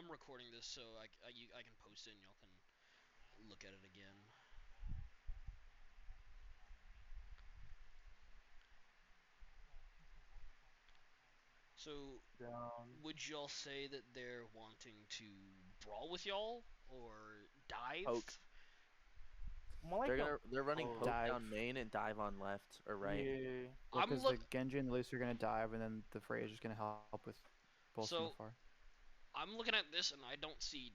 I'm recording this so I can post it and y'all can look at it again. So, Down. would y'all say that they're wanting to brawl with y'all or Poke. dive? More like a They're running poke. poke down Dive. main and dive on left or right. Yeah. Yeah, I'm because the look Genji and the Lucy are gonna dive, and then the Freya is just gonna help with both from so afar. I'm looking at this and I don't see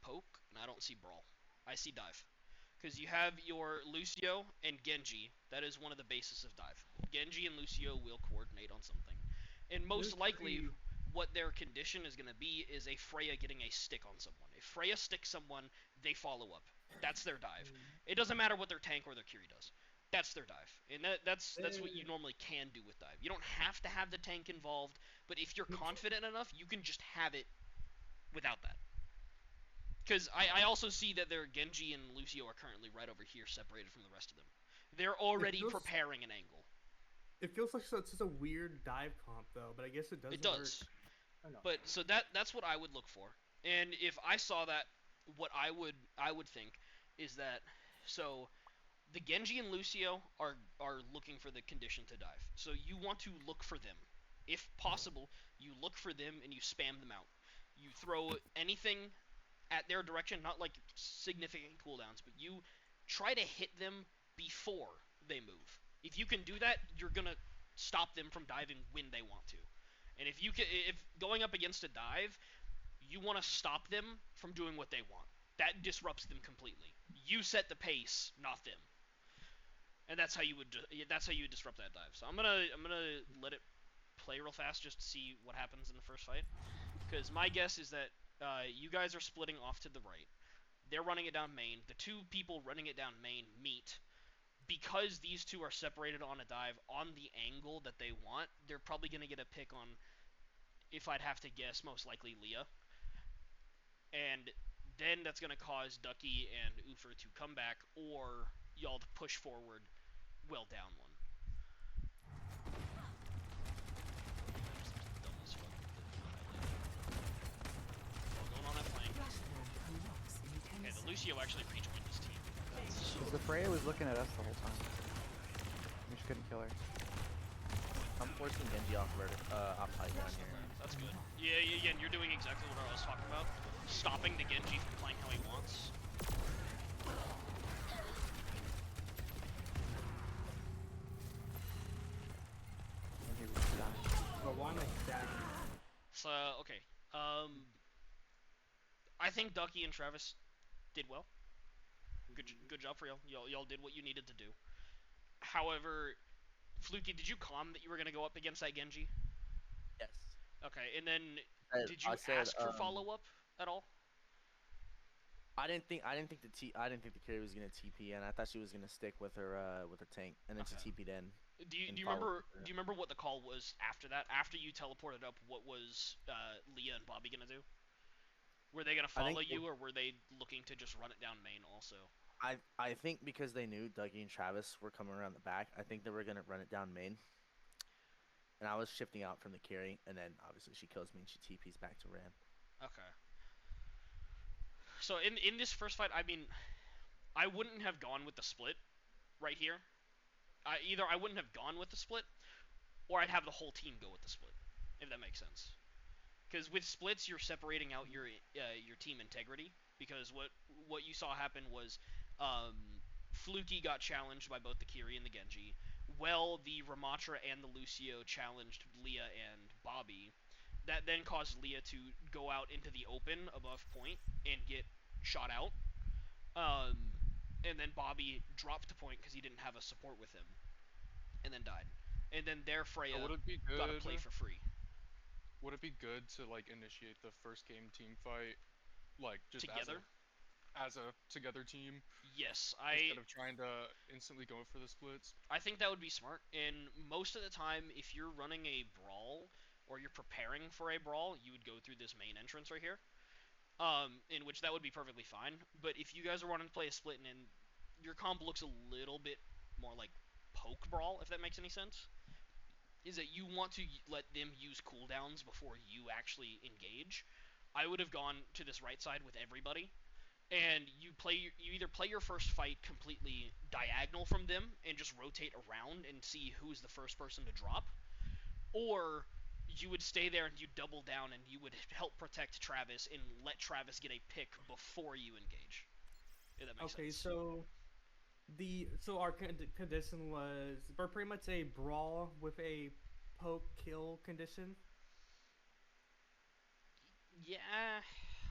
poke and I don't see brawl. I see dive. Because you have your Lucio and Genji. That is one of the basis of dive. Genji and Lucio will coordinate on something. And most There's likely, three. what their condition is going to be is a Freya getting a stick on someone. If Freya sticks someone, they follow up. That's their dive. It doesn't matter what their tank or their Kiri does. That's their dive. And that's what you They, normally can do with dive. You don't have to have the tank involved, but if you're confident enough, you can just have it without that. Because I also see that their Genji and Lucio are currently right over here, separated from the rest of them. They're it already feels preparing an angle. it feels like such a weird dive comp though, but I guess it It doesn't hurt. does, I know. but so that's what I would look for. And if I saw that, what I would think is that so the Genji and Lucio are looking for the condition to dive. So you want to look for them. If possible, you look for them and you spam them out. You throw anything at their direction, not like significant cooldowns, but you try to hit them before they move. If you can do that, you're gonna stop them from diving when they want to. And if going up against a dive, you want to stop them from doing what they want. That disrupts them completely. You set the pace, not them. And that's how you would disrupt that dive. So I'm gonna let it play real fast just to see what happens in the first fight. Because my guess is that you guys are splitting off to the right. They're running it down main. The two people running it down main meet. Because these two are separated on a dive on the angle that they want, they're probably going to get a pick on, if I'd have to guess, most likely Leah. And then that's going to cause Ducky and Ufer to come back, or y'all to push forward well down one. Going on that flank. Okay, the Lucio actually rejoined his team. Because the Freya was looking at us the whole time. We just couldn't kill her. I'm forcing Genji off high ground here. That's good. Yeah, and you're doing exactly what I was talking about. Stopping the Genji from playing how he wants. And he was dying. But why am I stacking? So, okay. I think Ducky and Travis did well. Good job for y'all. Y'all did what you needed to do. However, Fluky, did you calm that you were going to go up against that Genji? Yes. Okay, and then did you I said, ask for follow-up at all? I didn't think the carry was gonna TP, and I thought she was gonna stick with her tank, and then Okay. she TP'd in. Do you and remember? followed her. Do you remember what the call was after that? After you teleported up, what was Leah and Bobby gonna do? Were they gonna follow you, or were they looking to just run it down main also? I think because they knew Dougie and Travis were coming around the back, I think they were gonna run it down main. And I was shifting out from the carry, and then obviously she kills me and she TPs back to Ram. Okay. So in this first fight, I mean, I wouldn't have gone with the split right here. Either I wouldn't have gone with the split, or I'd have the whole team go with the split, if that makes sense. Because with splits, you're separating out your team integrity. Because what you saw happen was, Fluky got challenged by both the Kiri and the Genji. Well, the Ramatra and the Lucio challenged Leah and Bobby. That then caused Leah to go out into the open above point and get shot out. Um, and then Bobby dropped to point because he didn't have a support with him, and then died. And then their So Freya would it be got to play good? for free. Would it be good to like initiate the first game team fight, like just Together? as a together team Yes, instead of trying to instantly go for the splits? I think that would be smart. And most of the time, if you're running a brawl or you're preparing for a brawl, you would go through this main entrance right here. In which that would be perfectly fine. But if you guys are wanting to play a split and your comp looks a little bit more like poke brawl, if that makes any sense, is that you want to let them use cooldowns before you actually engage. I would have gone to this right side with everybody, and you either play your first fight completely diagonal from them and just rotate around and see who's the first person to drop, or you would stay there and you double down and you would help protect Travis and let Travis get a pick before you engage. If that makes Okay, sense. so our condition was pretty much a brawl with a poke kill condition. Yeah,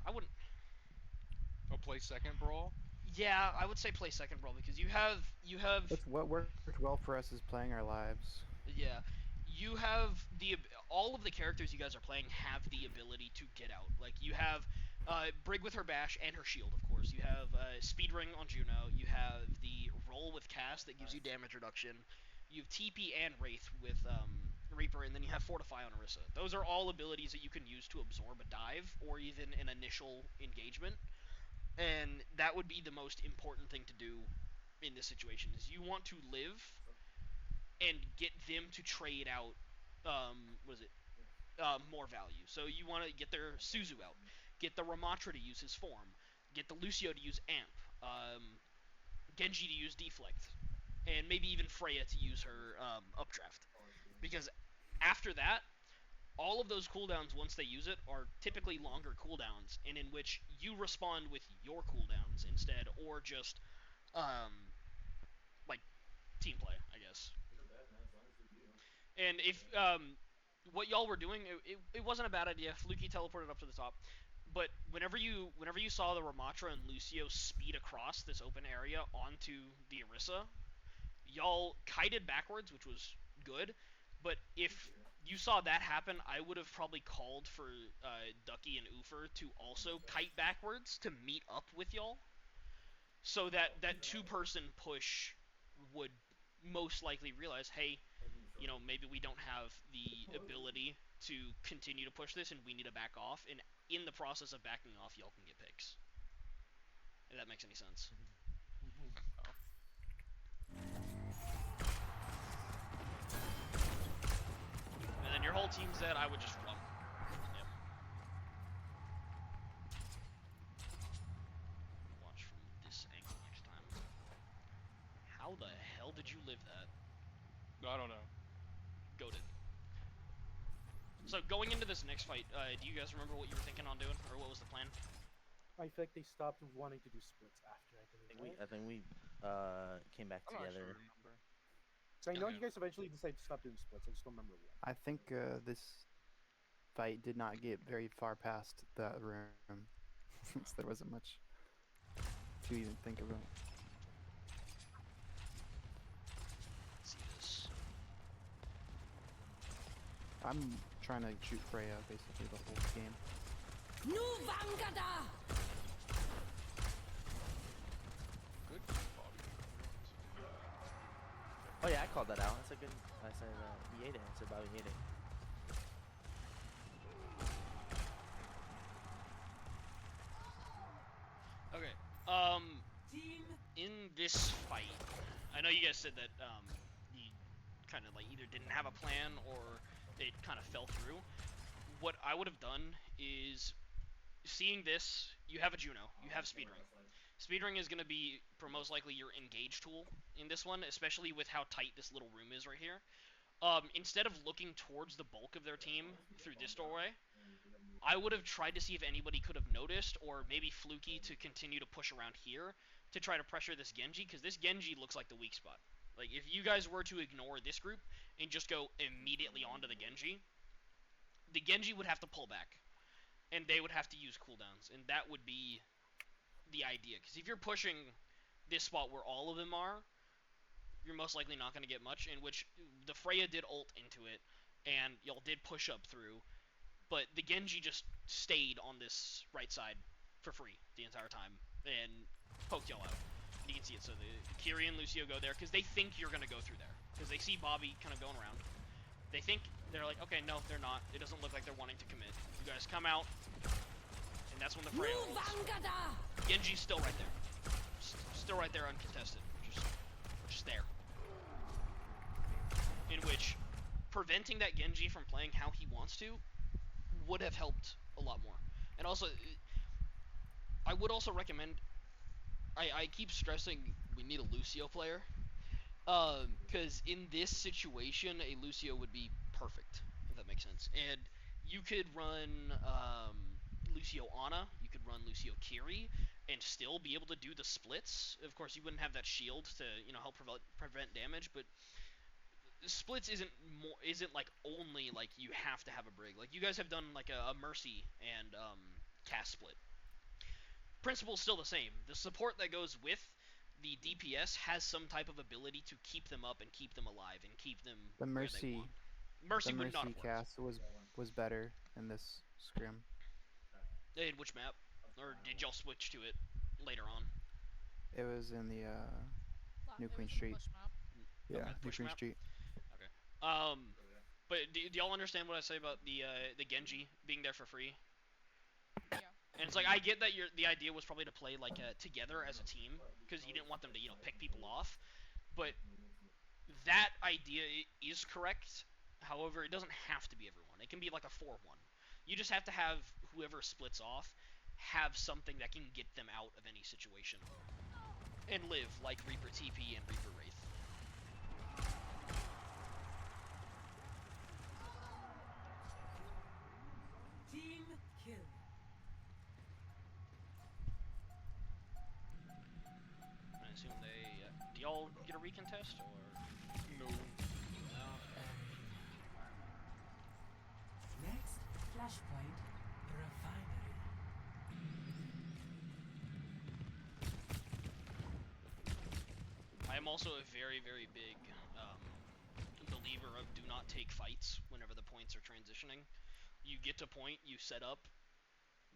I wouldn't. Oh, play second brawl. Yeah, I would say play second brawl because you have That's what worked well for us is playing our lives. yeah, you have all of the characters you guys are playing have the ability to get out. Like you have Brig with her bash and her shield, of course. You have speed ring on Juno. You have the roll with cast that gives you damage reduction. You have TP and Wraith with Reaper, and then you have Fortify on Orisa. Those are all abilities that you can use to absorb a dive or even an initial engagement. And that would be the most important thing to do in this situation is you want to live and get them to trade out more value. So you want to get their Suzu out, get the Ramatra to use his form, get the Lucio to use Amp, Genji to use Deflect, and maybe even Freya to use her Updraft. Because after that, all of those cooldowns, once they use it, are typically longer cooldowns, and in which you respond with your cooldowns instead, or just, like, team play, I guess. And if, what y'all were doing, it wasn't a bad idea. Fluky teleported up to the top. But whenever you saw the Ramatra and Lucio speed across this open area onto the Orisa, y'all kited backwards, which was good. But if you saw that happen, I would have probably called for Ducky and Oofer to also kite backwards to meet up with y'all. So that two-person push would most likely realize, hey, you know, maybe we don't have the ability to continue to push this and we need to back off. And in the process of backing off, y'all can get picks. If that makes any sense. And then your whole team's dead, I would just run. Yep. Watch from this angle next time. How the hell did you live that? I don't know. Goated. So going into this next fight, do you guys remember what you were thinking on doing, or what was the plan? I feel like they stopped wanting to do splits after, I believe. I think we came back I'm not together. sure. Remember. So I know Okay. you guys eventually decided to stop doing splits. I just don't remember when. I think this fight did not get very far past that room, since there wasn't much to even think about. Let's see this. I'm trying to shoot Freya basically the whole game. Good Bobby. Oh yeah, I called that out. That's a good. I said Yeda. I said Bobby Yeda. Okay. In this fight, I know you guys said that you kind of like either didn't have a plan or it kind of fell through. What I would have done is, seeing this, you have a Juno, you have Speedring. Speedring is going to be most likely your engage tool in this one, especially with how tight this little room is right here. Instead of looking towards the bulk of their team through this doorway, I would have tried to see if anybody could have noticed, or maybe Fluky to continue to push around here to try to pressure this Genji, because this Genji looks like the weak spot. Like, if you guys were to ignore this group and just go immediately onto the Genji would have to pull back, and they would have to use cooldowns, and that would be the idea. Because if you're pushing this spot where all of them are, you're most likely not going to get much, in which the Freya did ult into it, and y'all did push up through, but the Genji just stayed on this right side for free the entire time, and poked y'all out. You can see it, so the Kiri and Lucio go there, because they think you're going to go through there, because they see Bobby kind of going around. They think, they're like, okay, no, they're not. It doesn't look like they're wanting to commit. You guys come out, and that's when the Freya ults. Genji's still right there. Still right there uncontested. Just there. In which, preventing that Genji from playing how he wants to would have helped a lot more. And also, I would also recommend. I keep stressing we need a Lucio player, because in this situation, a Lucio would be perfect, if that makes sense. And you could run Lucio Ana, you could run Lucio Kiri, and still be able to do the splits. Of course, you wouldn't have that shield to help prevent damage, but splits isn't like only like you have to have a Brig. Like you guys have done like a Mercy and cast split. Principle's still the same. The support that goes with the DPS has some type of ability to keep them up and keep them alive and keep them The where they Mercy, want. Mercy the would not Mercy have worked. cast was better in this scrim. In which map? Or did y'all switch to it later on? It was in the New It Queen was in the Street. push map. Yeah, Okay, New push Queen map. Street. But do y'all understand what I say about the Genji being there for free? Yeah. And it's like I get that the idea was probably to play like together as a team because you didn't want them to pick people off, but that idea is correct. However, it doesn't have to be everyone. It can be like a 4-1. You just have to have whoever splits off have something that can get them out of any situation and live like Reaper TP and Reaper Wraith. Team kill. I assume they. Do y'all get a recontest or? No. No. Next, Flashpoint Refinery. I am also a very, very big believer of do not take fights whenever the points are transitioning. You get to point, you set up,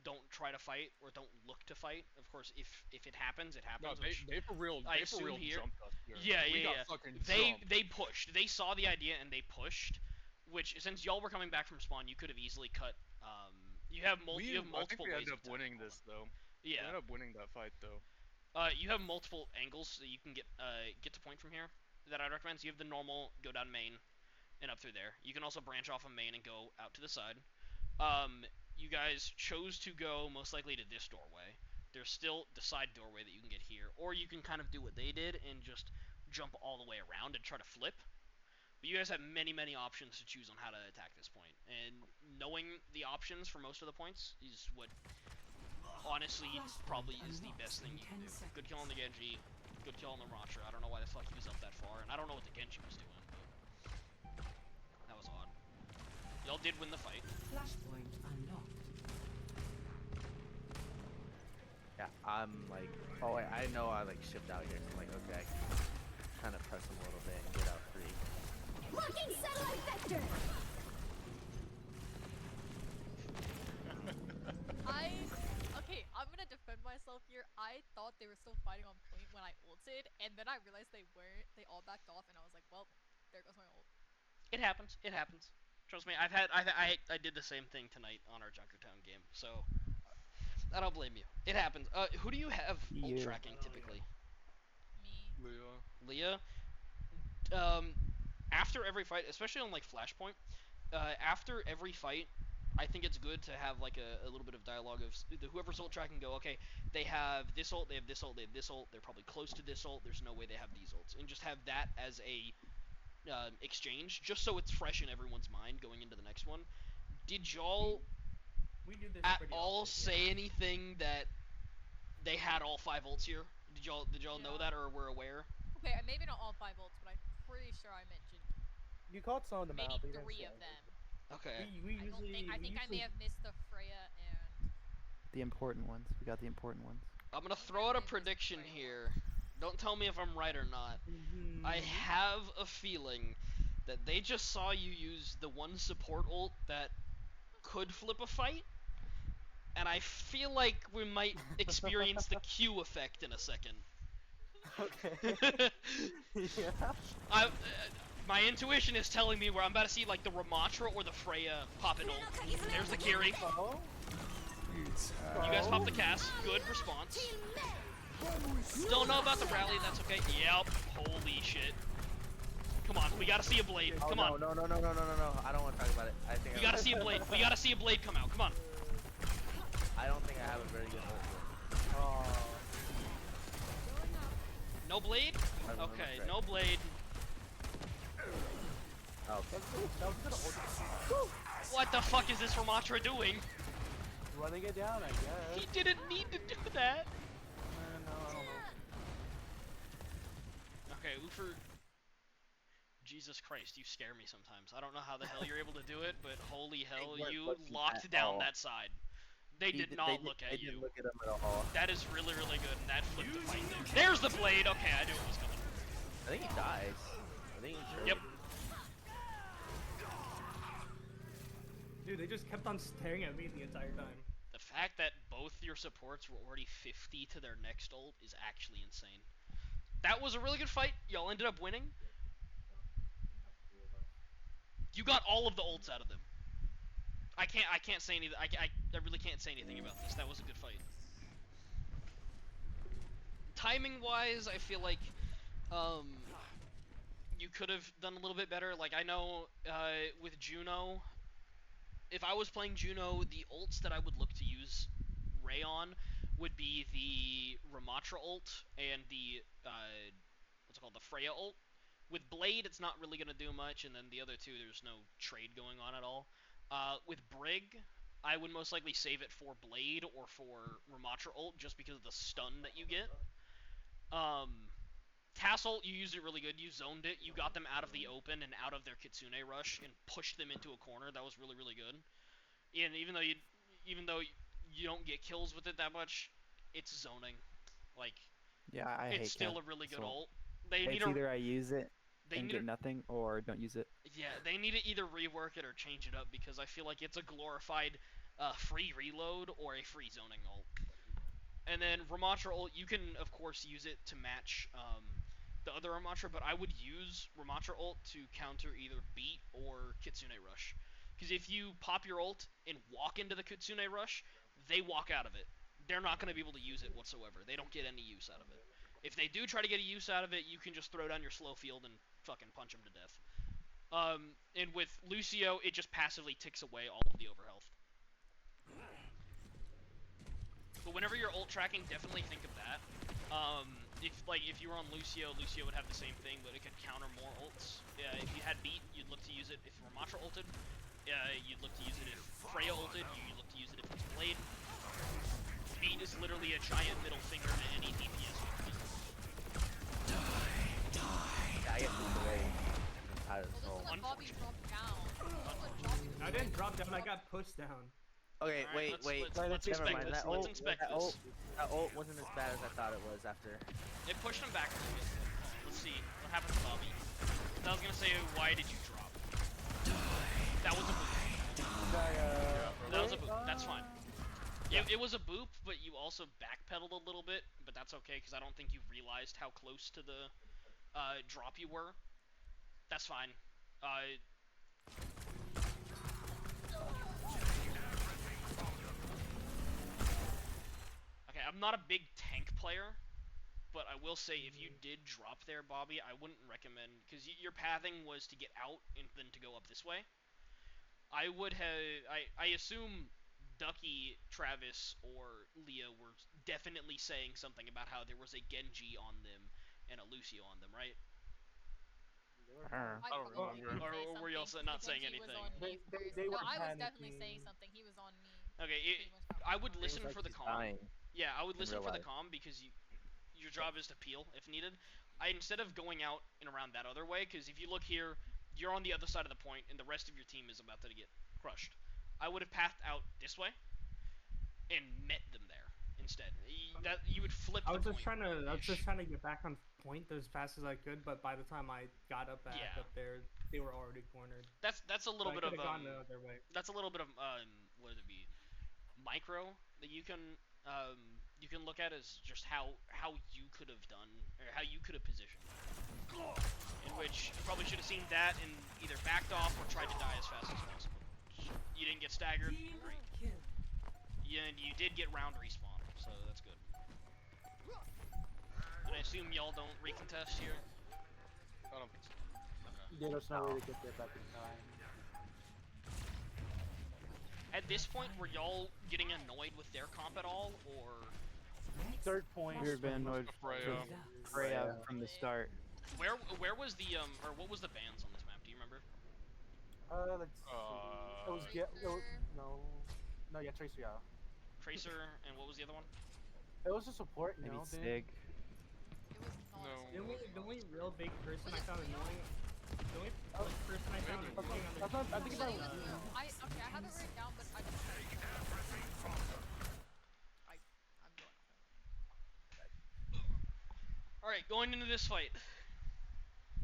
don't try to fight or don't look to fight. Of course, if it happens, it No, happens. they for real. I They for assume real here- jumped us here. Yeah, we yeah, got fucking They jumped. pushed. They saw the idea and they pushed. Which since y'all were coming back from spawn, you could have easily cut. You have I think multiple we ways ended of up winning attacking this though. We Yeah. ended up winning that fight though. You have multiple angles so you can get to point from here that I'd recommend. So you have the normal, go down main, and up through there. You can also branch off of main and go out to the side. You guys chose to go most likely to this doorway. There's still the side doorway that you can get here, or you can kind of do what they did and just jump all the way around and try to flip. But you guys have many, many options to choose on how to attack this point, and knowing the options for most of the points is what honestly probably is the best thing you can do. Good kill on the Genji, good kill on the Racha. I don't know why the fuck he was up that far, and I don't know what the Genji was doing, but that was odd. Y'all did win the fight. Flashpoint unlocked. Yeah, I'm like, oh wait, I know I like shipped out here. So I'm like, okay, I can kind of press him a little bit and get out free. Marking satellite vector! Okay, I'm gonna defend myself here. I thought they were still fighting on point when I ulted, and then I realized they weren't. They all backed off, and I was like, well, there goes my ult. It happens. It happens. Trust me. I did the same thing tonight on our Junkertown game, so I don't blame you. It happens. Who do you have ult You. tracking typically? Me. Leah. Leah. After every fight, especially on like Flashpoint, after every fight, I think it's good to have like a little bit of dialogue of whoever's ult tracking go, okay, they have this ult, they have this ult, they have this ult, they're probably close to this ult, there's no way they have these ults, and just have that as a exchange, just so it's fresh in everyone's mind going into the next one. Did y'all We do this at pretty all often, say yeah. anything that they had all 5 ults here? Did y'all know Yeah. that or were aware? Okay, maybe not all 5 ults, but I'm pretty sure I mentioned You caught some on the map. maybe but you didn't 3 say of anything. them. Okay. We I don't usually. think. I we think I may usually- have missed the Freya and. The important ones. We got the important ones. I'm gonna throw out a prediction here. Don't tell me if I'm right or not. I Mhm. have a feeling that they just saw you use the one support ult that could flip a fight, and I feel like we might experience the Q effect in a second. Okay. Yeah. My intuition is telling me where I'm about to see like the Ramatra or the Freya pop an ult. There's the carry. Oh. You guys pop the cast. Good response. Don't know about the rally. That's okay. Yep. Holy shit. Come on. We gotta see a blade. Oh, Come no, on. no. I don't want to talk about it. I think We gotta see a blade. We gotta see a blade come out. Come on. I I don't think I have a very good ult. Oh, No blade? I remember Okay, correct. no blade. Oh, okay. that was gonna ult. What the fuck is this Ramatra doing? Running it down, I guess. He didn't need to do that. No, I don't know. Okay, Ufer. Jesus Christ, you scare me sometimes. I don't know how the hell you're able to do it, but holy hell, weren't you looking locked at down all. that side. They He did did- not they look did- at they you. didn't look at him at all. That is really, really good, and that flipped the fight there. There's the blade! Okay, I knew it was coming. I think he dies. I think he Yep. Dude, they just kept on staring at me the entire time. The fact that both your supports were already 50 to their next ult is actually insane. That was a really good fight. Y'all ended up winning. You got all of the ults out of them. I can't say anything. I really can't say anything about this. That was a good fight. Timing wise, I feel like you could have done a little bit better. Like I know with Juno, if I was playing Juno, the ults that I would look to use Ray on would be the Ramatra ult and the what's it called, the Freya ult. With Blade, it's not really gonna do much, and then the other two, there's no trade going on at all. With Brig, I would most likely save it for Blade or for Ramatra ult, just because of the stun that you get. Tassel, you used it really good. You zoned it. You got them out of the open and out of their Kitsune rush and pushed them into a corner. That was really, really good. And even though you don't get kills with it that much, it's zoning. Like Yeah, I hate it's still Cat, a really good so ult. They It's need to either I use it they and need get to, nothing, or don't use it. yeah, they need to either rework it or change it up because I feel like it's a glorified free reload or a free zoning ult. And then Ramatra ult, you can of course use it to match the other Ramatra, but I would use Ramatra ult to counter either Beat or Kitsune Rush. Because if you pop your ult and walk into the Kitsune Rush, they walk out of it. They're not going to be able to use it whatsoever. They don't get any use out of it. If they do try to get a use out of it, you can just throw down your slow field and fucking punch them to death. And with Lucio, it just passively ticks away all of the overhealth. But whenever you're ult tracking, definitely think of that. If you were on Lucio, Lucio would have the same thing, but it could counter more ults. If you had Beat, you'd look to use it if Ramatra ulted. You'd look to use it if Freya ulted. You'd look to use it if it's Blade. Beat is literally a giant middle finger to any DPS. Yeah, I get moved away. Out of Well, soul. this is when Bobby dropped down. This is when Bobby I didn't drop down, I got pushed down. Okay, Alright, wait. let's Never inspect mind. this. That Let's ult, inspect that this. ult wasn't as bad as I thought it was after. It pushed him back a little bit. Let's see what happened to Bobby. I was gonna say, why did you drop? That was a boop. That was a boop. That's fine. It was a boop, but you also backpedaled a little bit, but that's okay because I don't think you realized how close to the drop you were. That's fine. Okay, I'm not a big tank player, but I will say if you did drop there, Bobby, I wouldn't recommend, because your pathing was to get out and then to go up this way. I would have, I assume Ducky, Travis, or Leah were definitely saying something about how there was a Genji on them and a Lucio on them, right? Arr. I don't probably remember. did say Or were y'all something, not because saying he was anything? on me first. They No, were I was definitely panicking. saying something. He was on me. Okay, pretty much that I whole would time. listen It was for like the he's calm. dying. Yeah, I would in listen real for the life. calm because your job is to peel if needed. Instead of going out and around that other way, because if you look here, you're on the other side of the point, and the rest of your team is about to get crushed. I would have pathed out this way and met them there instead. You would flip. I was the just point trying to ish. get back on point as fast as I could, but by the time I got up back Yeah. up there, they were already cornered. That's a little So bit I of could've gone the other way. that's a little bit of what would it be, micro that you can look at as just how you could have done or how you could have positioned. In which you probably should have seen that and either backed off or tried to die as fast as possible. You didn't get staggered. Team Great. kill. Yeah, and you did get round respawn, so that's good. And I assume y'all don't recontest here. I don't think so. There's no way to get there back in time. At this point, were y'all getting annoyed with their comp at all, or Next Third point. We were been annoyed Freya. with Freya from the start. where was the or what was the bans on this map? Do you remember? Let's see. It was Tracer. no, yeah, Tracer, yeah. Tracer, and what was the other one? It was a support, you Maybe know. Sig. It was not. No. The only real big person I found annoying. The only person I found Maybe. annoying on the That's not- I think team it's was, not- I had it written down, but I just. I'm going. All right, going into this fight,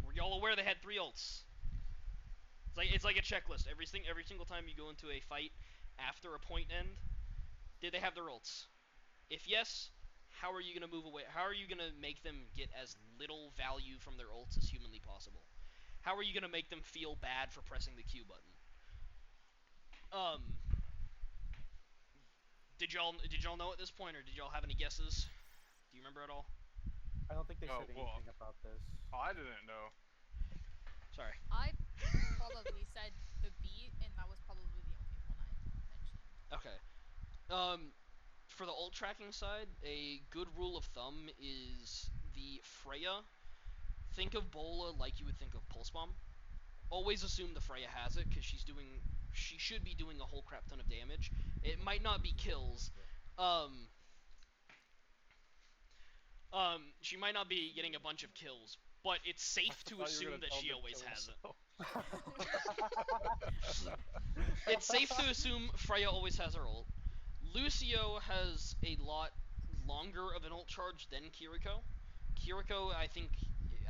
were y'all aware they had 3 ults? It's like a checklist. Every single time you go into a fight after a point end, did they have their ults? If yes, how are you gonna move away? How are you gonna make them get as little value from their ults as humanly possible? How are you gonna make them feel bad for pressing the Q button? Did y'all know at this point, or did y'all have any guesses? Do you remember at all? I don't think they Oh, said well. anything about this. I didn't know. Sorry. I probably said the beat, and that was probably the only one I mentioned. Okay. For the ult tracking side, a good rule of thumb is the Freya. Think of Bola like you would think of Pulse Bomb. Always assume the Freya has it, because she should be doing a whole crap ton of damage. It might not be kills. She might not be getting a bunch of kills, but it's safe to assume that she always has it. It's safe to assume Freya always has her ult. Lucio has a lot longer of an ult charge than Kiriko. Kiriko, I think,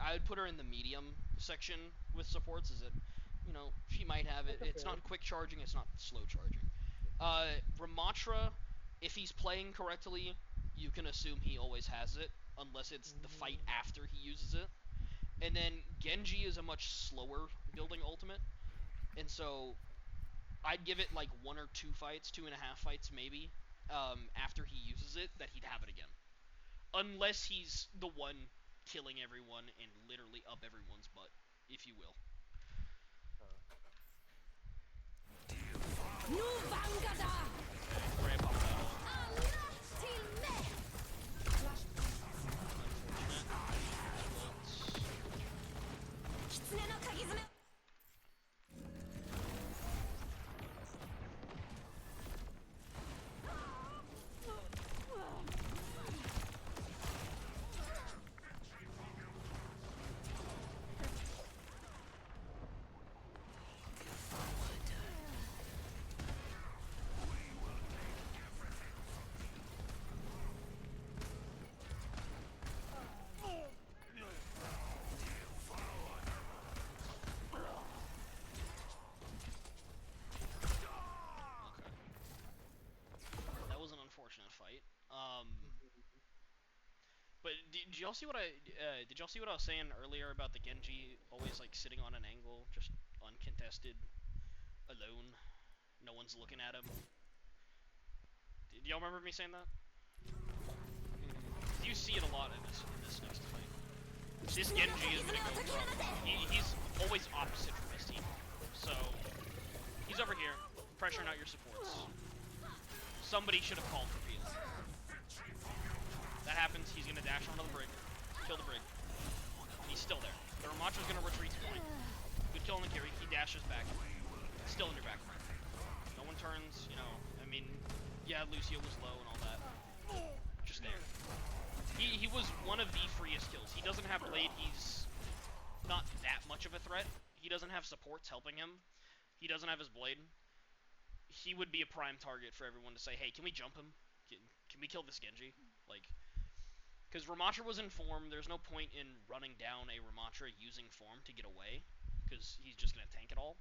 I would put her in the medium section with supports, is it, she might have it. It's not quick charging, it's not slow charging. Ramatra, if he's playing correctly, you can assume he always has it, unless it's the fight after he uses it. And then Genji is a much slower building ultimate, and so I'd give it like 1 or 2 fights, 2.5 fights maybe, after he uses it, that he'd have it again. Unless he's the one killing everyone and literally up everyone's butt, if you will. Freya popped that ult. That was an unfortunate fight. But did y'all see what I was saying earlier about the Genji always like sitting on an angle, just uncontested, alone, no one's looking at him? Do y'all remember me saying that? You see it a lot in this next fight. This Genji is gonna go from he's always opposite from his team, so he's over here pressuring out your supports. Somebody should have called for Peel. That happens, he's gonna dash onto the brig, kill the brig. He's still there. The Ramatra's gonna retreat to point. Good kill on the carry, he dashes back. Still in your back. No one turns, yeah, Lucio was low and all that. Just there. He was one of the freest kills. He doesn't have Blade, he's not that much of a threat. He doesn't have supports helping him. He doesn't have his Blade. He would be a prime target for everyone to say, hey, can we jump him? Can we kill this Genji? Because Ramatra was in form, there's no point in running down a Ramatra using form to get away, because he's just going to tank it all.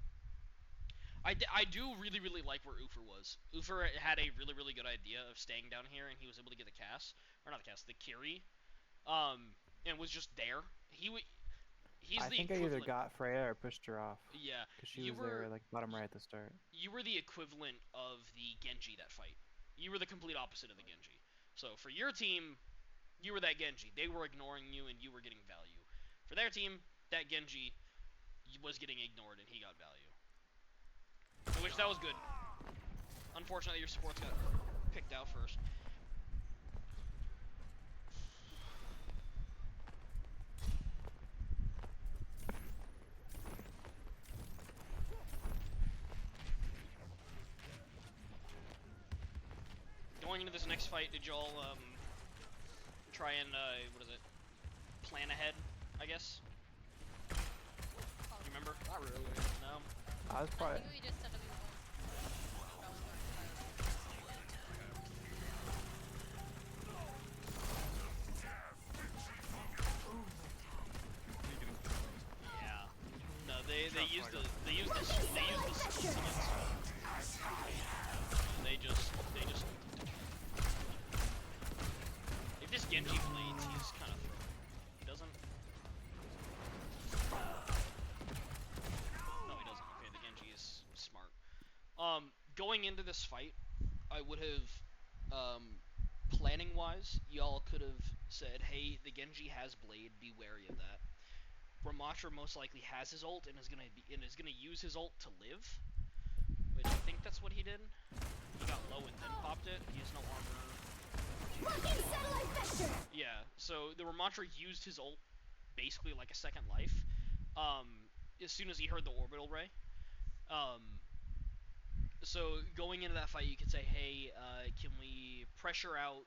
I do really, really like where Ufer was. Ufer had a really, really good idea of staying down here, and he was able to get the cast, or not the cast, the Kiri, and was just there. He's I the think I equivalent. either got Freya or pushed her off. Yeah, Because she was there, like, bottom right at the start. You were the equivalent of the Genji that fight. You were the complete opposite of the Genji. So for your team, you were that Genji. They were ignoring you, and you were getting value. For their team, that Genji was getting ignored, and he got value. Which, that was good. Unfortunately, your supports got picked out first. Going into this next fight, did y'all try and what is it? Plan ahead, I guess. Do you remember? Not really. No. I was I probably. think we just said that we won't. That was Yeah. No, they use the summons. They just if this Genji blades, he's kind of thrown. He doesn't. No, he doesn't. Okay, the Genji is smart. Going into this fight, I would have, planning wise, y'all could have said, hey, the Genji has blade, be wary of that. Ramattra most likely has his ult and is gonna use his ult to live, which I think that's what he did. He got low and then popped it. He has no armor. Working satellite vector. Yeah, so the Ramattra used his ult basically like a second life. As soon as he heard the orbital ray. So going into that fight, you could say, hey, can we pressure out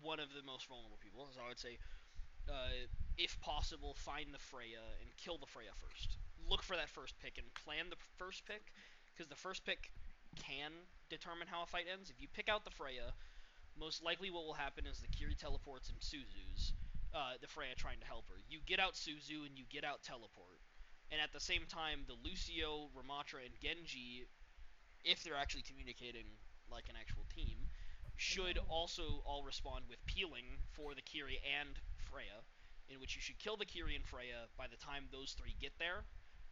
one of the most vulnerable people? So I would say, if possible, find the Freya and kill the Freya first. Look for that first pick and plan the first pick, because the first pick can determine how a fight ends. If you pick out the Freya, most likely what will happen is the Kiri teleports and Suzu's, the Freya trying to help her. You get out Suzu and you get out teleport. And at the same time, the Lucio, Ramattra, and Genji, if they're actually communicating like an actual team, should also all respond with peeling for the Kiri and Freya, in which you should kill the Kiri and Freya by the time those three get there,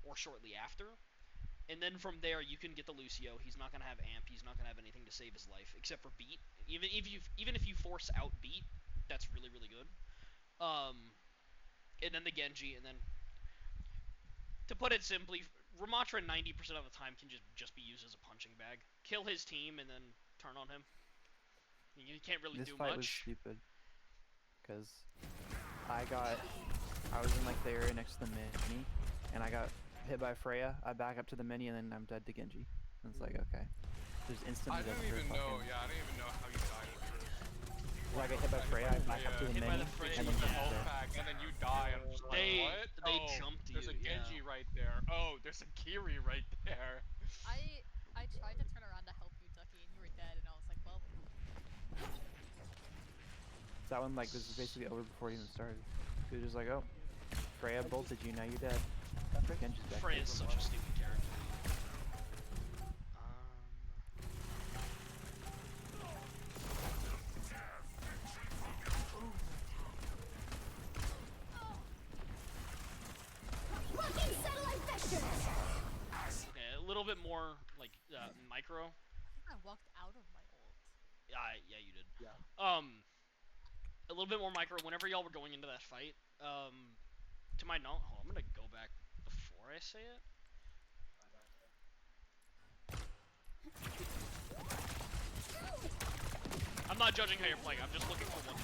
or shortly after. And then from there, you can get the Lucio. He's not gonna have amp. He's not gonna have anything to save his life except for beat. Even if you force out beat, that's really good. And then the Genji, and then to put it simply, Ramattra 90% of the time can just be used as a punching bag. Kill his team and then turn on him. You can't really This do fight was much. stupid. Because I was in like the area next to the mini, and I got hit by Freya. I back up to the mini, and then I'm dead to Genji. And it's like, okay. Just instantly I didn't dead for even know. fucking- Yeah, I didn't even know how you died at first. Well, I got hit by Freya. I back up to the Hit by mini, the Freya, and then The yeah. I'm health dead. pack, and then you die. I'm just like, They- what? they Oh, jumped there's a you, yeah. Genji right there. Oh, there's a Kiri right there. I tried to turn around to help you, Ducky, and you were dead, and I was like, well, That one like was basically over before it even started. He was just like, oh, Freya bolted you. Now you're dead. Genji's back. Freya is such a stupid character. Working satellite vector. Okay, a little bit more like micro. I think I walked out of my ult. Yeah, you did. Yeah. A little bit more micro. Whenever y'all were going into that fight, to my knowledge, I'm gonna go back before I say it. I'm not judging how you're playing. I'm just looking for one.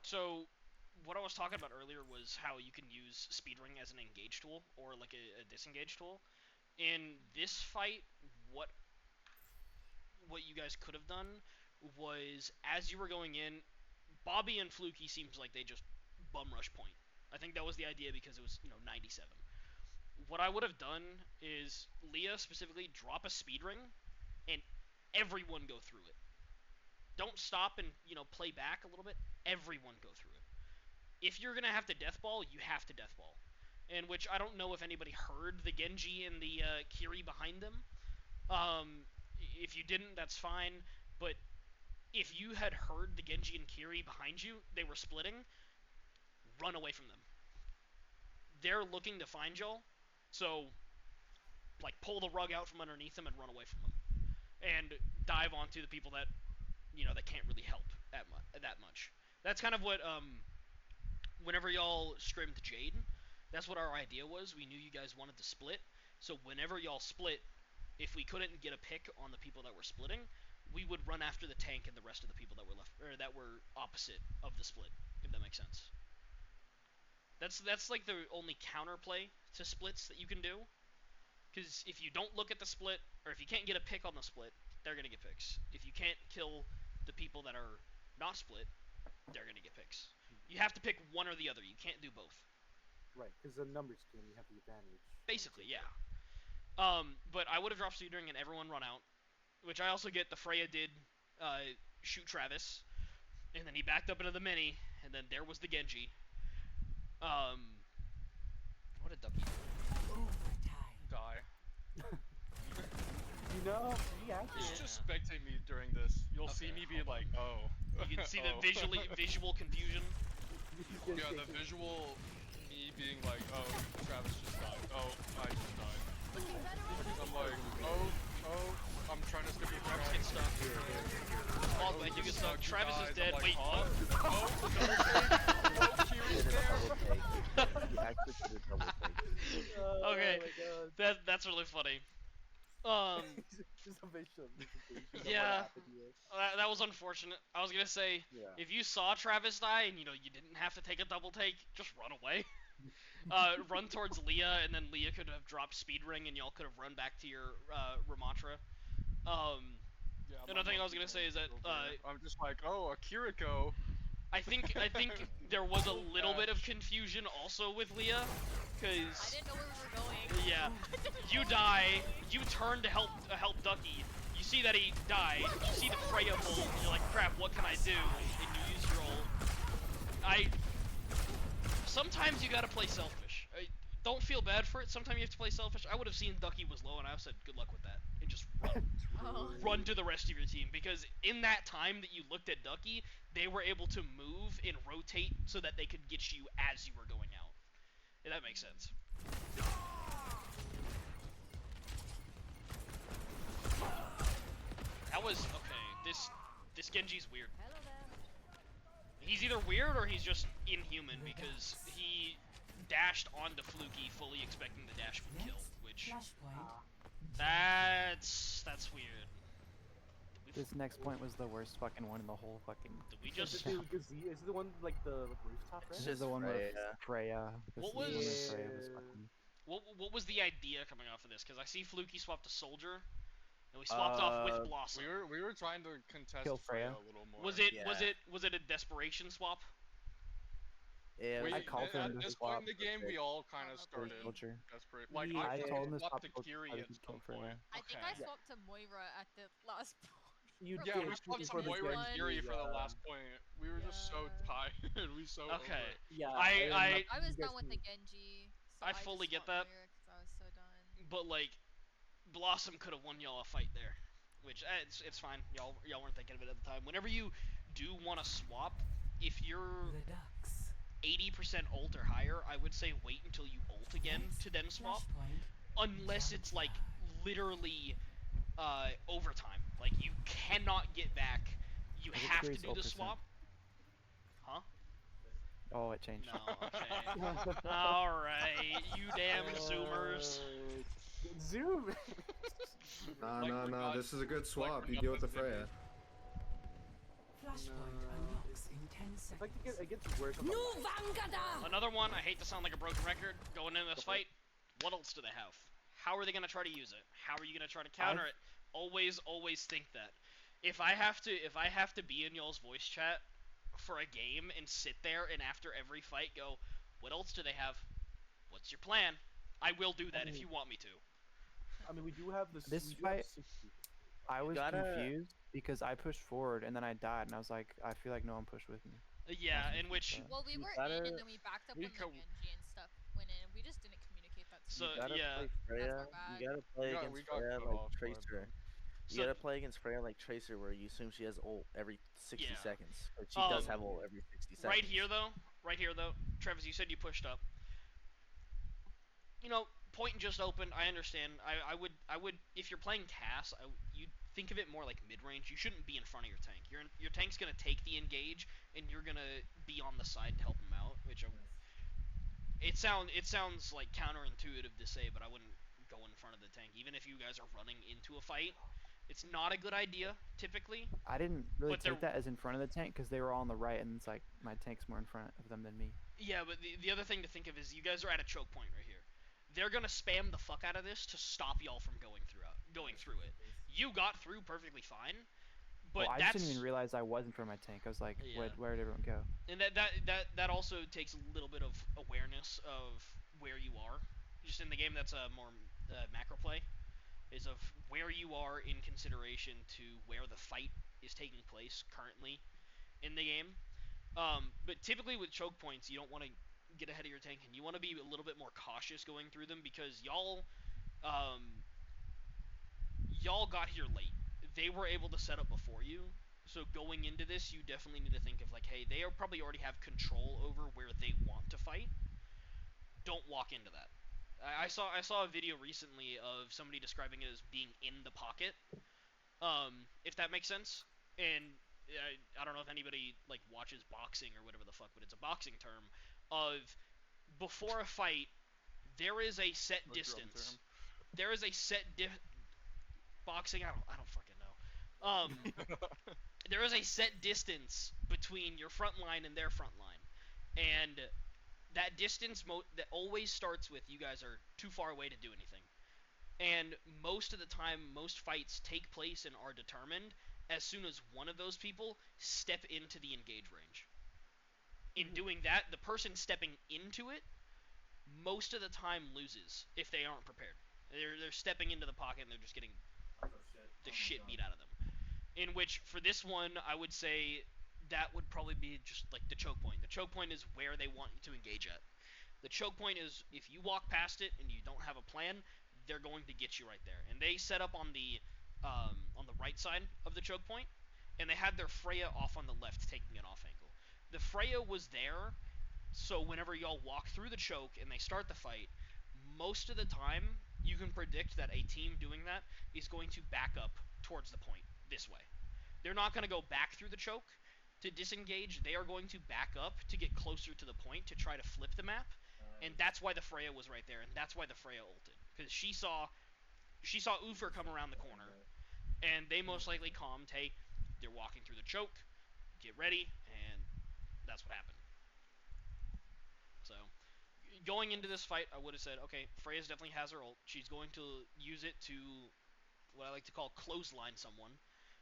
So what I was talking about earlier was how you can use speedrunning as an engage tool or like a disengage tool. In this fight, what you guys could have done was, as you were going in, Bobby and Fluky seems like they just bum rush point. I think that was the idea because it was 97. What I would have done is Leah specifically drop a speed ring and everyone go through it. Don't stop and play back a little bit. Everyone go through it. If you're gonna have to death ball, you have to death ball. And which I don't know if anybody heard the Genji and the Kiri behind them. If you didn't, that's fine. But if you had heard the Genji and Kiri behind you, they were splitting. Run away from them. They're looking to find y'all, so like pull the rug out from underneath them and run away from them, and dive onto the people that that can't really help that much. That's kind of what whenever y'all scrimmed Jade, That's what our idea was. We knew you guys wanted to split, so whenever y'all split, if we couldn't get a pick on the people that were splitting, we would run after the tank and the rest of the people that were left or that were opposite of the split. If that makes sense. That's like the only counterplay to splits that you can do. Because if you don't look at the split, or if you can't get a pick on the split, they're gonna get picks. If you can't kill the people that are not split, they're gonna get picks. You have to pick one or the other. You can't do both. Right, because the numbers game, you have the advantage. Basically, yeah. But I would have dropped Speedring and everyone run out, which I also get. The Freya did shoot Travis, and then he backed up into the mini, and then there was the Genji. What a ducky. Overtime. Die. You know, he actually. Just spectate me during this. You'll see Okay, me be like, oh. You can see oh. the visual confusion. Yeah, the visual me being like, oh, Travis just died. Oh, I just died. Looking better already. I'm like, oh, I'm trying to skip your Travis frag. gets stuck. Oh, thank you, get stuck. He Travis is dies. dead. I'm like, Wait, huh? what? Oh, double take. Oh, Kiri's Did a there. double take. He actually did a double take. Okay. Oh my god. That's really funny. Just a visual representation of Yeah. what happened here. That was unfortunate. I was gonna say, Yeah. if you saw Travis die and you didn't have to take a double take, just run away. Run towards Leah, and then Leah could have dropped Speedring, and y'all could have run back to your Ramattra. Yeah, Another thing I was gonna say is that I'm just like, oh, a Kiriko. I think there was a little bit of confusion also with Leah, I cause didn't know where we were going. yeah, you die, you turn to help Ducky, you see that he died, you see the Freya bolt, and you're like, crap, what can I do? And you use your ult. Sometimes you gotta play selfish. Don't feel bad for it. Sometimes you have to play selfish. I would have seen Ducky was low, and I would have said, good luck with that, and just run. Oh. Run to the rest of your team, because in that time that you looked at Ducky, they were able to move and rotate so that they could get you as you were going out. If that makes sense. That was okay. This Genji's weird. Hello there. He's either weird or he's just inhuman, because he dashed onto Fluky fully expecting the dash would kill, which Flashpoint. that's weird. This next point was the worst fucking one in the whole fucking. Did we Is just it the one like the rooftop, right? It's This is the one Freya. with Freya. This What is the one with was- Freya was fucking. what was the idea coming off of this? Because I see Fluky swapped to Soldier, and we swapped off with Blossom. We were trying to contest Kill Freya. a little more. Was it Yeah. a desperation swap? Yeah, We, I called at him to this swap point in the game, we all kind of Soldier. started Soldier. desperate. Like, Yeah, I told him to swapped swap to Soldier Kiri so at he could some kill Freya. point. I think Okay. I swapped to Moira at the last point. You Yeah, did. we swapped before to the Moira and Genji, Kiri for the yeah. last point. We were just so Yeah. tired. we so over Okay. it. Yeah. I I was you done guys with the can- Genji. So I just fully get swapped that. Moira 'cause I was so done. But like, Blossom could have won y'all a fight there, which it's fine. Y'all weren't thinking of it at the time. Whenever you do want to swap, if you're The Ducks. 80% ult or higher, I would say wait until you ult again to then swap, Flashpoint. unless it's like literally overtime. Like you cannot get back. You Is it have to Kiri's do ult the percent? swap. Huh? Oh, it changed. No. Okay. All right. You damn zoomers. Zoom. Like, we No, got- this is a good swap. like, You we deal got with the this Freya. Flashpoint unlocks in 10 I'd like to seconds. get against work. on the Nu line. Vangada! Another one. I hate to sound like a broken record going into this fight. What else do they have? How are they gonna try to use it? How are you gonna try to counter it? Always think that. If I have to be in y'all's voice chat for a game and sit there and after every fight go, what else do they have? What's your plan? I will do that if you want me to. I mean, we do have this. This we do have fight- 60. I was gotta- confused because I pushed forward and then I died and I was like, I feel like no one pushed with me. Yeah, in which Yeah. Well, we You were in gotta- and then we backed up we when the co- Genji and stuff went in. We just didn't communicate that to So, You gotta yeah. play Freya. our bad. You gotta play We against got Freya cut like off by Tracer. them. You So- gotta play against Freya like Tracer, where you assume she has ult every 60 Yeah. seconds. But she does Um, have ult every 60 seconds. Right here though, Travis, you said you pushed up. You know, point and just open. I understand. I would if you're playing Cass, you think of it more like mid range. You shouldn't be in front of your tank. Your tank's gonna take the engage, and you're gonna be on the side to help him out. Which it sounds like counterintuitive to say, but I wouldn't go in front of the tank, even if you guys are running into a fight. It's not a good idea typically. I didn't really But they're- take that as in front of the tank because they were all on the right, and it's like my tank's more in front of them than me. Yeah, but the other thing to think of is you guys are at a choke point right here. They're gonna spam the fuck out of this to stop y'all from going through it. You got through perfectly fine, but Well, I that's just didn't even realize I was in front of my tank. I was like, Yeah. where did everyone go? and that also takes a little bit of awareness of where you are. Just in the game, that's a more macro play, is of where you are in consideration to where the fight is taking place currently in the game. But typically with choke points, you don't want to get ahead of your tank, and you want to be a little bit more cautious going through them because y'all got here late. They were able to set up before you, so going into this, you definitely need to think of like, hey, they are probably already have control over where they want to fight. Don't walk into that. I saw a video recently of somebody describing it as being in the pocket, if that makes sense. And I don't know if anybody like watches boxing or whatever the fuck, but it's a boxing term of before a fight, there is a set A drum distance. term. There is a set boxing. I don't fucking know. There is a set distance between your front line and their front line, and that distance that always starts with you guys are too far away to do anything. And most of the time, most fights take place and are determined as soon as one of those people step into the engage range. In doing that, the person stepping into it most of the time loses if they aren't prepared. They're stepping into the pocket and they're just getting the shit beat out of them. In which, for this one, I would say that would probably be just like the choke point. The choke point is where they want you to engage at. The choke point is if you walk past it and you don't have a plan, they're going to get you right there. And they set up on the right side of the choke point, and they had their Freya off on the left, taking an off angle. The Freya was there, so whenever y'all walk through the choke and they start the fight, most of the time you can predict that a team doing that is going to back up towards the point this way. They're not going to go back through the choke to disengage. They are going to back up to get closer to the point to try to flip the map, and that's why the Freya was right there, and that's why the Freya ulted, because she saw Ufer come around the corner, and they most likely calmed, hey, they're walking through the choke, get ready, and that's what happened. So, going into this fight, I would have said, okay, Freya's definitely has her ult. She's going to use it to, what I like to call, clothesline someone.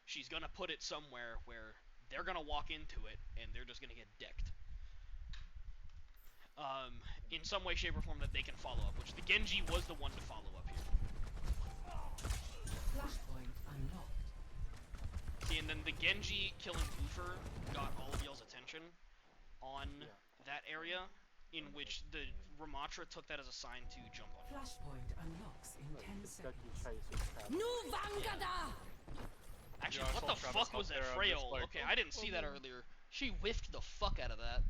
She's going to put it somewhere where they're going to walk into it, and they're just going to get decked. In some way, shape, or form that they can follow up, which the Genji was the one to follow up here. Flashpoint unlocked. See, and then the Genji killing Ufer got all of y'all's attention on that area, in which the Ramatra took that as a sign to jump on. Flashpoint unlocks in 10 It's Ducky seconds. tries to stab. Nu Vangada! Actually, Yeah, I what saw the Travis fuck up was that there, I'm Freya just ult? like, Okay, I didn't see that earlier. She whiffed the fuck out of that.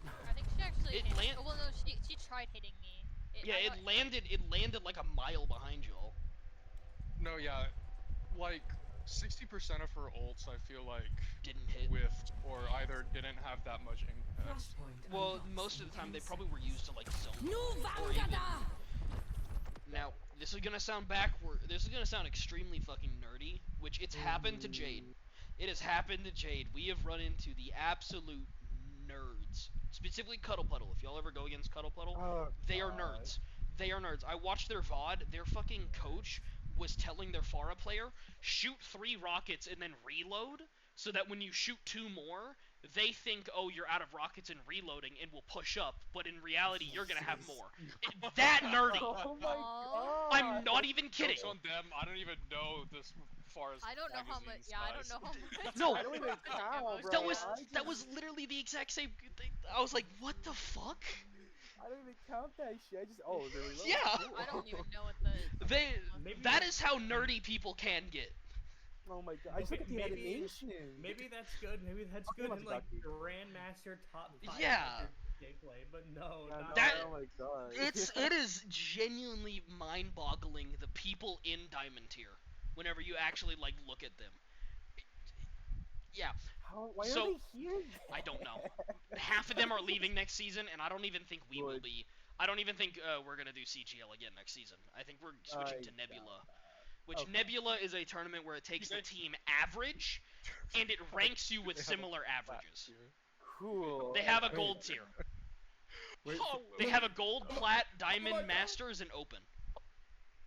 I think she actually It hit. land- Oh, well, no, she tried hitting me. Yeah, I it got- landed like a mile behind y'all. No, yeah, like 60% of her ults, I feel like Didn't hit. whiffed or either didn't have that much impact. Flashpoint Well, unlocks most of in the time 10 they probably were used to like zone. Nu or even- Vangada! Now, this is gonna sound extremely fucking nerdy, which it's happened to Jade. It has happened to Jade. We have run into the absolute nerds. Specifically Cuddle Puddle. If y'all ever go against Cuddle Puddle, Oh, they are God. nerds. They are nerds. I watched their VOD. Their fucking coach was telling their Pharah player, shoot 3 rockets and then reload, so that when you shoot 2 more, they think, oh, you're out of rockets and reloading and will push up, but in reality, you're gonna have more. That nerdy! Oh my Aw. god! I'm not even kidding! Jokes on them, I don't even know this far as I don't know how much. magazine Yeah, I don't size. know how much. No, I don't even count, bro. That was I that was literally the exact same thing. I was like, what the fuck? I don't even count that shit. I just is it reload? Yeah. Cool. I don't even know what the. Maybe That is how nerdy people can get. Oh my god! I just look at the Maybe- animation. Maybe that's good. Maybe that's Okay, good let's in like Ducky. Grandmaster top 5 Yeah. gameplay, but no, Yeah, not no, That- oh my god! It is genuinely mind-boggling the people in Diamond Tier. Whenever you actually like look at them. Yeah, Why so- are they here? I don't know. Half of them are leaving next season, and I don't even think we will Good. be. I don't even think we're gonna do CGL again next season. I think we're switching to I Nebula, doubt that. which Okay. Nebula is a tournament where it takes the team average, and it ranks you with similar averages. Cool. They have a Wait. gold tier. Wait, They have a gold, plat, diamond, masters, and open.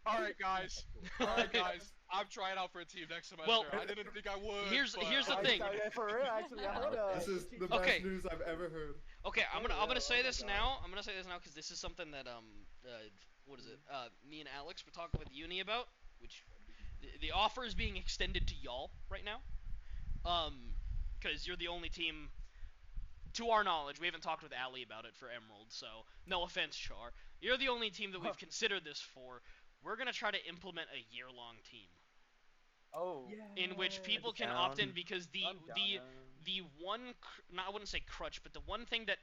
All right, guys. All right, guys. I'm trying out for a team next semester. Well, I didn't think I would. here's but the I- thing. For real, actually, I heard This is the best Okay. news I've ever heard. Okay, I'm gonna say Oh my this God. now. I'm gonna say this now because this is something that what is it? Me and Alex were talking with Uni about, which the offer is being extended to y'all right now. Because you're the only team, to our knowledge, we haven't talked with Ali about it for Emerald, so no offense, Char. You're the only team that we've considered this for. We're gonna try to implement a year-long team Oh. in which people can Down. opt in because I'm down, man. the one I wouldn't say crutch, but the one thing that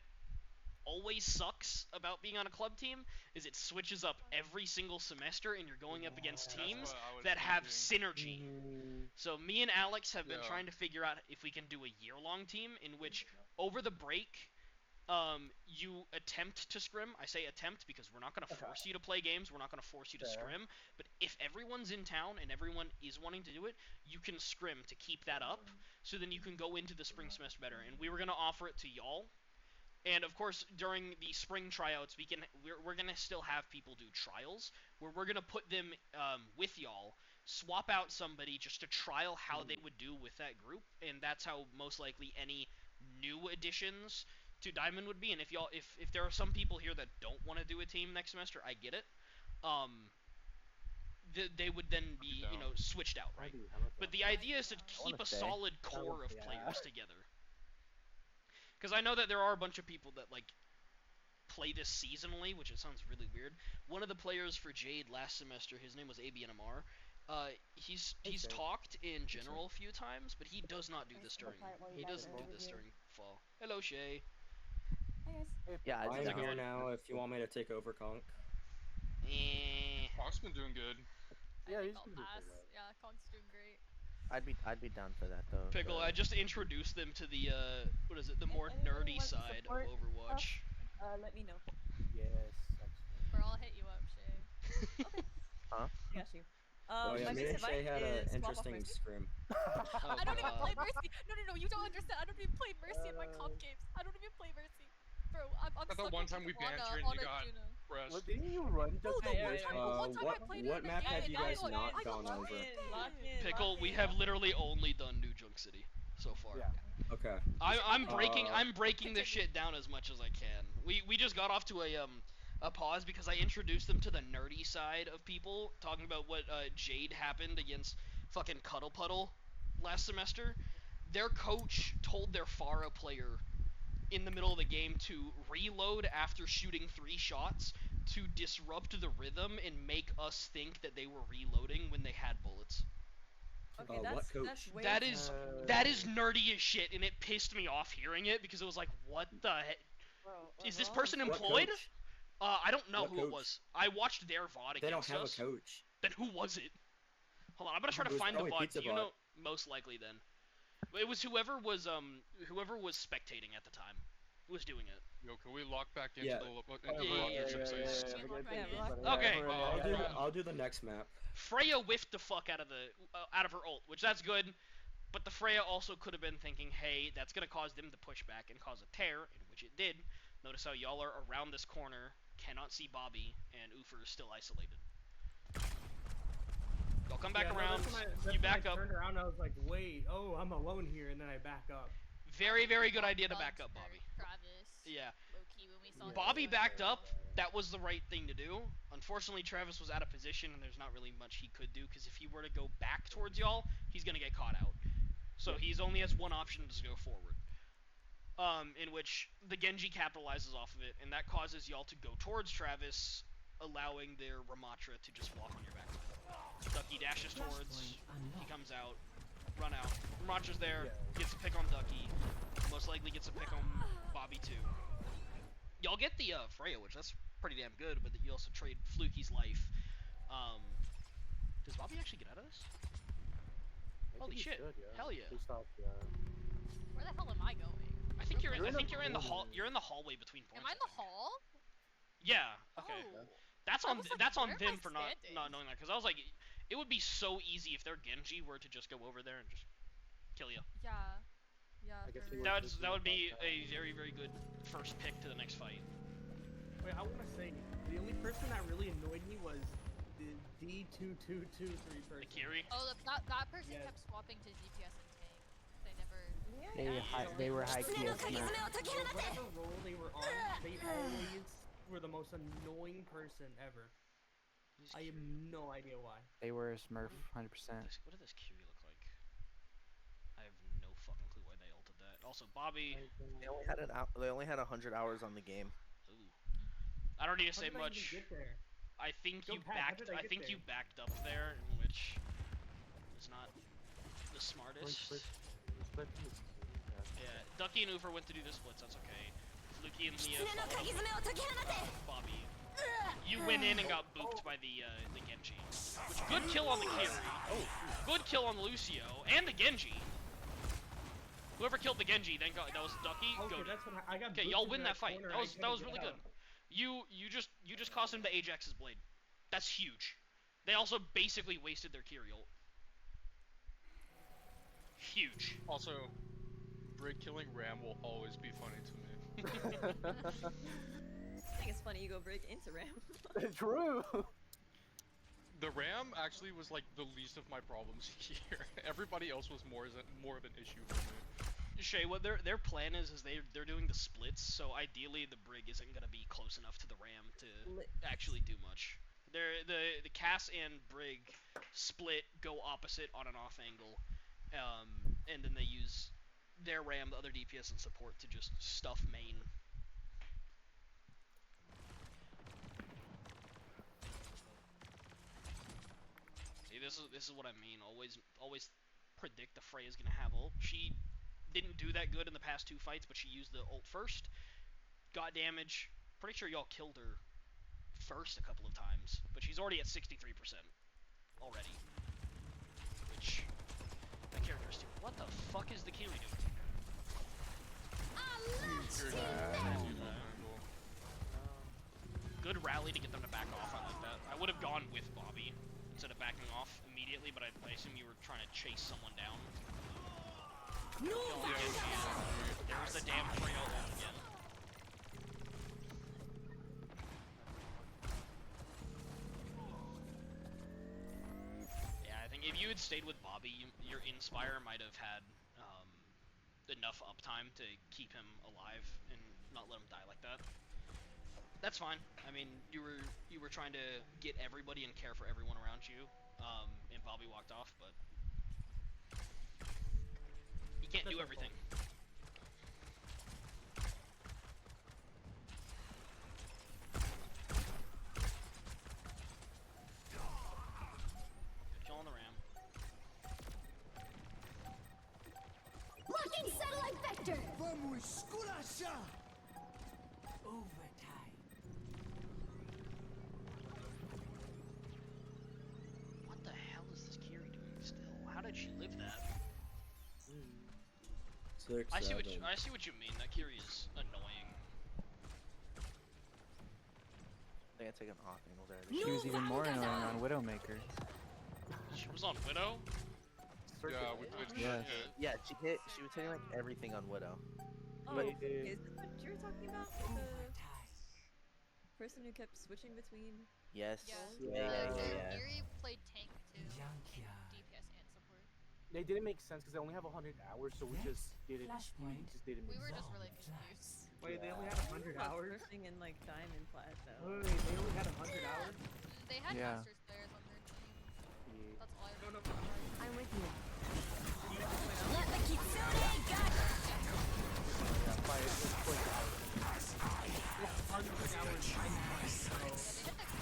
always sucks about being on a club team is it switches up every single semester and you're going up against Yeah. That's teams what I was that have thinking. synergy. Mm, So me and Alex have been Yeah. trying to figure out if we can do a year-long team in which over the break you attempt to scrim. I say attempt because we're not going to Okay. force you to play games. We're not going to force you to Fair. scrim. But if everyone's in town and everyone is wanting to do it, you can scrim to keep that up. So then you can go into the spring semester better. And we were going to offer it to y'all. And of course, during the spring tryouts, we're going to still have people do trials where we're going to put them with y'all, swap out somebody just to trial how they would do with that group. And that's how most likely any new additions to Diamond would be. And if there are some people here that don't want to do a team next semester, I get it. They would then be, down. switched out, right? maybe, how about But that? the idea is to wanna keep a stay. solid core of yeah. players together. Because I know that there are a bunch of people that play this seasonally, which it sounds really weird. One of the players for Jade last semester, his name was ABNMR. He's Shay. talked in general a few times, but he does not do this during. He doesn't do this during fall. Hello, Shay. Hey guys. Yeah, I'd be I'm down. here now if you want me to take over Conk. Hawk's been doing good. Yeah, I he's think I'll been doing pass. pretty well. Yeah, Conk's doing great. I'd be down for that though. Pickle, the- I just introduced them to the what is it? The more Anyone nerdy want side of support? Overwatch. Let me know. Yes. Excellent. Bro, I'll hit you up, Shay. Got you. Oh yeah, my me base and Shay advice had is an swap off interesting Mercy. scrim. Oh, I don't even God. play Mercy. No, you don't understand. I don't even play Mercy in my comp games. I don't even play Mercy. Bro, I'm I thought stuck one with time we on banned a- you and on you a got Juno. pressed. What, didn't you run No, just the Hey, one hey, time, hey. the one time I What- played what in the map game, have you I guys got- not I got gone lost. over? Lock in, Pickle, lock we in. have literally only done New Junk City so far. Yeah. Okay. I'm breaking Uh, I'm breaking this shit down as much as I can. We just got off to a pause because I introduced them to the nerdy side of people, talking about what Jade happened against fucking Cuddle Puddle last semester. Their coach told their Pharah player in the middle of the game to reload after shooting 3 shots to disrupt the rhythm and make us think that they were reloading when they had bullets. Okay, what that's coach? way That too is much. that is nerdy as shit, and it pissed me off hearing it because it was like, what the heck? Bro, Is this wrong. person What employed? coach? I don't know What who it coach? was. I watched their VOD They don't against have us. a coach. Then who was it? Hold on, I'm gonna try It to was find the probably VOD. Pizza Do you Bot. know? Most likely then. It was whoever was spectating at the time. Who was doing it? Yo, can we lock back into Yeah. the Yeah, Okay. I'll do the next map. Freya whiffed the fuck out of her ult, which that's good. But the Freya also could have been thinking, hey, that's gonna cause them to push back and cause a tear, in which it did. Notice how y'all are around this corner, cannot see Bobby, and Ufer is still isolated. Y'all come back Yeah, no, around, that's when you when back I up. turned around, I was like, wait, oh, I'm alone here, and then I back up. Very, very good idea to back Bugs up, there, Bobby. Travis. Yeah. Low-key when we saw him Bobby do it. backed up. That was the right thing to do. Unfortunately, Travis was out of position, and there's not really much he could do, because if he were to go back towards y'all, he's going to get caught out. So he's only has one option to go forward. In which the Genji capitalizes off of it, and that causes y'all to go towards Travis, allowing their Ramatra to just walk on your back. Ducky dashes towards, he comes out, run out. Ramatra's there, gets a pick on Ducky, most likely gets a pick on Bobby too. Y'all get the Freya, which that's pretty damn good, but you also trade Fluky's life. Does Bobby actually get out of this? I Holy think he shit. should, yeah. Hell yeah. They stopped, Where the hell am I going? I think you're You're in in the the hall. hallway. You're in the hallway between points. Am I in the hall? Yeah, that's I on was like, that's on where am them I for not standing? knowing that, because I was like, it would be so easy if their Genji were to just go over there and just kill you. Yeah. Yeah. I guess for they real. were That thinking would about be that. a very, very good first pick to the next fight. Wait, I want to say the only person that really annoyed me was the D2223 person. Akiri. Oh, that person Yes. kept swapping to DPS and tank. They never. They were high key as Smurf. Whatever role they were on, they always were the most annoying person ever. I have no idea why. They were a Smurf, 100%. What did this Kiri look like? I have no fucking clue why they ulted that. Also, Bobby. They only had They only had 100 hours on the game. Ooh. I don't need to How say did I even much. get there? I think Go you back, how backed. did I I get think you there? backed up there, in which is not the smartest. Yeah, Ducky and Ufer went to do the splits. That's okay. Fluky and Leah followed up Bobby. You went in and got booped by the Genji. Which good kill on the Kiri. Oh, good kill on Lucio and the Genji. Whoever killed the Genji then got that was Ducky. Okay, Goated. that's what I got. Okay, booped y'all into win that fight. corner, That I was couldn't really get good. out. You just cost him the Ajax's blade. That's huge. They also basically wasted their Kiri ult. Huge. Also, Brig killing Ram will always be funny to me. I think it's funny you go break into Ram. True. The Ram actually was like the least of my problems here. Everybody else was more of an issue for me. Shay, what their plan is they're doing the splits, so ideally the Brig isn't gonna be close enough to the Ram to actually do much. The Cass and Brig split, go opposite on an off angle, and then they use their Ram, the other DPS and support, to just stuff main. See, this is what I mean. Always predict the Freya's gonna have ult. She didn't do that good in the past 2 fights, but she used the ult first, got damage. Pretty sure y'all killed her first a couple of times, but she's already at 63% already. Which, that character is stupid. What the fuck is the Kiri doing? Good rally to get them to back off. I like that. I would have gone with Bobby instead of backing off immediately, but I assume you were trying to chase someone down. No! There's the damn Freya ult again. Yeah, I think if you had stayed with Bobby, your Inspire might have had enough uptime to keep him alive and not let him die like that. That's fine. I mean, you were trying to get everybody and care for everyone around you, and Bobby walked off, but you can't do everything. Good kill on the Ram. Locking satellite vector! What the hell is this Kiri doing still? How did she live that? 6, I see 7. what you mean. That Kiri is annoying. I think I take an off angle there. She was even more annoying on Widowmaker. She was on Widow. Yeah, with Yes. Yeah, she was hitting like everything on Widow. Oh, But- is this what you're talking about? The person who kept switching between. Yes. Yeah. Yeah. Kiri played tank too. DPS and support. They didn't make sense because they only have 100 hours, so we just didn't. We just didn't. We make were sense. just really confused. Wait, they only had 100 hours? Surfing in like Diamond Plateau. Wait, they only had 100 hours? They had Yeah. Masters players on their team. Yeah. That's all I No, remember. no. I'm with you. Let the Kitsune go! Yeah, by it's 20 hours. 100 hours. Yeah, they had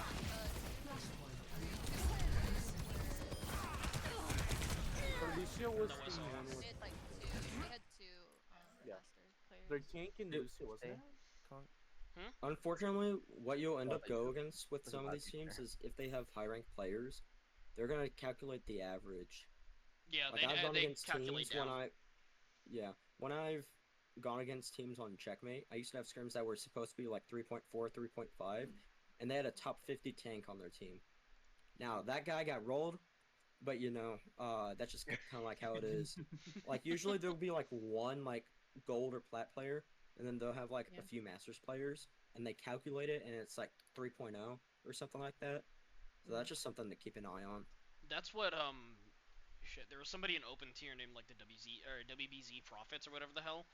But Lucio was No, the it's all- one they with had like two. They had two Yeah. Masters players. their tank and Dude, Lucio, wasn't it? Unfortunately, what you'll end Oh, up they go do. against with Doesn't some of matter, these to be teams fair. is if they have high ranked players, they're gonna calculate the average. Yeah, Like I've gone they against calculate teams down. when I've gone against teams on Checkmate, I used to have scrims that were supposed to be like 3.4, 3.5, and they had a top 50 tank on their team. Now that guy got rolled, but that's just kind of like how it is. Like usually there'll be like one like gold or plat player, and then they'll have like a few masters players, and they calculate it, and it's like 3.0 or something like that. So that's just something to keep an eye on. That's what shit. There was somebody in open tier named like the WBZ Profits or whatever the hell.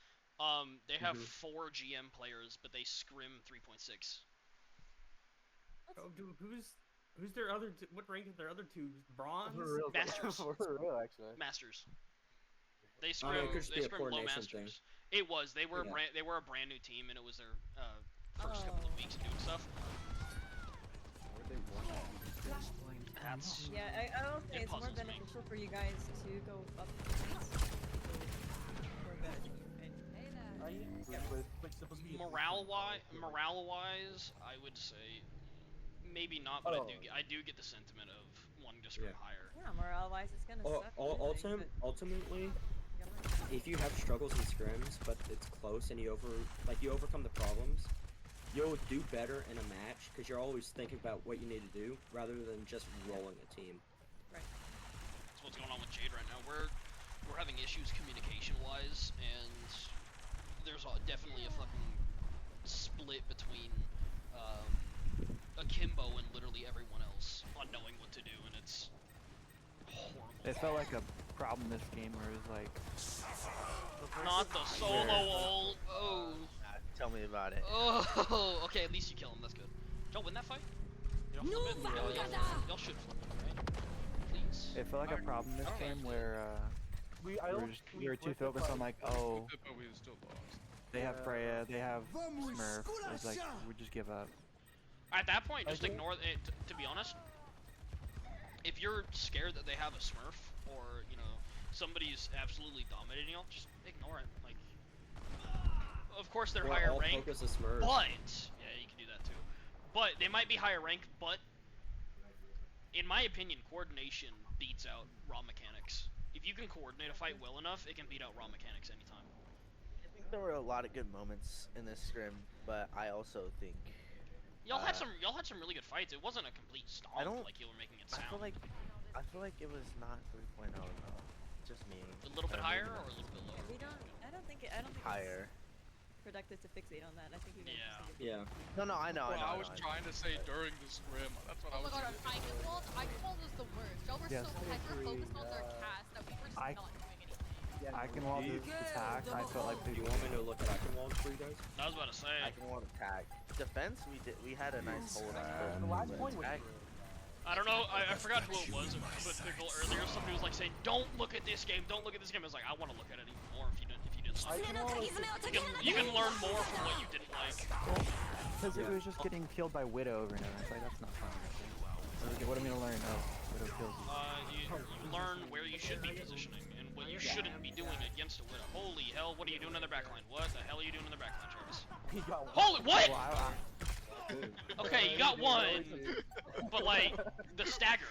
They have 4 GM players, but they scrim 3.6. Oh, dude, who's their other? What rank is their other two? Bronze. For real, Masters. for real, actually. Masters. They I scrim. mean, it could just They be a scrim low coordination masters. thing. It was. They were Yeah. they were a brand new team, and it was their first couple of weeks of doing stuff. That's Yeah, I'll say It it's more puzzles me. beneficial for you guys to go up points. For better team, and morale-wise, I would say maybe not, but I do get the sentiment of wanting to scrim Yeah. higher. yeah, morale-wise, it's gonna suck. losing, but Ultimately, you gotta- if you have struggles in scrims, but it's close and you overcome the problems, you'll do better in a match because you're always thinking about what you need to do rather than just rolling a team. That's what's going on with Jade right now. We're having issues communication-wise, and there's definitely a fucking split between Akimbo and literally everyone else on knowing what to do, and it's horrible. It felt like a problem this game where it was like, Not the solo ult. Oh. Tell me about it. Oh. Okay, at least you kill him. That's good. Y'all win that fight? Y'all flip it? Y'all should flip it, right? Please. it felt like a problem this game where we were too focused on like, oh, But we still lost. they have Freya, they have Smurf. It's like we just give up. At that point, just ignore it. To be honest, if you're scared that they have a Smurf or somebody's absolutely dominating y'all, just ignore it. Like, of course they're Or higher all rank, focus the Smurf. but yeah, you can do that too. But they might be higher rank, but in my opinion, coordination beats out raw mechanics. If you can coordinate a fight well enough, it can beat out raw mechanics anytime. I think there were a lot of good moments in this scrim, but I also think Y'all had some really good fights. It wasn't a complete stomp like you were making it sound. I feel like it was not 3.0 though. Just me. A little bit higher or a little bit lower? I don't think Higher. it's productive to fixate on that. I think you guys Yeah. just need to Yeah. No, I know. Well, I was trying to say during the scrim. That's what I Oh my was god, saying. on Eichenwald was the worst. Y'all were Yes. so hyper-focused on their cast that we were just I- not doing anything. I can wall this attack. I felt like Do you want me to look at Eichenwald for you guys? I was about to say. I can want attack. Defense, we had a nice hold on. The last point was attack. I don't know. I forgot who it was, but Pickle earlier somebody was like saying, "Don't look at this game. Don't look at this game." I was like, I want to look at it even more if you didn't like. You can learn more from what you didn't like. because it was just getting killed by Widow over and over. It's like that's not fun. So, what am I gonna learn? Oh, Widow kills you. You learn where you should be positioning and what you shouldn't be doing against a Widow. Holy hell! What are you doing in their backline? What the hell are you doing in their backline, Travis? He got one. Holy what? Well, Okay, you got one, but like the stagger,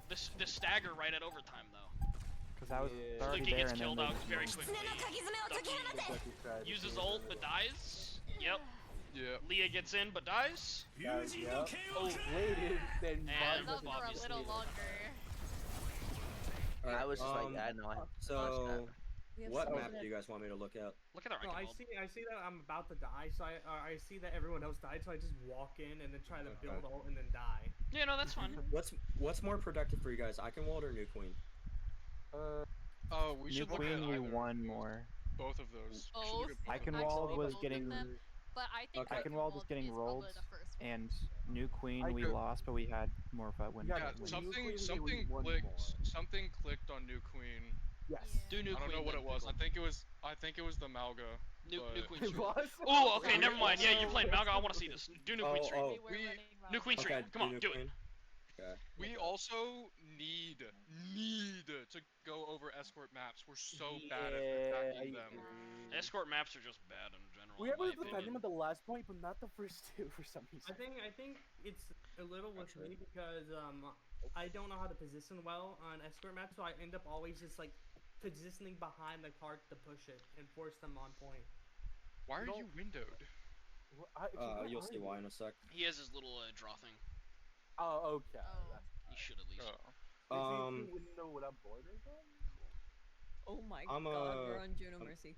the stagger right at overtime though. Because I was Yeah. already Lucky there gets and killed then out they- very quickly. Ducky uses ult but dies. Yep. Yeah. Leah gets in but dies. Guys, yep. Oh, Waited, then And Bobby Up for a obviously little longer. I was just like, I know. I So, We have what so map many- do you guys want me to look at? look at their No, I icon. see that I'm about to die, so I see that everyone else died, so I just walk in and then try to build ult and then die. Yeah, no, that's fine. What's more productive for you guys, Eichenwald or New Queen? Oh, we New should look Queen, at we either. won more. Both of those. We should look at both of Eichenwald those. Actually, was both of getting, them, but I think Okay. Eichenwald was getting is probably rolled, the first one. and New Queen we could- lost, but we had more fight wins. Yeah, Yeah, New something Queen, something we won clicked. more. Something clicked on New Queen. Yes. Do New I don't Queen. know what then, it was. Pickle. I think it was the Malga. New but- Queen's It true. was? Oh, okay, never mind. Yeah, you played Malga. I want to see this. Do New Queen Street. Oh, They were we- running New Queen Street. Okay, Come on, New do it. Queen. Okay. We also need to go over escort maps. We're so bad at attacking them. Escort maps are just bad in general. We in were my defending opinion. him at the last point, but not the first two for some reason. I think it's a little with me because I don't know how to position well on escort maps, so I end up always just like positioning behind the cart to push it and force them on point. Why are don't- you windowed? You'll see why in a sec. He has his little draw thing. Oh, okay. Oh. That's He should at least. Um, Is he the window without borders on? Oh my I'm, god, we're on Juno I'm- Mercy.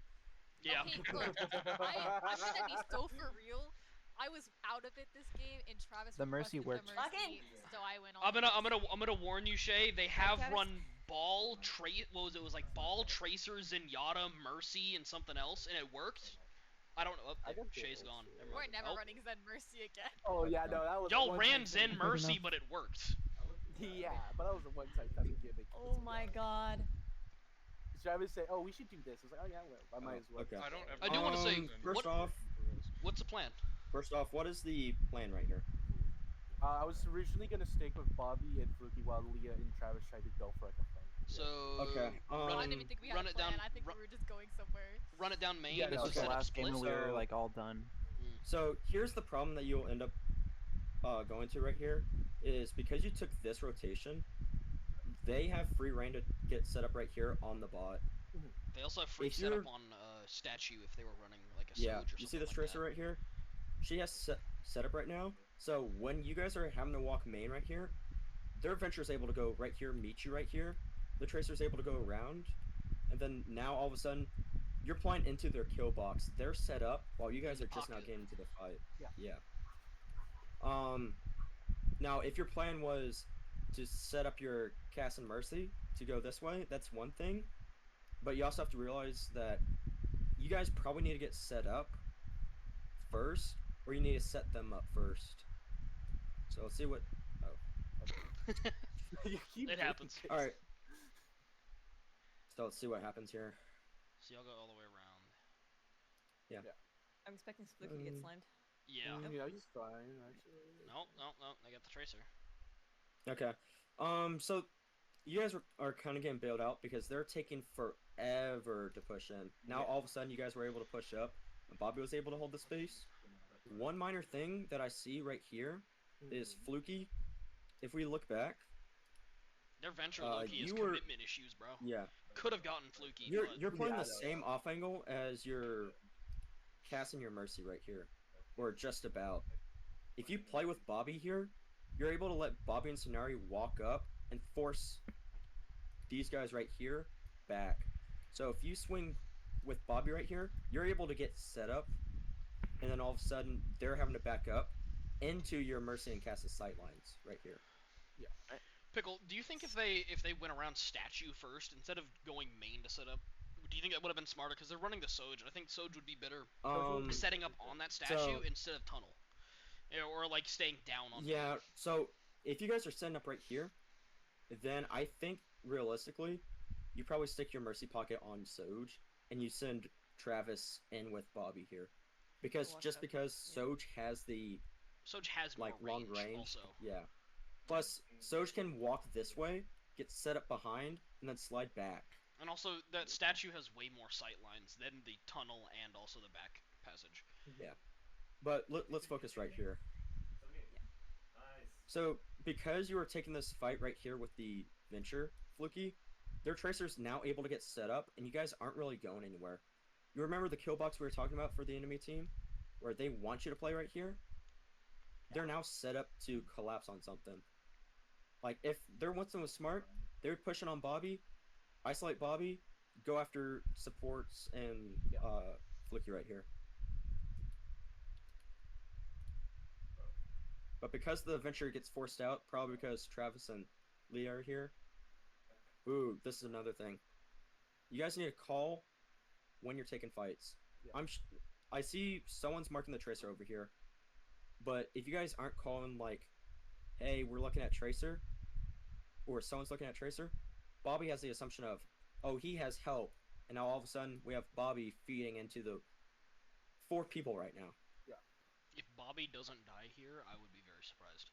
Yeah. Okay, look, I'm gonna be so for real. I was out of it this game, and Travis The Mercy requested worked. the Mercy, so I went on. I'm gonna warn you, Shay. They have Travis? run ball what was it? It was like ball tracer, Zenyatta, Mercy, and something else, and it worked. I don't know. I got Shay's the gone. Mercy. Never We're mind. never Oh. running Zen Mercy again. Oh yeah, no, that was. Y'all one ran time Zen thing. Mercy, but it worked. Yeah, but that was a one-time kind of gimmick. Oh my god. Travis say, "Oh, we should do this." I was like, "Oh yeah, well, I might as well." Okay. I don't ever. I do wanna say, First what- off, What's the plan? what is the plan right here? I was originally gonna stick with Bobby and Fluky while Leah and Travis tried to go for like a fight. So Okay. I didn't even think we had run a it plan. down. I think we were just going somewhere. Run it down main. Yeah, and This no, was just the set up last game splits. when we were So- like all done. So here's the problem that you'll end up going to right here is because you took this rotation, they have free reign to get set up right here on the bot. They also have free If setup you're- on statue if they were running like a Yeah, Surge or you see something this like tracer that. right here? She has set up right now. So when you guys are having to walk main right here, their Venture is able to go right here, meet you right here. The Tracer's able to go around, and then now all of a sudden, you're playing into their kill box. They're set up while you guys are just now Pocket. getting into the fight. Yeah. Now if your plan was to set up your Cass and Mercy to go this way, that's one thing. But you also have to realize that you guys probably need to get set up first, or you need to set them up first. So let's see what. You keep It doing happens. this. All right. So let's see what happens here. So y'all go all the way around. I'm expecting Spooky to get slimed. Yeah. Yeah, he's fine actually. No. They got the tracer. Okay. So you guys are kind of getting bailed out because they're taking forever to push in. Now all of a sudden you guys were able to push up, and Bobby was able to hold the space. One minor thing that I see right here is Fluky. If we look back, Their Venture Loki is you were- commitment issues, bro. yeah, Could have gotten Fluky. you're but playing Yeah, the no. same off angle as your Cass and your Mercy right here, or just about. If you play with Bobby here, you're able to let Bobby and Sonari walk up and force these guys right here back. So if you swing with Bobby right here, you're able to get set up, and then all of a sudden they're having to back up into your Mercy and Cass's sight lines right here. Pickle, do you think if they went around statue first instead of going main to set up, do you think that would have been smarter? Because they're running the Soj, and I think Soj would be better setting up on that statue so- instead of tunnel, or like staying down on. Yeah, so if you guys are setting up right here, then I think realistically, you probably stick your Mercy Pocket on Soj, and you send Travis in with Bobby here. Because just because Soj has the Soj has more like long range, also. yeah. Plus, Soj can walk this way, get set up behind, and then slide back. And also, that statue has way more sight lines than the tunnel and also the back passage. But let's focus right here. So, because you were taking this fight right here with the Venture, Fluky, their Tracer's now able to get set up, and you guys aren't really going anywhere. You remember the kill box we were talking about for the enemy team? Where they want you to play right here? They're now set up to collapse on something. Like, if their Winston was smart, they would push it on Bobby, isolate Bobby, go after supports, and Fluky right here. But because the Venture gets forced out, probably because Travis and Leah are here. Ooh, this is another thing. You guys need to call when you're taking fights. Yeah. I see someone's marking the Tracer over here. But if you guys aren't calling like, hey, we're looking at Tracer, or someone's looking at Tracer, Bobby has the assumption of, oh, he has help, and now all of a sudden we have Bobby feeding into the 4 people right now. If Bobby doesn't die here, I would be very surprised.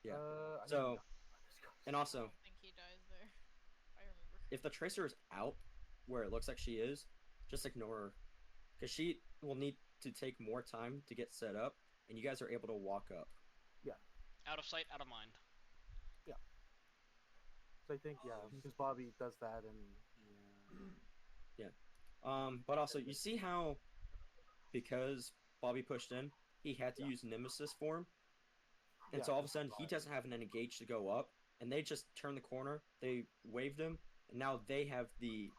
Yeah. I So, don't know. and I also, don't think he dies there. I remember. if the Tracer is out where it looks like she is, just ignore her. Because she will need to take more time to get set up, and you guys are able to walk up. Out of sight, out of mind. So I think because Bobby does that and But also, you see how, because Bobby pushed in, he had to use Nemesis form, and so all of a sudden he doesn't have an engage to go up, and they just turn the corner. They waved him, and now they have the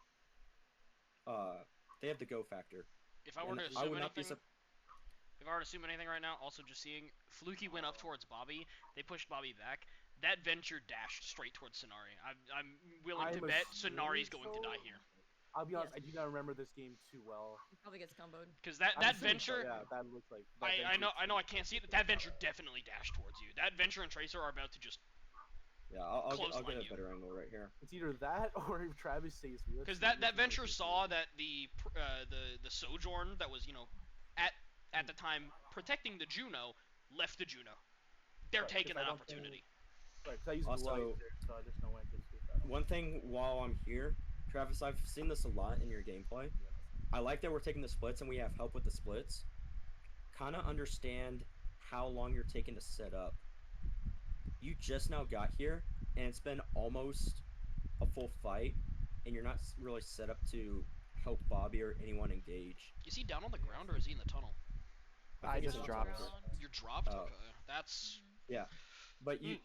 go factor. If I were to I assume would not be anything, if I were to assume anything right now, also just seeing Fluky went up towards Bobby, they pushed Bobby back. That Venture dashed straight towards Sonari. I'm willing to I'm bet assuming Sonari's going to so. die here. I'll be honest, I do not remember this game too well. He probably gets comboed. Because that I'm assuming so, Venture, yeah, that looks like. that I Venture know I is- can't see it, but that Venture definitely dashed towards you. That Venture and Tracer are about to just, Yeah, I'll get Clothesline a you. better angle right here. It's either that or if Travis saves me. Let's because see, that let's see, Venture let's see. saw that the Sojourn that was at the time protecting the Juno left the Juno. They're Right, 'cause taking I that don't think- opportunity. Right, 'cause I use Also- Blight there, so there's no way I can escape that. One thing while I'm here, Travis, I've seen this a lot in your gameplay. I like that we're taking the splits and we have help with the splits. Kind of understand how long you're taking to set up. You just now got here, and it's been almost a full fight, and you're not really set up to help Bobby or anyone engage. Is he down on the ground or is he in the tunnel? I think it's just on dropped. ground. You're dropped. Oh. Okay, that's But Mm.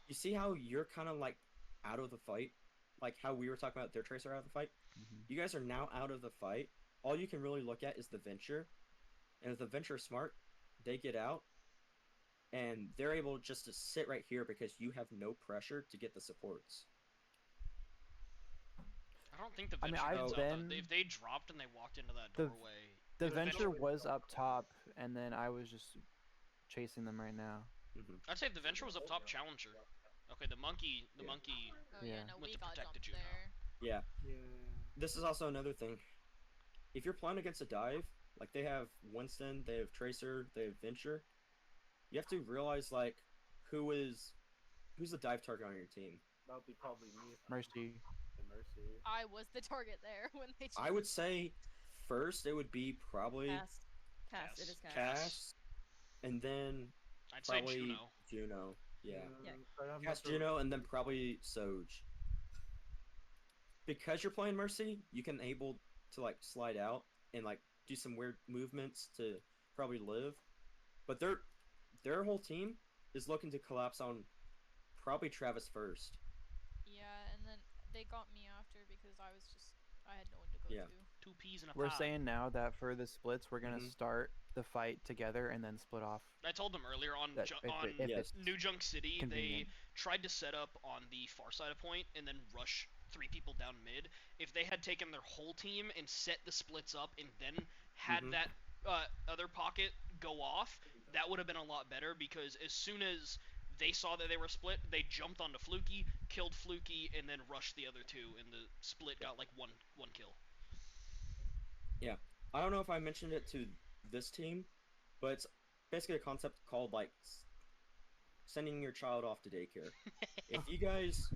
you see how you're kind of like out of the fight, like how we were talking about their Tracer out of the fight. You guys are now out of the fight. All you can really look at is the Venture, and if the Venture is smart, they get out, and they're able just to sit right here because you have no pressure to get the supports. I don't think the I mean, Venture I've gets out, been- though. If they dropped and they walked into that The- doorway, The the Venture Venture- was up top, and then I was just chasing them right now. I'd say if the Venture was up top, Challenger. Okay, the monkey Oh yeah, Yeah. no, Went we to got protect the jumped Juno. there. Yeah. Yeah. This is also another thing. If you're playing against a dive, like they have Winston, they have Tracer, they have Venture, you have to realize like who's the dive target on your team. That would be probably me. If Mercy. Mercy. I was the target there when they. I would say first it would be probably Cast. It is cast. Cass, and then I'd say probably Juno. Juno. Yeah. Yeah. Cass, Juno, and then probably Soj. Because you're playing Mercy, you can able to like slide out and like do some weird movements to probably live. But their whole team is looking to collapse on probably Travis first. Yeah, and then they got me after because I had no one to go Yeah. to. 2 peas in a We're pod. saying now that for the splits, we're gonna Mhm. start the fight together and then split off. I told them earlier on That if Yes. it's New Junk City, convenient. they tried to set up on the far side of point and then rush 3 people down mid. If they had taken their whole team and set the splits up and then had Mhm. that other pocket go off, that would have been a lot better because as soon as they saw that they were split, they jumped onto Fluky, killed Fluky, and then rushed the other 2, and the split got like one kill. Yeah. I don't know if I mentioned it to this team, but it's basically a concept called like sending your child off to daycare. If you guys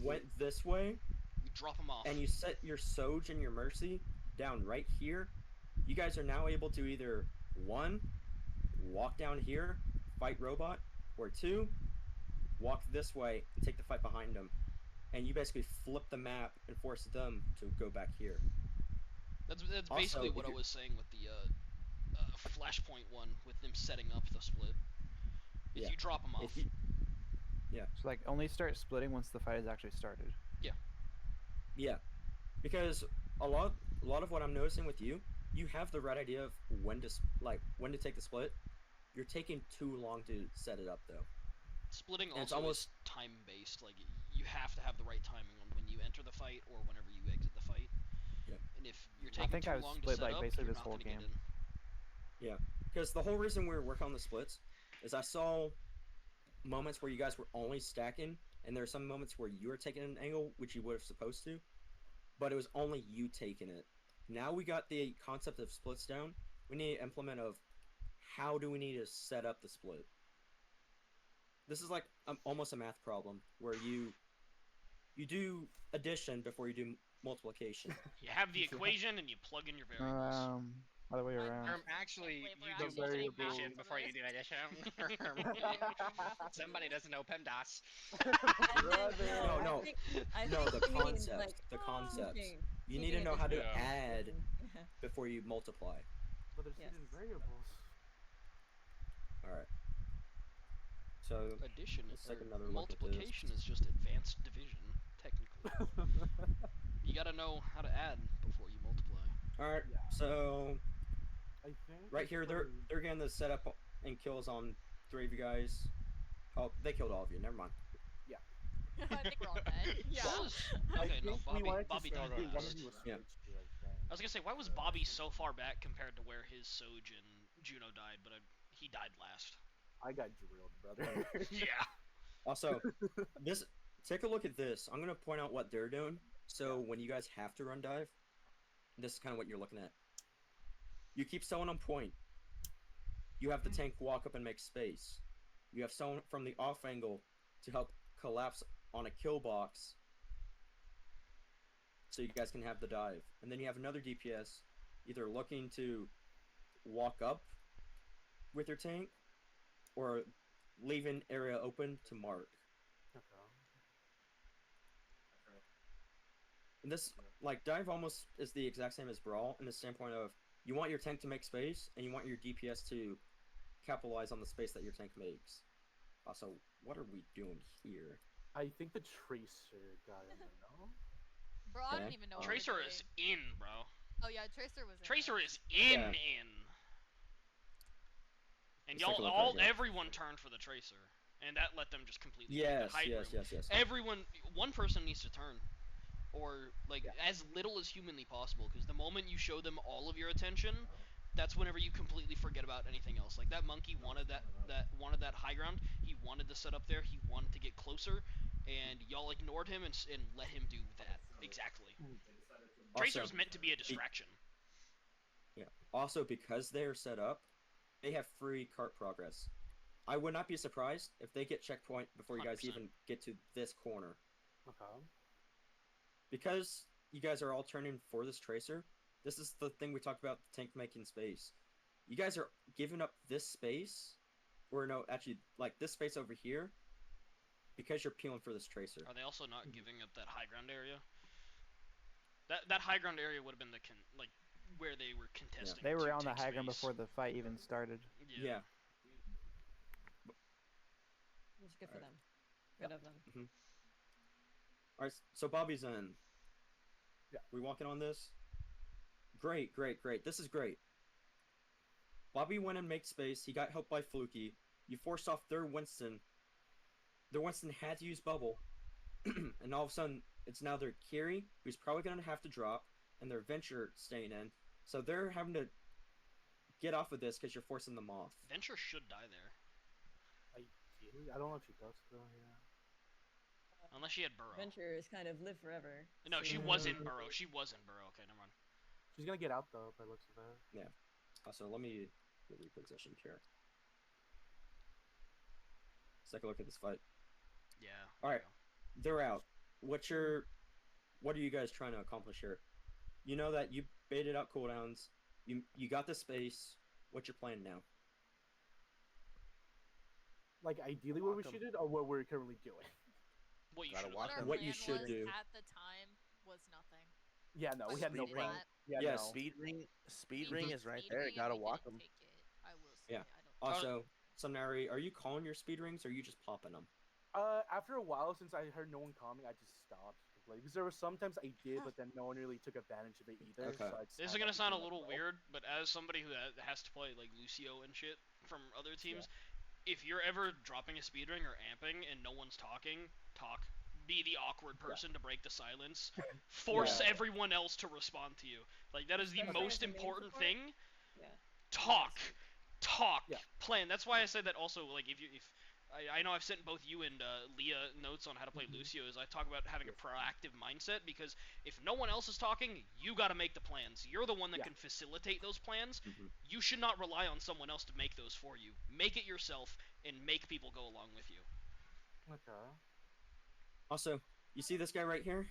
went this way You drop them off. and you set your Soj and your Mercy down right here, you guys are now able to either 1, walk down here, fight Robot, or 2, walk this way and take the fight behind them. And you basically flip the map and force them to go back here. That's Also, basically if what I you're- was saying with the Flashpoint one, with them setting up the split. If Yeah. you drop them off. If you, so like only start splitting once the fight has actually started. yeah, because a lot of what I'm noticing with you, you have the right idea of when to take the split. You're taking too long to set it up though. Splitting And it's also almost- is time-based. Like, you have to have the right timing on when you enter the fight or whenever you exit the fight. Yeah. And if you're taking think too I was long to split, set like, up, basically you're this not whole gonna get game. in. Yeah, because the whole reason we were working on the splits is I saw moments where you guys were only stacking, and there are some moments where you were taking an angle which you would have supposed to, but it was only you taking it. Now we got the concept of splits down. We need to implement of how do we need to set up the split. This is like almost a math problem where you do addition before you do multiplication. You have the equation and you plug in your variables. Other way around. Actually, Wait, we're you do actually getting multiplication back before to you do this. addition. Somebody doesn't know PEMDAS. No, I no, think the you mean, concept. like, The concept. keeping- You need to keeping know how to addition. add Yeah. before you multiply. But there's Yes. hidden variables. All right. So Addition let's take or another look at this. multiplication is just advanced division, technically. You gotta know how to add before you multiply. All right. Yeah. So I think right it's here, they're getting the setup and kills on 3 of you guys. Oh, they killed all of you. Never mind. I think we're all dead. Yeah. What was- I okay, no, think Bobby, we wanted to Bobby see died who one of last. you was Yeah. switched to, I think. I was gonna say, why was Bobby so far back compared to where his Soj and Juno died, but he died last. I got drilled, brother. Yeah. Also, this. Take a look at this. I'm gonna point out what they're doing. So when you guys have to run dive, this is kind of what you're looking at. You keep someone on point. You have the tank walk up and make space. You have someone from the off angle to help collapse on a kill box, so you guys can have the dive. And then you have another DPS either looking to walk up with your tank or leave an area open to mark. And this, like, dive almost is the exact same as brawl in the standpoint of you want your tank to make space and you want your DPS to capitalize on the space that your tank makes. Also, what are we doing here? I think the Tracer got in there, no? Bro, I don't Okay. even know. what Tracer we're is doing. in, bro. Oh yeah, Tracer was in. Tracer there. is in. Yeah. And Let's take a y'all, look all, right here. everyone turned for the Tracer, and that let them just completely. Yes, hide yes, room. yes, yes. Everyone, one person needs to turn, or like as little as humanly possible, because the moment you show them all of your attention, that's whenever you completely forget about anything else. Like that monkey wanted wanted that high ground. He wanted to set up there. He wanted to get closer, and y'all ignored him and let him do that exactly. Tracer was meant to be a distraction. Yeah. Also, because they're set up, they have free cart progress. I would not be surprised if they get checkpoint before you guys 100%. even get to this corner. Okay. Because you guys are all turning for this Tracer, this is the thing we talked about, the tank making space. You guys are giving up this space, or no, actually, like this space over here, because you're peeling for this Tracer. Are they also not giving up that high ground area? That high ground area would have been like where they were contesting. They were to on the take high ground space. before the fight even started. Yeah. It's good for them. Good of them. Alright, so Bobby's in. Yeah. We walking on this? Great, great, great. This is great. Bobby went and made space. He got helped by Fluky. You forced off their Winston. Their Winston had to use Bubble. And all of a sudden, it's now their Kiri, who's probably going to have to drop, and their Venture staying in. So they're having to get off of this because you're forcing them off. Venture should die there, Ideally, I don't know if she does though. Yeah. unless she had Burrow. Venture is kind of live forever. No, she so- was in Burrow. She was in Burrow. Okay, never mind. She's gonna get out though, by the looks of it. Yeah. So let me get repositioned here. Let's take a look at this fight. Yeah. All right, they're out. What are you guys trying to accomplish here? You know that you baited out cooldowns. You got the space. What's your plan now? Like ideally, what we should do, or what we're currently doing. What you Gotta should walk What our What you plan should was do. at the time was nothing. Yeah, no, we Like, had no we plan. did Yeah, Yes. no. Speed ring is right Speed there. ring, Gotta we walk didn't them. take it, I will say. Yeah. I don't Also, Sunari, are you calling your speed rings or are you just popping them? After a while, since I heard no one coming, I just stopped. Like, because there were sometimes I did, but then no one really took advantage of it either. Okay. So I This is gonna sound a little weird, but as somebody who has to play like Lucio and shit from other teams, if you're ever dropping a speed ring or amping and no one's talking, talk. Be the awkward person to break the silence. Force Yeah. everyone else to respond to you. Like that is the Especially most as a main important support. thing. Yeah. Talk. Yeah. Plan. That's why I said that also. Like if I know I've sent both you and Leah notes on how to play Lucio. Is I talk about having a proactive mindset because if no one else is talking, you got to make the plans. You're the one that Yeah. can facilitate those plans. Mhm. You should not rely on someone else to make those for you. Make it yourself and make people go along with you. Okay. Also, you see this guy right here?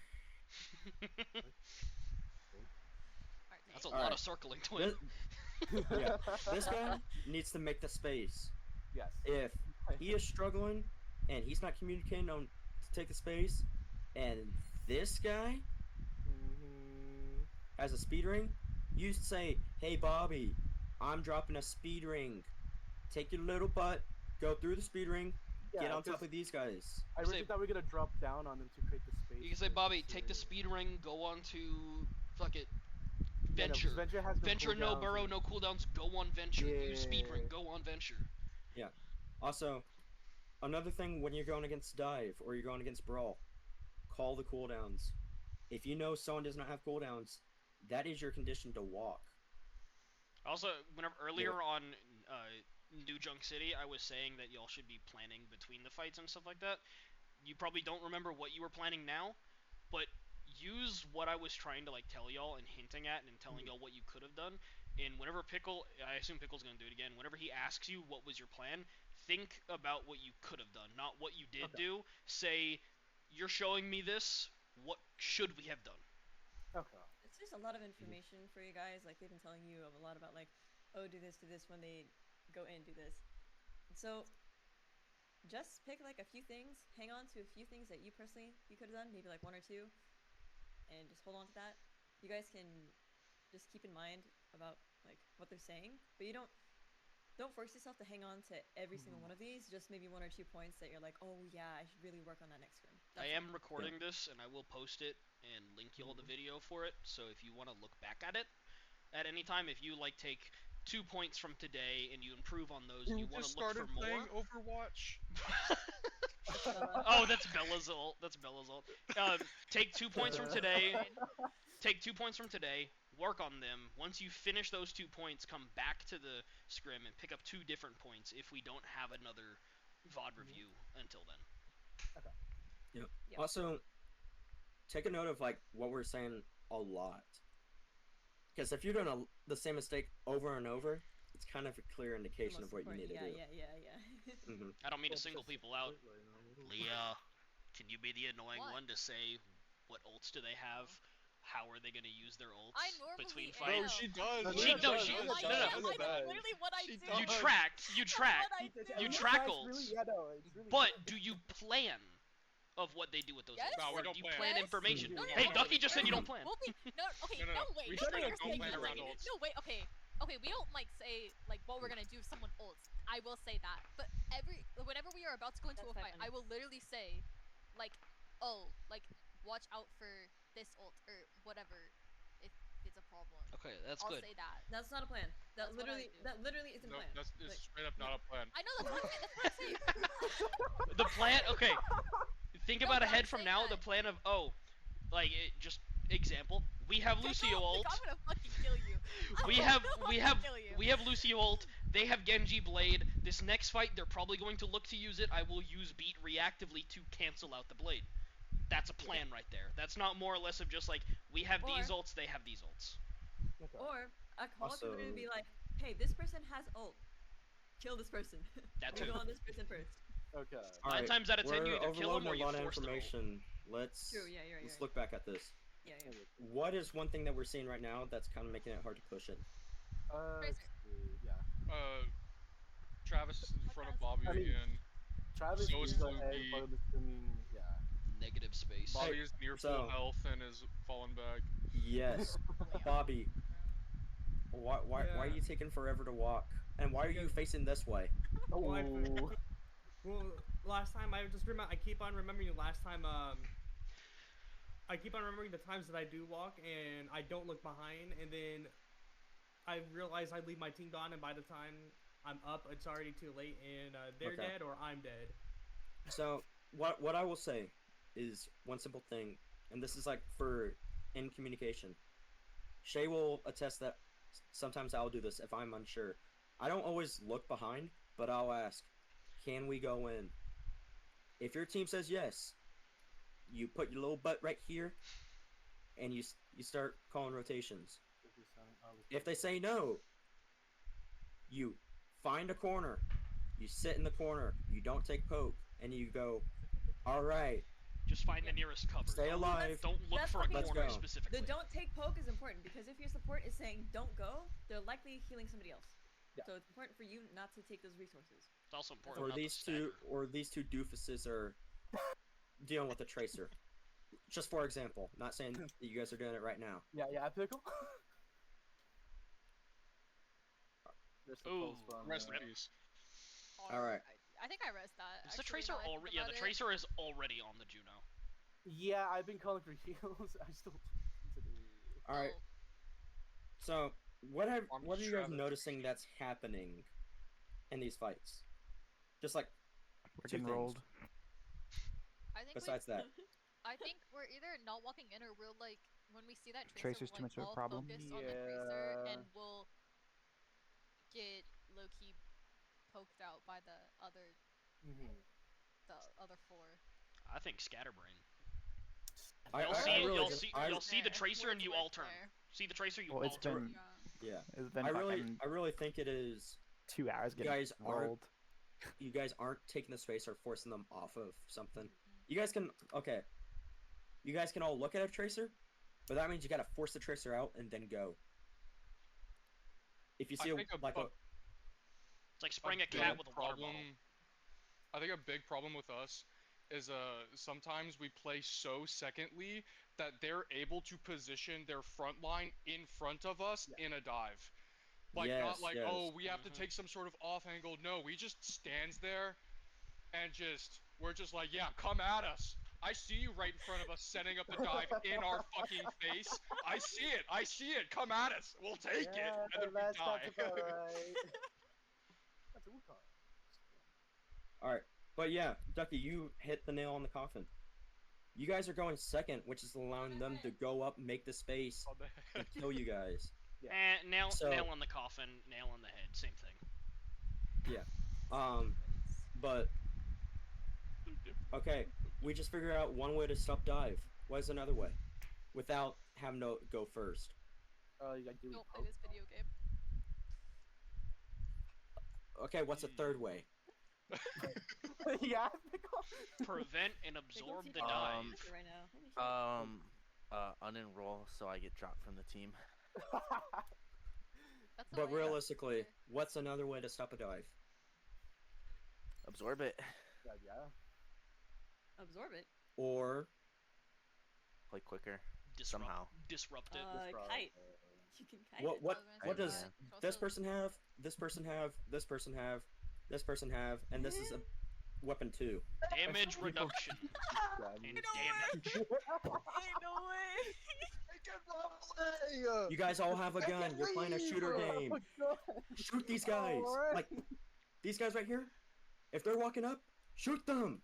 That's a All lot right. of circling, twin. Yeah. This guy needs to make the space. Yes. If he is struggling and he's not communicating on to take the space, and this guy has a speed ring, you say, "Hey Bobby, I'm dropping a speed ring. take your little butt, go through the speed ring, get Yeah, on top 'cause of these guys. I Say- really thought we were gonna drop down on them to create the space. You can say, for Bobby, this take the area. speed ring, go on to fuck it. Yeah, no, 'cause Venture. Venture has no Venture, no cooldowns burrow, and- no cooldowns. Go on Venture. Use speed ring. Yeah. Go on Venture. Also, another thing when you're going against dive or you're going against brawl, call the cooldowns. If you know someone does not have cooldowns, that is your condition to walk. Also, whenever earlier on New Junk City, I was saying that y'all should be planning between the fights and stuff like that. You probably don't remember what you were planning now, but use what I was trying to like tell y'all and hinting at and telling y'all what you could have done. And whenever Pickle, I assume Pickle's gonna do it again. Whenever he asks you what was your plan, think about what you could have done, not what you did do. Say, you're showing me this. What should we have done? Okay. It's just a lot of information for you guys. Like they've been telling you a lot about like, oh, do this when they go in, do this. So just pick like a few things, hang on to a few things that you could have done, maybe like one or two, and just hold on to that. You guys can just keep in mind about like what they're saying, but you don't force yourself to hang on to every single one of these. Just maybe one or 2 points that you're like, oh yeah, I should really work on that next scrim. I am recording this, and I will post it and link y'all the video for it. So if you want to look back at it at any time, if you like take 2 points from today and you improve on those, and you want just to look started for playing more. Overwatch. Oh, that's Bella's ult. That's Bella's ult. Take 2 points from today. Take 2 points from today. Work on them. Once you finish those 2 points, come back to the scrim and pick up 2 different points. If we don't have another VOD review until then. Yeah. Yep. Also, take a note of like what we're saying a lot. Because if you're doing the same mistake over and over, it's kind of a clear indication of what you need to do. Yeah. Hmm I don't mean to Well, single just people out. completely, no. Leah, can you be the annoying What? one to say what ults do they have? How are they gonna use their ults I normally between am. fights? No, she does. No, She- Leah no, does, she- Leah no, no, does, no. Leah That's does. literally what I She do. does. You tracked. You tracked. What I It's- do. You it's track really- ults. yeah, no, it's really But fun. do you plan of what they do with those Yes. ults? No, we Or don't do you plan. plan Yes. information? No, no, Hey, no, Ducky just said you no, don't plan. We'll be okay. No, no, No, no. wait. We No, straight no, up don't you're plan saying around like- ults. No, wait. Okay. We don't like say like what we're gonna do if someone ults. I will say that, but whenever we are about to go into That's a 5 fight, I minutes. will literally say, like, oh, like watch out for this ult or whatever if it's a problem. Okay, that's I'll good. say that. That's not a plan. That's what I do. That literally isn't a No, plan. that's Like, straight up not a plan. I know that's what I'm saying. The plan. Okay. Think No, about but I'm ahead from saying now. that- The plan of like just example. We have Lucio ult. I'm gonna fucking kill you. We have Lucio ult. They have Genji Blade. This next fight, they're probably going to look to use it. I will use Beat reactively to cancel out the Blade. That's a plan right there. That's not more or less of just like we have these ults, they have these ults. Okay. Or a call could literally Also- be like, hey, this person has ult. Kill this person. That We too. go on this person first. Okay. Nine Alright, times out of 10, you we're either kill 'em overloading or a you lot of force their ult. information. Let's True, yeah, you're right. let's look back at this. Yeah. What is one thing that we're seeing right now that's kind of making it hard to push in? Let's see, yeah. Travis is in front of Bobby I mean, and Travis So is is ahead, Loki. but I'm assuming, yeah. Negative space. Bobby is near full so- health and is falling back. Yes, Bobby. Why are Yeah. you taking forever to walk? And why are you facing this way? Well, Oh. Well, last time I keep on remembering last time. I keep on remembering the times that I do walk and I don't look behind, and then I realize I leave my team gone, and by the time I'm up, it's already too late, and they're Okay. dead or I'm dead. So what I will say is one simple thing, and this is like for in communication. Shay will attest that sometimes I'll do this if I'm unsure. I don't always look behind, but I'll ask, can we go in? If your team says yes, you put your little butt right here, and you start calling rotations. If they say no, you find a corner, you sit in the corner, you don't take poke, and you go, all right, Just find the nearest cover. stay Don't- alive. Don't look That's for a what Let's corner go. specifically. The don't take poke is important because if your support is saying don't go, they're likely healing somebody else. Yeah. So it's important for you not to take those resources. It's also important Or not to these two, stagger. or these two doofuses are dealing with a tracer. Just for example, not saying that you guys are doing it right now. Yeah, Pickle. There's the Ooh, post from, Rest in uh, peace. hard. Alright. I think I read that. Is the actually, Tracer now that I think already? Yeah, the about it. Tracer is already on the Juno. Yeah, I've been calling for heals. I still. Alright. Oh, So, what are Arms you guys Travis. noticing that's happening in these fights? Just like We're two getting things. rolled. I think Besides that, I think we're either not walking in or we're like when we see that Tracer's Tracer, too we're like much of a all problem. focused on the Tracer Yeah. and we'll get low key poked out by the other four. I think Scatterbrain. I You'll see, really you'll just- see, I- you'll see the There. Tracer and Words you with all turn. there. See the Tracer, you Well, all it's turn. been yeah, it's been I really fucking think it is. 2 hours getting guys aren't- rolled. You guys aren't taking the space or forcing them off of something. You guys can You guys can all look at a Tracer, but that means you gotta force the Tracer out and then go. If you I see think like a It's like spraying a big cat with a water problem. bottle. I think a big problem with us is sometimes we play so secondly that they're able to position their front line in front of us in a dive. Like not Yes, like, yes. oh, we have to take some sort of off angle. No, we just stands there and we're just like, yeah, come at us. I see you right in front of us setting up the dive in our fucking face. I see it. Come at us. We'll take it. And then we that's die. about right. That's a Wukong. Alright. But yeah, Ducky, you hit the nail on the coffin. You guys are going second, which is allowing them to go up, make the space, On the and head. kill you guys. Nail So- nail on the coffin, nail on the head, same thing. But okay, we just figured out one way to stop dive. What is another way? Without having to go first. You got do Don't play this video game. Okay, what's a third way? Yeah. Prevent and They absorb don't the teach dive. us right now. Holy shit. Unenroll so I get dropped from the team. That's a But way. realistically, what's another way to stop a dive? Absorb it. Yeah. Absorb it. Or Play quicker. Disrupt, Somehow. disrupt it. Kite. You can kite what it. what I was what gonna does say Yeah. that. this Also- person have? This person have? This person have? This person have? And this is a weapon too. Damage reduction. And damage. Ain't no way. You guys all have a gun. You're playing a shooter game. Shoot these guys. Alright. Like these guys right here. If they're walking up, shoot them.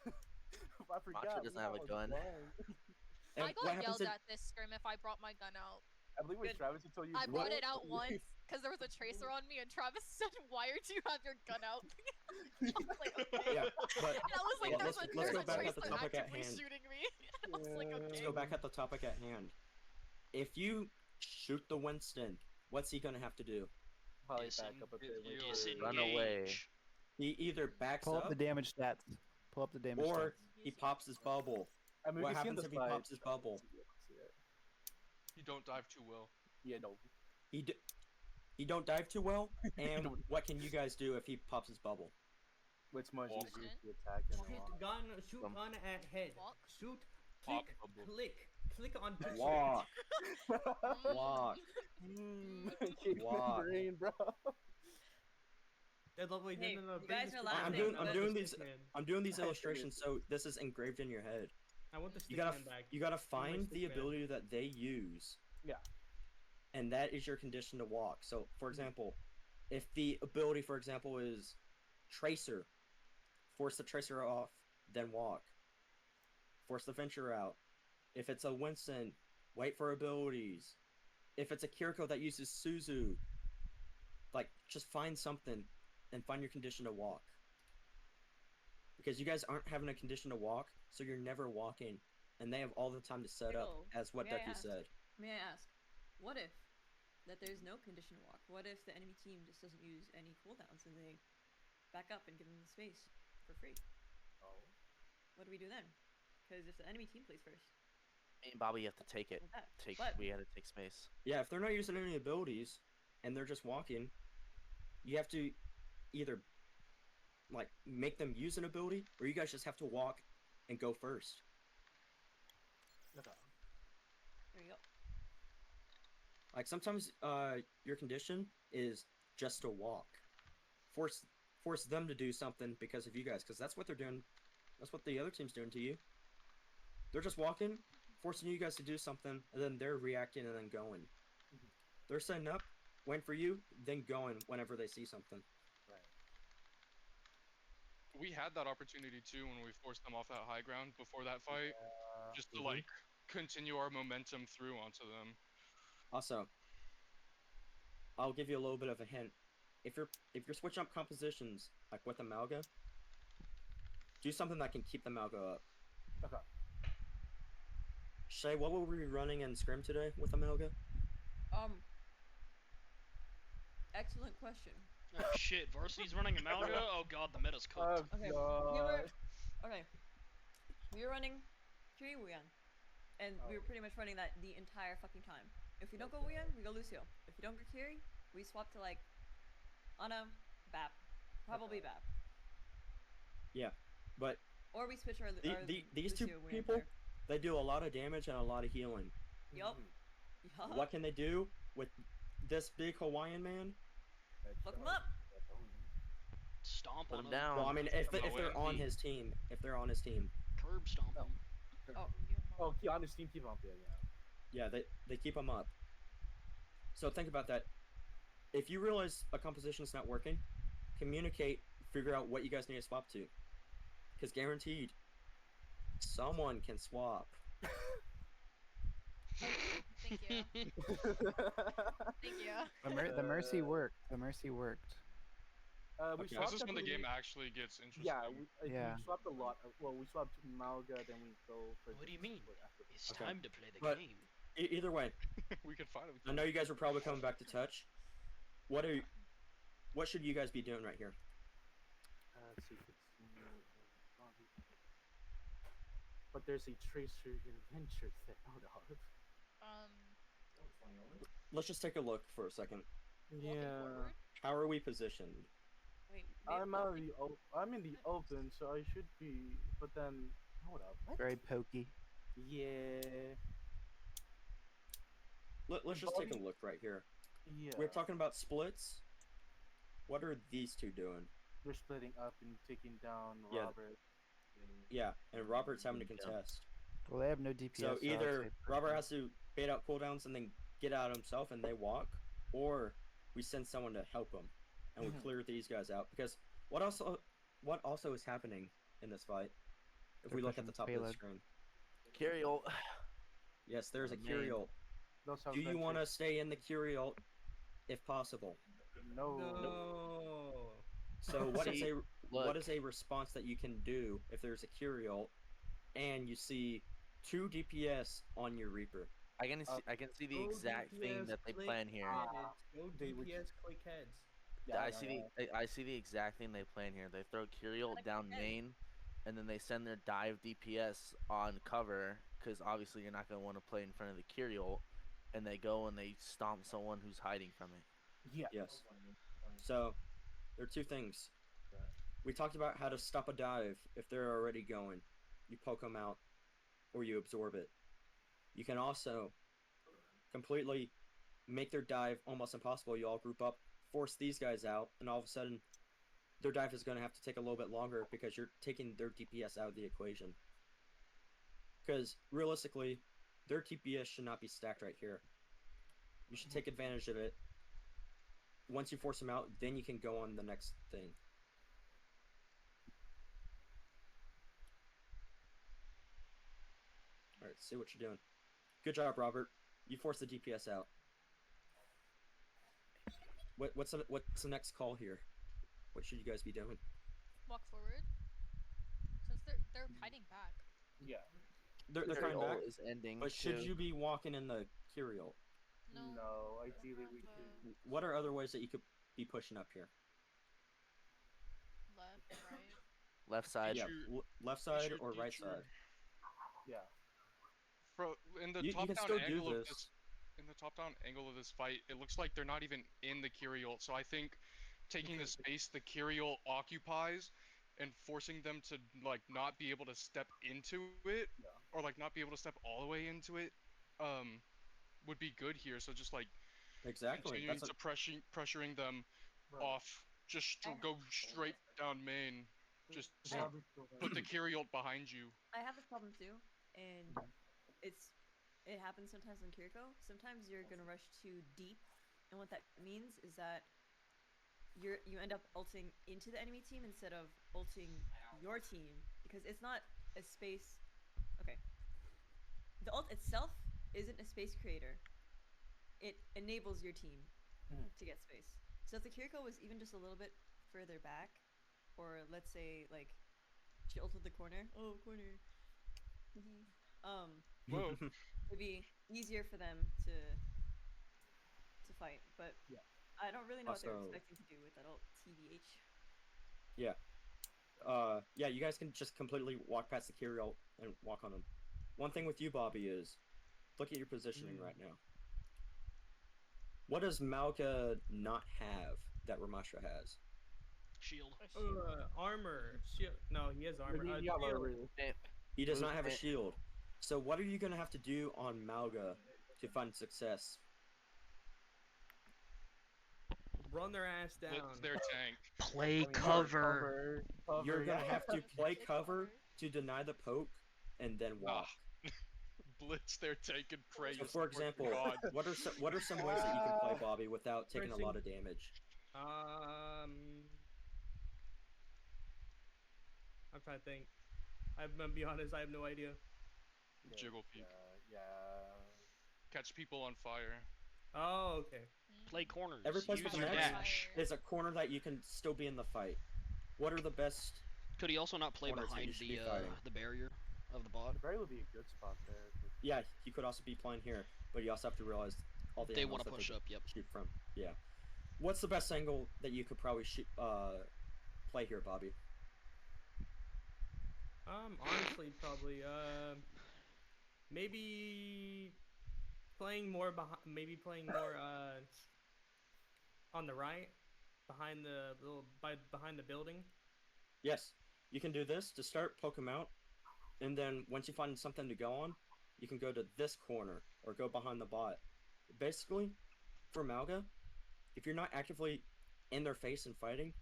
I forgot. doesn't have a gun. And I what got happens yelled at this scrim if I brought my gun out. I believe it was Good. Travis who told you. I to brought do it out once because there was a Tracer on me, and Travis said, "Why do you have your gun out?" I was like, "Okay." Yeah, but And I was like, well, "There's let's a, go there's a back at the Tracer topic at actively hand. shooting me." And I was like, Yeah. "Okay." Let's go back at the topic at hand. If you shoot the Winston, what's he gonna have to do? Probably back up a bit. You- later. Disengage. Run away. He either backs Pull up up the damage stats. Pull up the damage or stats. he pops his bubble. I mean, What we can see on happens the if he side, pops his bubble? You don't dive too well. Yeah, no. He don't dive too well. And don't. what can you guys do if he pops his bubble? It's much Walk. easier to attack than Shoot walk. gun, shoot Some- gun at head. Walk. Shoot, Pop click, bubble. click on picture. Walk, walk. Walk. Brain, bro. Wait, Hey, no, you guys are I'm laughing, doing but- these I'm doing these illustrations so this is engraved in your head. I want the stick You gotta man back. you gotta my find stick the man. ability that they use. Yeah. And that is your condition to walk. So, for example, if the ability, for example, is Tracer, force the Tracer off, then walk. Force the Venture out. If it's a Winston, wait for abilities. If it's a Kiriko that uses Suzu, like, just find something and find your condition to walk. Because you guys aren't having a condition to walk, so you're never walking, and they have all the time to set up, Pickle, as what may I Ducky ask? said. May I ask, what if that there's no condition to walk? What if the enemy team just doesn't use any cooldowns and they back up and give them the space for free? Oh. What do we do then? Because if the enemy team plays first, Me and Bobby have to take it. like that. Take. But We had to take space. Yeah, if they're not using any abilities and they're just walking, you have to either like make them use an ability, or you guys just have to walk and go first. Okay. there you go. Like sometimes your condition is just to walk. Force force them to do something because of you guys, because that's what they're doing. That's what the other team's doing to you. They're just walking, forcing you guys to do something, and then they're reacting and then going. They're setting up, waiting for you, then going whenever they see something. We had that opportunity too when we forced them off that high ground before that fight, just to like continue our momentum through onto them. Also, I'll give you a little bit of a hint. If you're switching up compositions like with Amalga, do something that can keep the Amalga up. Okay. Shay, what were we running in Scrim today with Amalga? Excellent question. Oh shit, Varsity's running Amalga? Oh god, the meta's cooked. Okay, we were running Kiri Wuyan, and we were pretty much running that the entire fucking time. If we don't go Wuyan, we go Lucio. If we don't go Kiri, we swap to like Ana, Bap, probably Bap. Yeah, but or we switch our these two Lucio Wuyan people, player. they do a lot of damage and a lot of healing. Yup. What can they do with this big Hawaiian man? Fuck him up. Stomp Put on him him. down. Well, I mean, if they're on his team, Curb stomp him. Oh, on his team, keep him up there, yeah. Yeah, they keep him up. So think about that. If you realize a composition is not working, communicate, figure out what you guys need to swap to. Because guaranteed, someone can swap. Thank you. Thank you. The mercy worked. The mercy worked. We This swapped is when the definitely- game actually gets interesting. Yeah, we Yeah. swapped a lot. Well, we swapped Malga, then we go for. What do you mean? It's Okay. time to play the But- game. Either way, we could finally. I know you guys are probably coming back to touch. What should you guys be doing right here? Let's see. But there's a Tracer Adventure thing. Hold on. Let's just take a look for a second. Yeah. How are we positioned? Wait, I'm in the open, so I should be. But then, hold up. What? Very pokey. Yeah. Let's just take a look right here. Yeah. We're talking about splits. What are these two doing? They're splitting up and taking down Yeah. Robert. Yeah, and Robert's having to contest. Well, they have no DPS. So I'd either say Robert has to bait out cooldowns and then get out himself and they walk, or we send someone to help him and we clear these guys out. Because what also is happening in this fight? If They're we look at pushing the this top of the payload. screen. Curial. Yes, there's a Main. Curial. Those have Do you Ventures. want to stay in the Curial if possible? No. No. So what is See, what look. is a response that you can do if there's a Curial and you see 2 DPS on your Reaper? I can see the exact thing that they plan here. Go They would- DPS click heads. Yeah, I see the exact thing they plan here. They throw Curial down main, and then they send their dive DPS on cover, because obviously you're not going to want to play in front of the Curial, and they go and they stomp someone who's hiding from it. Yeah. Yes. So there are 2 things. We talked about how to stop a dive if they're already going. You poke them out, or you absorb it. You can also completely make their dive almost impossible. You all group up, force these guys out, and all of a sudden, their dive is going to have to take a little bit longer because you're taking their DPS out of the equation. Because realistically, their DPS should not be stacked right here. You should take advantage of it. Once you force them out, then you can go on the next thing. Alright, see what you're doing. Good job, Robert. You forced the DPS out. What's the next call here? What should you guys be doing? Walk forward. Since they're fighting back. Yeah. They're coming Curial back, is ending. but should too. you be walking in the Curial? No, ideally we could. What are other ways that you could be pushing up here? Left, right. Left side? Yeah, left side your or right teacher- side? Yeah. In the You can top-down still do angle of this. this, in the top-down angle of this fight, it looks like they're not even in the Curial. So I think taking the space the Curial occupies and forcing them to like not be able to step into it, or like not be able to step all the way into it, would be good here. So just like Exactly. continuing to pressuring them off Just I go straight down main. Just Yeah. put the Kyriot behind you. I have this problem too, and it happens sometimes in Kiriko. Sometimes you're gonna rush too deep, and what that means is that you end up ulting into the enemy team instead of ulting your team, because it's not a space. Okay. The ult itself isn't a space creator. It enables your team to get space. So if the Kiriko was even just a little bit further back, or let's say like she ulted the corner. Oh, corner. Whoa. It'd be easier for them to fight, but Yeah. I don't really know what they're Also- expecting to do with that ult, TBH. Yeah, you guys can just completely walk past the Kyriel and walk on them. One thing with you, Bobby, is look at your positioning right now. What does Malga not have that Ramasha has? Shield. Armor. Shield. No, he has armor. You have shield. a He does not have a Movement. shield. So what are you gonna have to do on Malga to find success? Run their ass down. Blitz their tank. Play you're cover. You're gonna yeah. have to play cover to deny the poke and then walk. Blitz their tank and pray. So you for swear to example, God. what are some ways that you can play Bobby without taking a lot of damage? I'm trying to think. I'm gonna be honest. I have no idea. Jiggle peek. Yeah. Catch people on fire. Oh, okay. Play corners. Every place Use with your an X dash. is a corner that you can still be in the fight. What are the best? Could he also not play corners that behind you should be the fighting? the barrier of the bot? The berry would be a good spot there. Yeah, he could also be playing here, but you also have to realize all the They angles want to that push can up. Yep. shoot from. Yeah. What's the best angle that you could probably shoot, play here, Bobby? Honestly, probably, maybe playing more behind, on the right, behind the building. Yes, you can do this to start, poke him out, and then once you find something to go on, you can go to this corner or go behind the bot. Basically, for Malga, if you're not actively in their face and fighting,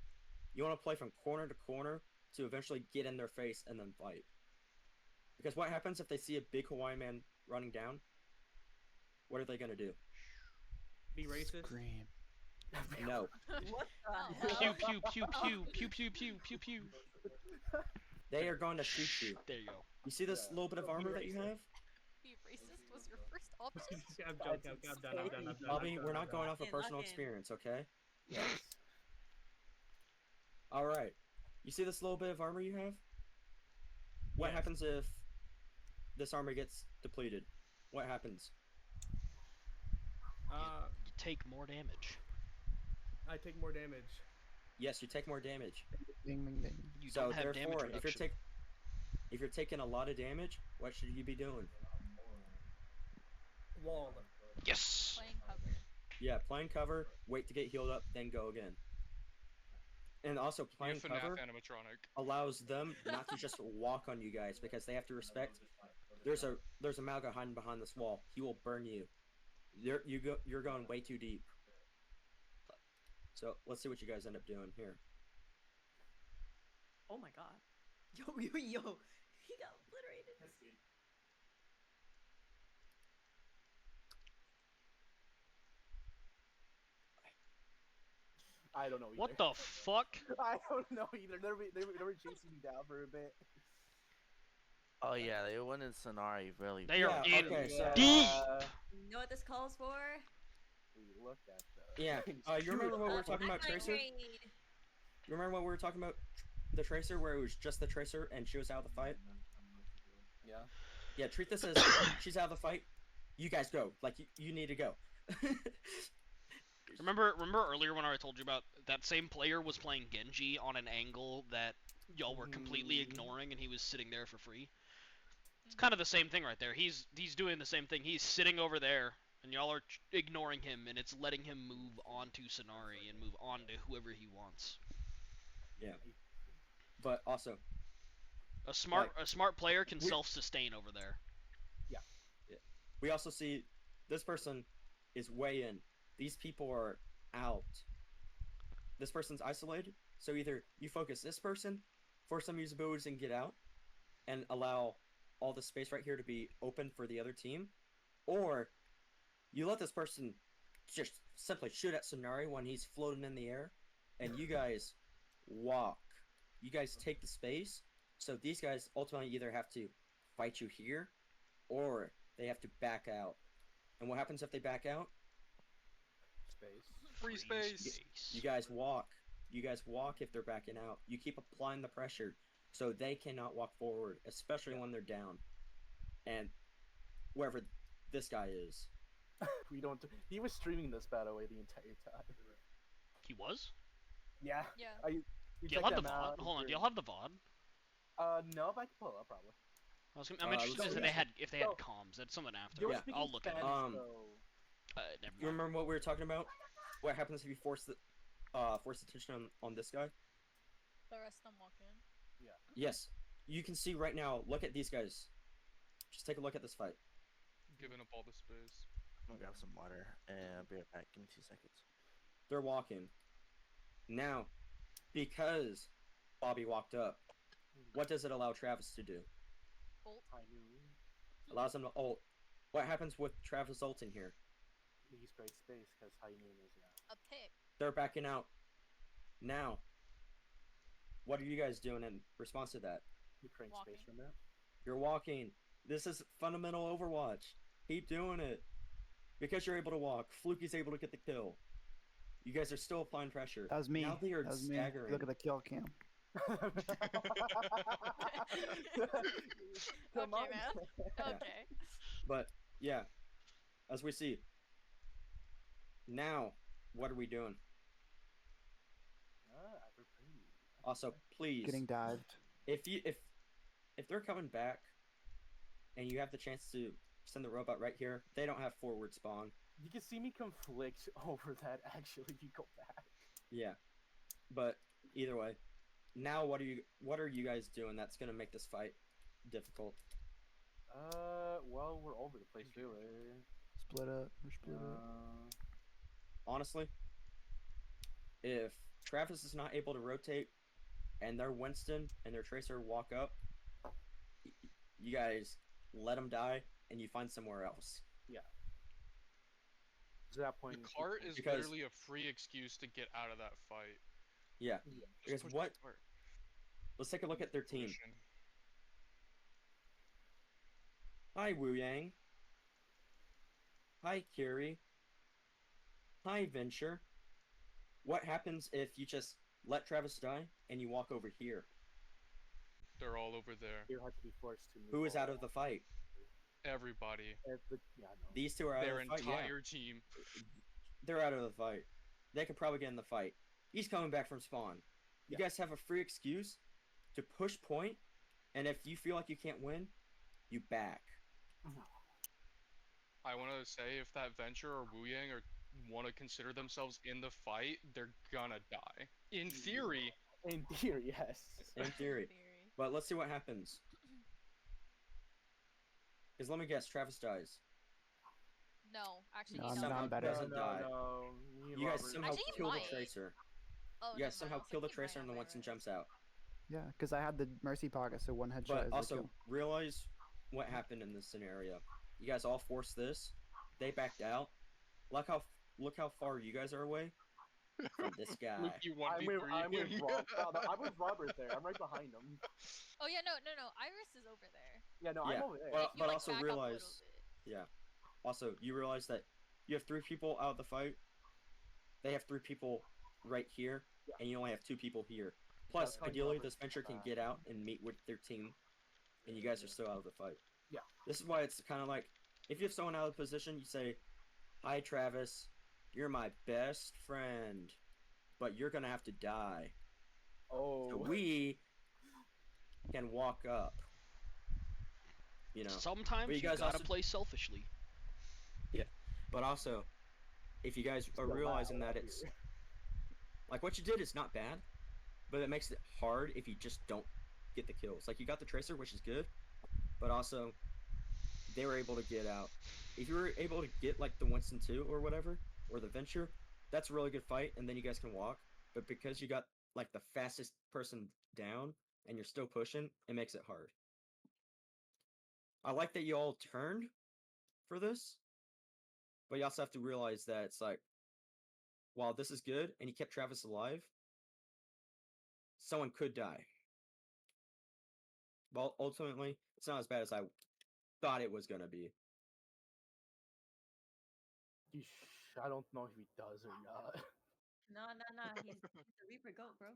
you want to play from corner to corner to eventually get in their face and then fight. Because what happens if they see a big Hawaiian man running down? What are they gonna do? Be racist. Scream. No. What Oh, the Pew hell? pew pew pew pew pew pew pew pew. They are going to shoot you. There you go. You see this little bit of armor that you have? Be racist was your first option. I'm joking. I'm done. Bobby, we're not going off of Lock in, personal lock in. experience, okay? Yes. Alright. You see this little bit of armor you have? What Yes. happens if this armor gets depleted? What happens? You take more damage. I take more damage. Yes, you take more damage. Ding, ding, ding. You So don't have damage therefore, reduction. if you're taking a lot of damage, what should you be doing? Wall. Yes. Playing cover. Yeah, playing cover, wait to get healed up, then go again. And also You're playing FNAF cover animatronic. allows them not to just walk on you guys because they have to respect. There's a Malga hiding behind this wall. He will burn you. You're going way too deep. So let's see what you guys end up doing here. Oh my god. Yo. He got obliterated. I don't know either. What the fuck? I don't know either. They were chasing me down for a bit. Oh yeah, they went in Sonari really. They are in okay, so deep. You know what this calls for? We look at the. yeah, you remember what we were talking about High Tracer? grade. You remember what we were talking about the Tracer, where it was just the Tracer and she was out of the fight? Yeah. Yeah, treat this as she's out of the fight. You guys go. Like you need to go. Remember earlier when I told you about that same player was playing Genji on an angle that y'all were completely ignoring, and he was sitting there for free. It's kind of the same thing right there. He's doing the same thing. He's sitting over there, and y'all are ignoring him, and it's letting him move on to Sonari and move on to whoever he wants. Yeah. But also, A smart player can self-sustain over there. we also see this person is way in. These people are out. this person's isolated. So either you focus this person, force them to use abilities and get out, and allow all the space right here to be open for the other team, or you let this person just simply shoot at Sonari when he's floating in the air, and you guys walk. You guys take the space, so these guys ultimately either have to fight you here, or they have to back out. And what happens if they back out? Space. Free space. You guys walk. You guys walk if they're backing out. You keep applying the pressure so they cannot walk forward, especially when they're down. And wherever this guy is. We don't. He was streaming this, by the way, the entire time. He was. Yeah. Yeah. We Do y'all checked have the them out, VOD? Hold on. they're- Do y'all have the VOD? No, but I can pull it up probably. I'm interested let's if see. they had So- comms. That's something after. They were Yeah. speaking I'll look at it. Spanish, Um, so... Never You mind. remember what we were talking about? What happens if you force attention on this guy? The rest of them walk in. Yes. You can see right now, look at these guys. Just take a look at this fight. Giving up all the space. I'm gonna grab some water and I'll be right back. Give me 2 seconds. They're walking. Now, because Bobby walked up, what does it allow Travis to do? Bolt. Allows him to ult. What happens with Travis ulting here? He's great space because Hainoon is A pick. They're backing out. Now, what are you guys doing in response to that? You create Walking. space from that. You're walking. This is fundamental Overwatch. Keep doing it. Because you're able to walk, Fluky's able to get the kill. You guys are still applying pressure. That was me. Now they are That was me. staggering. Look at the kill cam. Come Okay, on. man. Okay. But yeah, as we see. Now, what are we doing? Also, please, Getting dived. if they're coming back, and you have the chance to send the robot right here, they don't have forward spawn. You can see me conflict over that actually if you go back. Yeah, but either way, now what are you guys doing that's gonna make this fight difficult? Well, we're over the place really. Split up. We're split up. Honestly, if Travis is not able to rotate, and their Winston and their Tracer walk up, you guys let them die, and you find somewhere else. Yeah. To that point, The cart is Because- literally a free excuse to get out of that fight. Yeah. Just Because push what? the cart. Let's take a look at their team. Pushing. Hi, Wu Yang. Hi, Kiri. Hi, Venture. What happens if you just let Travis die and you walk over here? They're all over there. you have to be forced to move. Who is out all of the fight? Everybody. Yeah, I know. These two are out Their of the fight. Yeah. entire team. They're out of the fight. They could probably get in the fight. He's coming back from spawn. You Yeah. guys have a free excuse to push point, and if you feel like you can't win, you back. I want to say if that Venture or Wu Yang want to consider themselves in the fight, they're gonna die. In theory, In theory, yes. In theory. But let's see what happens. Because let me guess, Travis dies. No, actually, No, he I'm doesn't. not better. doesn't die. No, You guys somehow Actually, he kill the might. Tracer. Oh, You never guys somehow mind, I was kill the like, he might Tracer and the have Winston it. jumps out. Yeah, because I had the Mercy pocket, so one headshot But is also a kill. realize what happened in this scenario. You guys all forced this. They backed out. Look how far you guys are away from this guy. Luke, you I'm with 1v3. Rob. I'm with Robert there. I'm right behind him. Oh yeah, no. Iris is over there. Yeah, no, Yeah, I'm over there. well- If you, but like, also back up a little realize- bit. Yeah. Also, you realize that you have 3 people out of the fight. They have 3 people right here, Yeah. and you only have 2 people here. Plus, That's how ideally, Robert this Venture can back. get out and meet with their team, and you guys are still out of the fight. Yeah. This is why it's kind of like, if you have someone out of position, you say, "Hi, Travis. You're my best friend, but you're gonna have to die. Oh. So we can walk up." You know. Sometimes But you you guys gotta also- play selfishly. But also, if you guys are Still realizing loud that out it's here. like what you did is not bad, but it makes it hard if you just don't get the kills. Like you got the Tracer, which is good, but also they were able to get out. If you were able to get like the Winston 2 or whatever, or the Venture, that's a really good fight, and then you guys can walk. but because you got like the fastest person down and you're still pushing, it makes it hard. I like that you all turned for this, but you also have to realize that it's like, while this is good and you kept Travis alive, someone could die. Well, ultimately, it's not as bad as I thought it was gonna be. I don't know if he does or not. No. He's the Reaper goat, bro.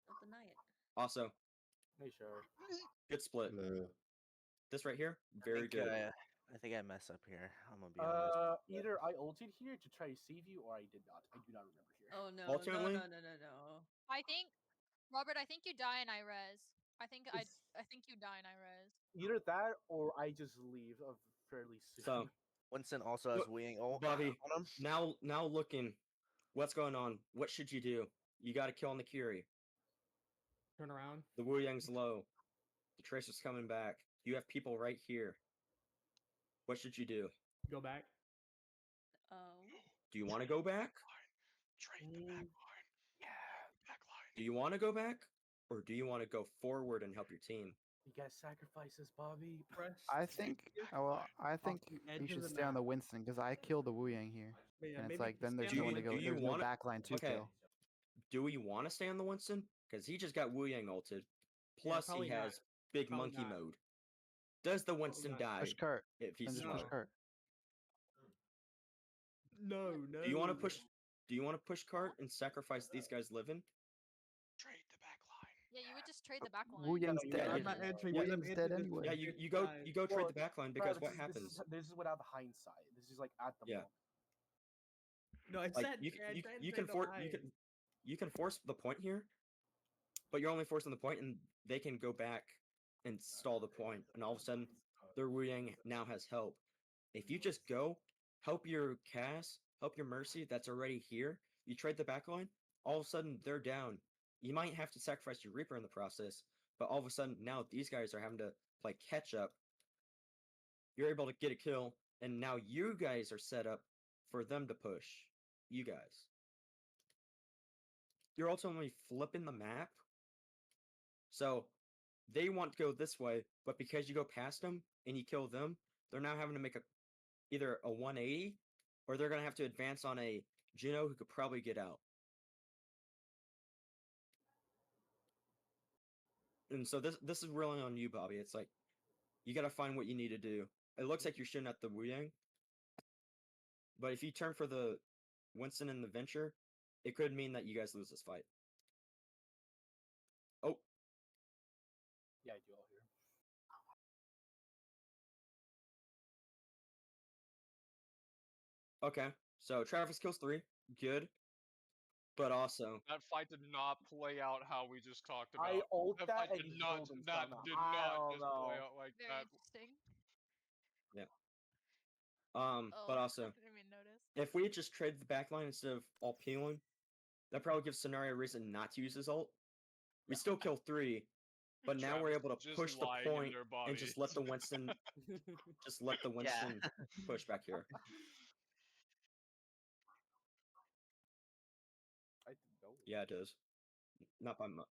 Don't deny it. Also, Hey, sure. good split. No. This right here, very good. I think I mess up here. I'm gonna be honest. Either I ulted here to try to save you, or I did not. I do not remember here. Oh no, Ultimately- no. I think, Robert, I think you die and I res. I think It's- I think you die and I res. Either that, or I just leave fairly soon. So, Winston also has Look, Wu Yang ult Bobby, on him. now looking, what's going on? What should you do? You got to kill on the Curie. Turn around. The Wu Yang's low. The Tracer's coming back. You have people right here. What should you do? Go back. Oh. Do you want to go back? Trade the back line. Yeah. Back line. Do you want to go back? Or do you want to go forward and help your team? You guys sacrifices, Bobby. I think. I think the edge you of should the stay on map. the Winston because I killed the Wu Yang here, But yeah, and it's maybe like then there's stand no on one to the go. do you There's no wanna- backline to Okay. kill. Do we want to stay on the Winston? Because he just got Wu Yang ulted. Plus, he probably not. has big Probably monkey not. mode. Does the Winston not. die Push Kurt. if he's Then just slow? push No. Kurt. No. Do you want to push? Do you want to push cart and sacrifice these guys living? Trade the back line. Yeah, you would just trade the back Wu line. Yang's you dead. gotta- I'm not answering. Yeah, because I'm Wu Yang's dead answering anyway. Yeah, this you go guy. trade Well, the backline because Travis, what this happens? is without the hindsight. This is like at the Yeah. moment. No, I Like said you can force the point here, but you're only forcing the point, and they can go back and stall the point, and all of a sudden their Wu Yang now has help. If you just go help your Cass, help your Mercy that's already here, you trade the backline, all of a sudden they're down. You might have to sacrifice your Reaper in the process, but all of a sudden now these guys are having to play catch up. You're able to get a kill, and now you guys are set up for them to push. You guys. You're ultimately flipping the map. So they want to go this way, but because you go past them and you kill them, they're now having to make either a 180 or they're gonna have to advance on a Juno who could probably get out. And so this is really on you, Bobby. It's like you gotta find what you need to do. It looks like you're shooting at the Wu Yang, but if you turn for the Winston and the Venture, it could mean that you guys lose this fight. Oh, Yeah, I do all here. okay. So Travis kills 3. Good. But also, That fight did not play out how we just talked about. I ult That that fight and did he not killed him that somehow. did I not don't just know. play out like Very that. interesting. but also, I didn't even notice. if we had just traded the backline instead of all peeling, that probably gives Scenario a reason not to use his ult. We still kill 3, but now we're Travis able to just push the lying in point their and just let the Winston push back here. I think no. Yeah, it does. Not by much.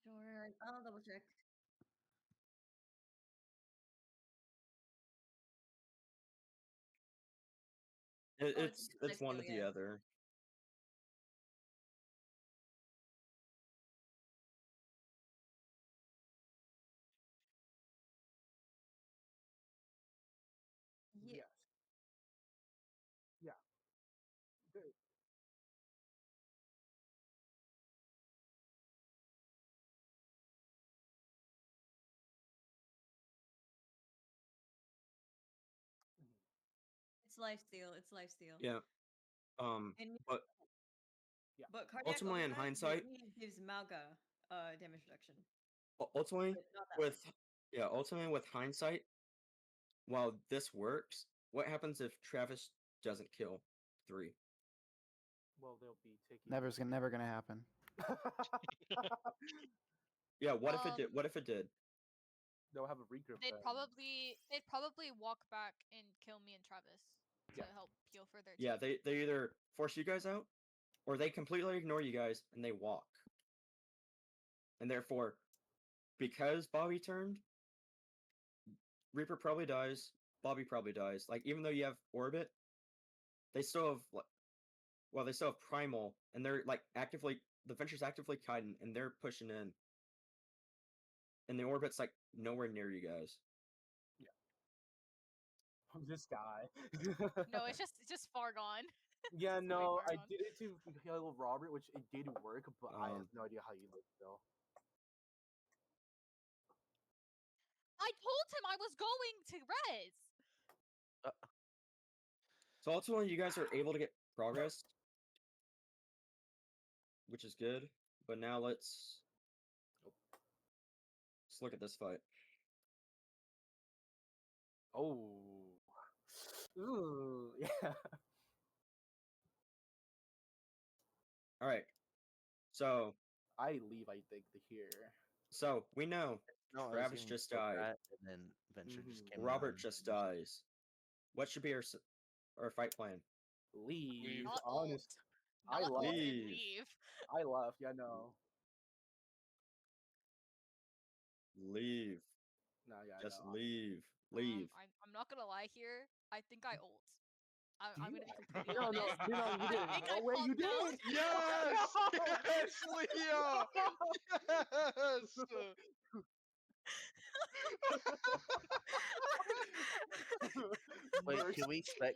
Sure. I'll double check. It's one or the other. Yeah. Yes. Yeah. There- It's lifesteal. It's lifesteal. Yeah. And But Yeah. but cardiac ultimately, in overtime hindsight, gives Malga damage reduction. ultimately But not that much. ultimately with hindsight, while this works, what happens if Travis doesn't kill 3? Well, they'll be taking. Never gonna happen. Yeah, what if it did? What if it did? They'll have a regroup. They'd then. probably walk back and kill me and Travis to Yeah. help peel for their Yeah, team. they either force you guys out or they completely ignore you guys and they walk. And therefore, because Bobby turned, Reaper probably dies, Bobby probably dies. Like, even though you have Orbit, they still have, they still have Primal, and they're, like, the Venture's actively kiting, and they're pushing in. And the Orbit's, like, nowhere near you guys. This guy. No, it's just far gone. Yeah, It's way no, far I gone. did it to kill Robert, which it did work, but I have no idea how you lived though. I told him I was going to res. So ultimately, you guys are able to get progress, which is good. But now let's look at this fight. Oh. Ooh, yeah. All right. So I leave, I think, here. So we know No, I was Travis giving just Phil died. that, and then Venture just came. Robert just dies. What should be our fight plan? Leave. Not Honest. ult. I Not left. ult and Leave. leave. I left. Yeah, no. Leave. No, yeah, Just no. leave. Leave. I'm not gonna lie here. I think I ult. I'm Do you- gonna be completely No, honest. no, no, you I didn't. think No I way, you popped out. did. Yes! Yes, Leah! Yes! Wait, Mercy.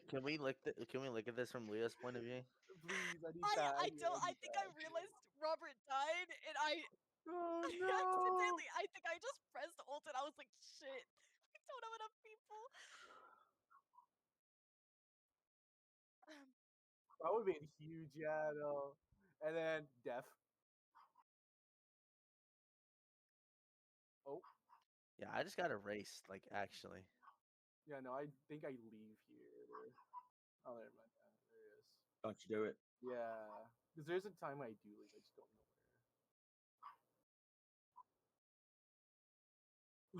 can we look at this from Leah's point of view? Please, I need I that. I don't. I need think I that. realized Robert died, and I Oh accidentally. I think I just pressed ult, and I was like, shit. I don't have enough people. That would have been huge, yeah, no. And then death. Oh, Yeah, I just got erased. Like, actually. yeah, no, I think I leave here. Oh, never mind. There it is. Don't you do it. Yeah, because there's a time I do leave. I just don't know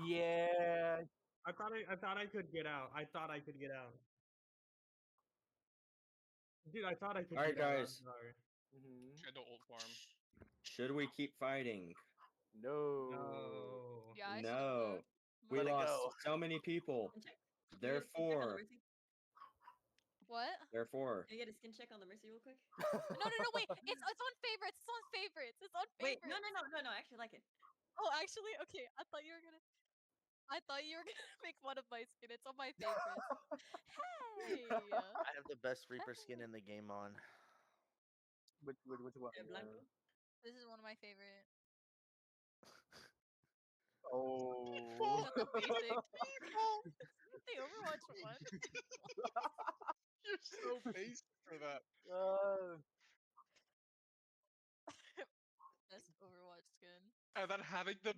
where. Yeah. I thought I could get out. I thought I could get out. Dude, I thought I could Alright, get out. I'm guys. sorry. Tried to ult farm. Should we keep fighting? No. No. Yeah, I should've No. moved. We Let it lost go. so many people. Skin check. Can you get a skin check on the Therefore, Mercy? What? therefore. Can you get a skin check on the Mercy real quick? No, wait. It's on favorites. It's on favorites. It's on Wait, favorites. no. I actually like it. Oh, actually, okay. I thought you were gonna make fun of my skin. It's on my favorites. Hey. I have the best Reaper skin in the game on. Which one? Blanco. This is one of my favorite. Oh. Shut the basic. It's the Overwatch one. You're so basic for that. Best Overwatch skin. And then having the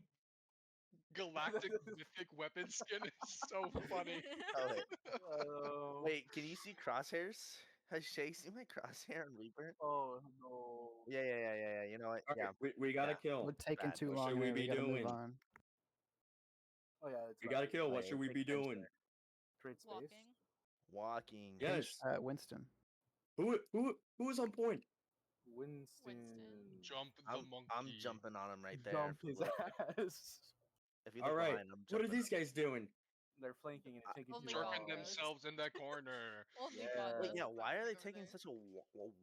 galactic mythic weapon skin is so funny. Oh. Wait, can you see crosshairs? Has Shay seen my crosshair on Reaper? Oh no. Yeah. You know what? Okay, Yeah. we gotta kill. We're taking Bad. too What long. should we here, be gotta doing? Move on. Oh yeah, it's We gotta kill. What should we be doing? Create space. Walking. Walking. Yes. Winston. Who is on point? Winston. Jump the monkey. I'm jumping on him right there. Jump if you his look. ass. If you look All right. behind, I'm What are jumping these guys doing? They're flanking and taking Oh my too God. Jerking long. themselves in that corner. Only Yeah. God Wait, knows yeah. what Why are they over taking there. such a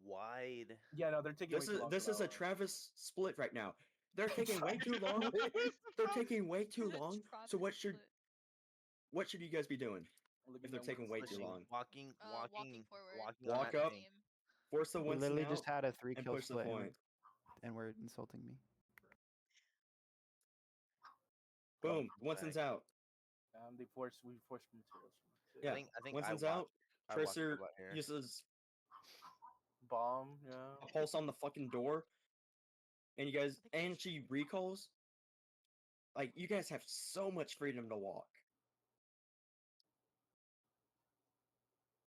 wide? Yeah, no, they're taking. This way is too long this for is that a one. Travis split right now. They're taking way too long. They're taking way too long. So Travis split. what should you guys be doing Look if at they're them taking way too Pushing, long? walking Walking forward. walking Walk on that up. team. Force the We Winston literally out just had a 3 and kill push the split, point. and we're insulting me. Boom. Oh, Winston's dang. out. We forced materials from it. Yeah. I think Winston's I out. walked, I walked Tracer about here. uses Bomb, a yeah. pulse on the fucking door, and you guys and she recalls. Like, you guys have so much freedom to walk.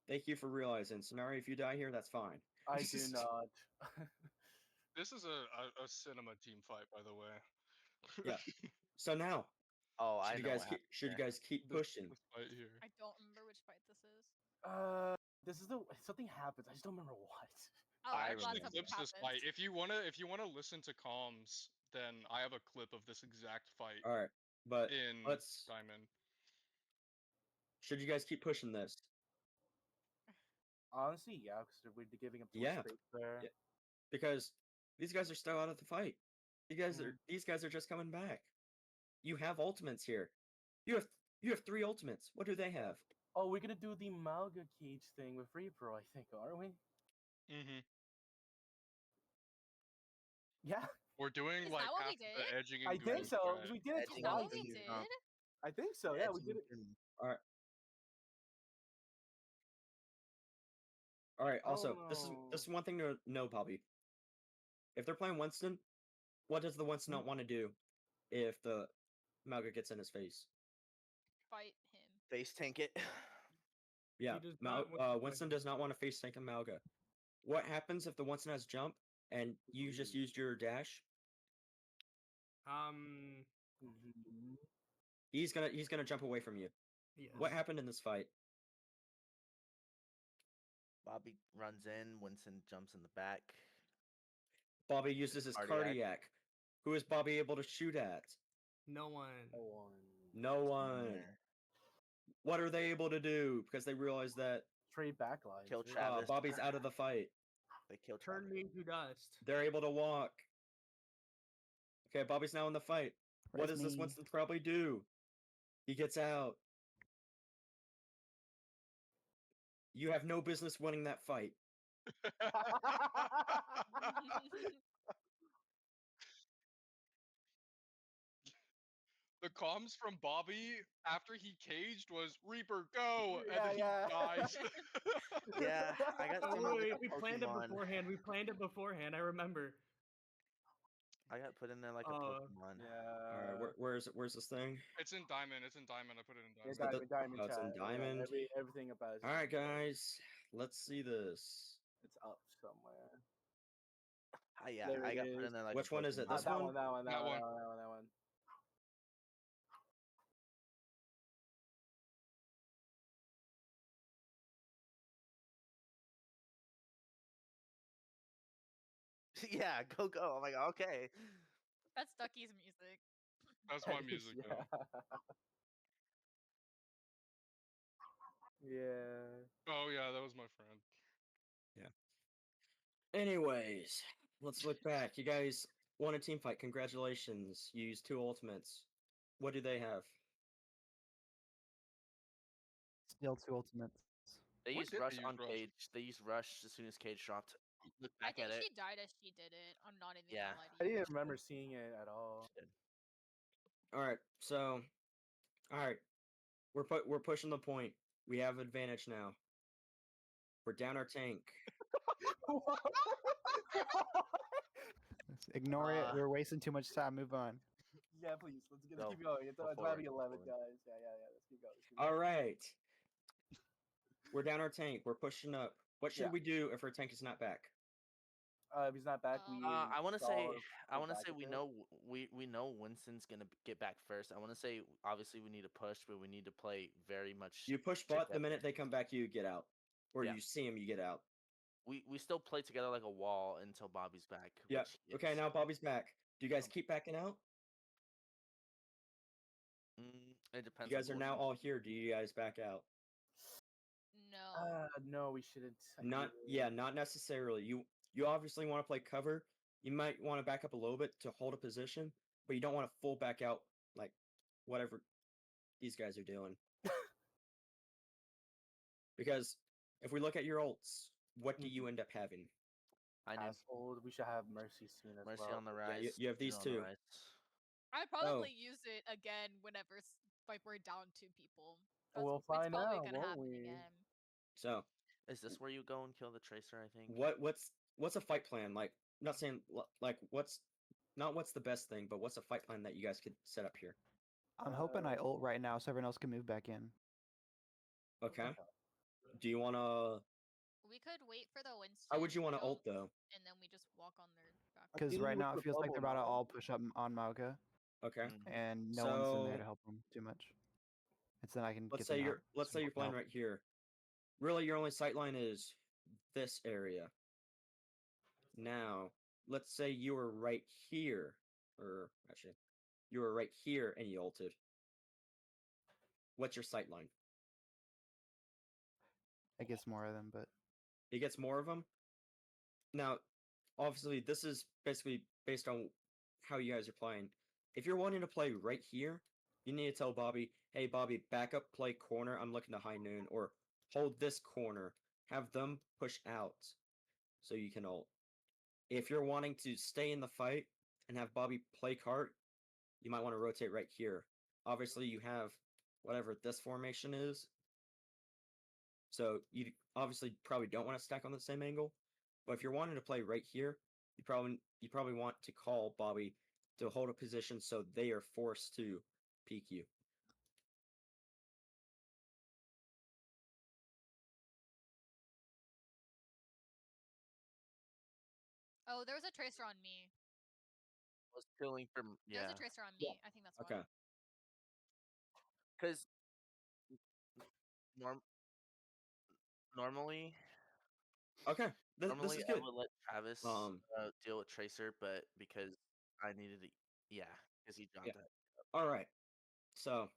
Thank you for realizing, Sonari. If you die here, that's fine. I do not. This is a cinema team fight, by the way. Yeah. So now, Oh, I should you know. guys what keep, happened should you there. guys keep pushing? This fight here. I don't remember which fight this is. This is the something happens. I just don't remember what. Oh, I I'm remember. glad actually something clips this happened. fight. If you wanna listen to comms, then I have a clip of this exact fight All right, but in let's. Diamond. Should you guys keep pushing this? Honestly, yeah, because we're giving up too Yeah. much space there. Yeah. Because these guys are still out of the fight. These guys are just coming back. You have ultimates here. You have 3 ultimates. What do they have? Oh, we're gonna do the Malga Cage thing with Repro, I think, aren't we? Mm-hmm. Yeah, We're doing Is like that what half we of the did? edging I and think Google so. strat. 'Cause we did it Edging Is that and what twice. we Google, did? huh? I think so. Yeah, we did it. All right. All right. Also, this is one thing to know, Bobby. If they're playing Winston, what does the Winston not want to do if the Malga gets in his face? Fight him. Face tank it. Yeah, does not want to fight Winston him. does not want to face tank a Malga. What happens if the Winston has jump and you just used your dash? Mhm. He's gonna jump away from you. Yes. What happened in this fight? Bobby runs in. Winston jumps in the back. Bobby uses his cardiac. Who is Bobby able to shoot at? No one. No one. What are they able to do? Because they realize that Trade backlines. Kill Travis. Bobby's out of the fight. They kill Turn Travis. me into dust. They're able to walk. Okay, Bobby's now in the fight. What Where's does this me? Winston probably do? He gets out. You have no business winning that fight. The comms from Bobby after he caged was Reaper go, and Yeah, then yeah. he dies. Yeah, I got Oh, some of wait, the we planned it Pokemon. beforehand. We planned it beforehand. I remember. I got put in there like a Pokemon. Yeah. All right, where's this thing? It's in Diamond. It's in Diamond. I put it in Yeah, Diamond. diamond, Oh, it's in chat. Yeah, Diamond. everything about it. All right, guys, let's see this. It's up somewhere. Yeah, There I it got put is. in there like Which a one is it? Pokemon. This that one? one, that one, that That one, one. that one, that one. Yeah, go. I'm like, okay. That's Ducky's music. That's my music. Yeah. Yeah. Oh yeah, that was my friend. Anyways, let's look back. You guys won a team fight. Congratulations. You used 2 ultimates. What do they have? Still 2 ultimates. They When used did they Rush use on Rush? Cage. They used Rush as soon as Cage dropped. Look I back think at it. she died as she did it. I'm not even Yeah. gonna lie I to you. didn't remember seeing it at all. All right, so, all right, we're pushing the point. We have advantage now. We're down our tank. Ignore it. We're wasting too much time. Move on. Yeah, please. Let's Go. keep going. It's Go about forward, to be go 11, forward. guys. Yeah. Let's keep going. Let's keep going. All right, we're down our tank. We're pushing up. What should Yeah. we do if our tank is not back? If he's not back, we. I want to say, go back a we bit. know we know Winston's gonna get back first. I want to say, obviously we need to push, but we need to play very much. You push bot the minute they come back. You get out, or Yeah. you see him. You get out. We still play together like a wall until Bobby's back. Yeah. which he Okay. is. Now Bobby's back. Do you guys keep backing out? It depends. You guys on are now Bullshit. all here. Do you guys back out? No. No, we shouldn't. Not not necessarily. You obviously want to play cover. You might want to back up a little bit to hold a position, but you don't want to full back out like whatever these guys are doing. Because if we look at your ults, what do you end up having? I know. Asshole. We should have Mercy soon as Mercy well. on the Yeah, rise. you have these Zero on the two. rise. I'd probably use it again whenever like we're down 2 people. We'll It's find probably out, gonna won't happen we? again. So Is this where you go and kill the Tracer? I think. what's a fight plan like? I'm not saying like what's the best thing, but what's a fight plan that you guys could set up here? I'm hoping I ult right now so everyone else can move back in. Okay. Do you want to? We could wait for the Winston. How would you want to ult jump, though? And then we just walk on their back. Because Ideally right with now the it feels like they're bubble about to now. all push up on Mauga, Okay. and no one's in there So- to help them too much. It's then I can Let's get say them you're out, let's say some you're playing help. right here. Really, your only sight line is this area. Now, let's say you were right here, or actually, you were right here and you ulted. What's your sight line? I guess more of them, but It gets more of them. Now, obviously, this is basically based on how you guys are playing. If you're wanting to play right here, you need to tell Bobby, hey, Bobby, back up, play corner. I'm looking to high noon, or hold this corner. Have them push out so you can ult. If you're wanting to stay in the fight and have Bobby play cart, you might want to rotate right here. Obviously, you have whatever this formation is. So you obviously probably don't want to stack on the same angle. But if you're wanting to play right here, you probably want to call Bobby to hold a position so they are forced to peek you. Oh, there was a tracer on me. Was killing from There was yeah. a tracer on me. I think that's why. Okay. Because normally Okay. This normally is I good. would let Travis deal with Tracer, but because I needed to, because he dropped Yeah. that. All right. So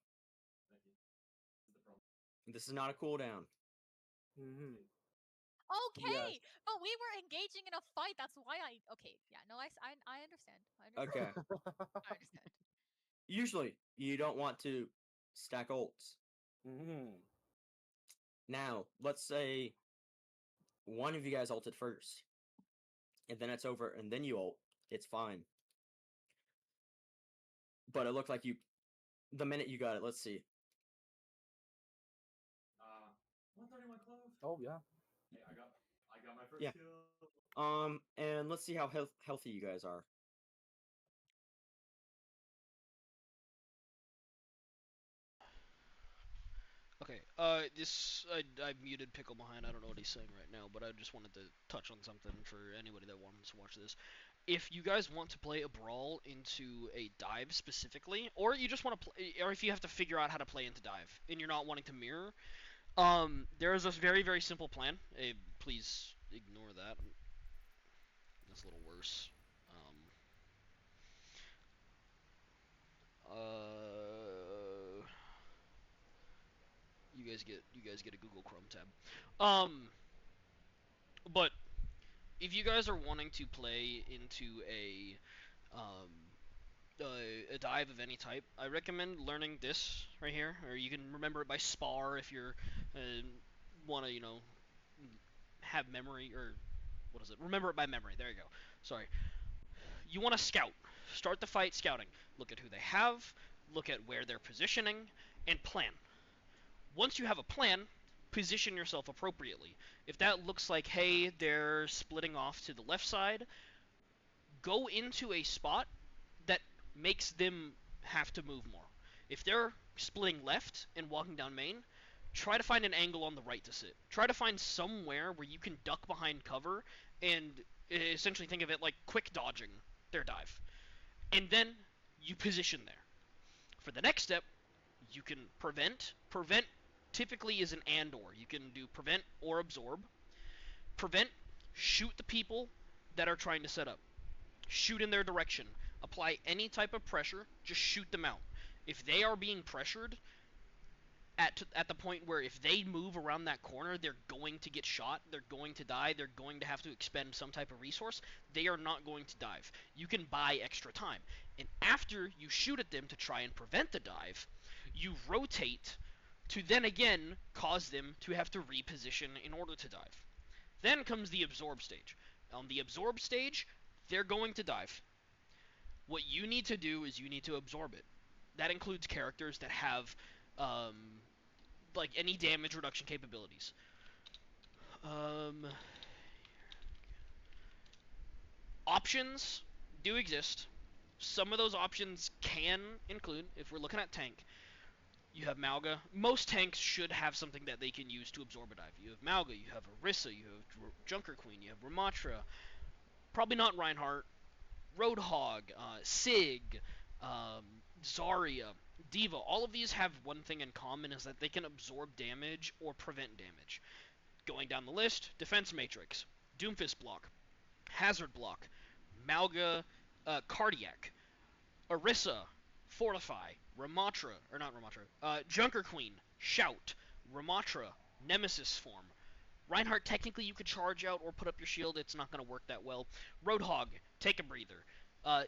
this is not a cooldown. Mm-hmm. Okay, but we were engaging in a fight. That's why I. Okay, yeah, no, I understand. I understand. Okay. I understand. Usually, you don't want to stack ults. Mm-hmm. Now, let's say one of you guys ulted first, and then it's over, and then you ult. It's fine. But it looked like you, the minute you got it, let's see. 131 clove. Oh yeah. Hey, I got my first Yeah. kill. And let's see how healthy you guys are. Okay. I muted Pickle behind. I don't know what he's saying right now, but I just wanted to touch on something for anybody that wants to watch this. If you guys want to play a brawl into a dive specifically, or you just want to play, or if you have to figure out how to play into dive and you're not wanting to mirror, there is a very, very simple plan. Please ignore that. That's a little worse. You guys get a Google Chrome tab. But if you guys are wanting to play into a dive of any type, I recommend learning this right here, or you can remember it by SPAR if you're want to have memory, or what is it? Remember it by memory. There you go. Sorry. You want to scout. Start the fight scouting. Look at who they have. Look at where they're positioning, and plan. Once you have a plan, position yourself appropriately. If that looks like, hey, they're splitting off to the left side, go into a spot that makes them have to move more. If they're splitting left and walking down main, try to find an angle on the right to sit. Try to find somewhere where you can duck behind cover and essentially think of it like quick dodging their dive. And then you position there. For the next step, you can prevent. Prevent typically is an and/or. You can do prevent or absorb. Prevent, shoot the people that are trying to set up. Shoot in their direction. Apply any type of pressure, just shoot them out. If they are being pressured at the point where if they move around that corner, they're going to get shot, they're going to die, they're going to have to expend some type of resource, they are not going to dive. You can buy extra time. And after you shoot at them to try and prevent the dive, you rotate to then again cause them to have to reposition in order to dive. Then comes the absorb stage. On the absorb stage, they're going to dive. What you need to do is you need to absorb it. That includes characters that have like any damage reduction capabilities. Options do exist. Some of those options can include, if we're looking at tank, you have Malga. Most tanks should have something that they can use to absorb a dive. You have Malga, you have Orisa, you have Junker Queen, you have Ramattra. Probably not Reinhardt. Roadhog, Sig, Zarya, D.Va. All of these have one thing in common, is that they can absorb damage or prevent damage. Going down the list, Defense Matrix, Doomfist block, Hazard Block, Malga, Cardiac, Orisa, Fortify, Ramatra, or not Ramatra, Junker Queen, Shout, Ramatra, Nemesis Form. Reinhardt, technically you could charge out or put up your shield, it's not going to work that well. Roadhog, take a breather.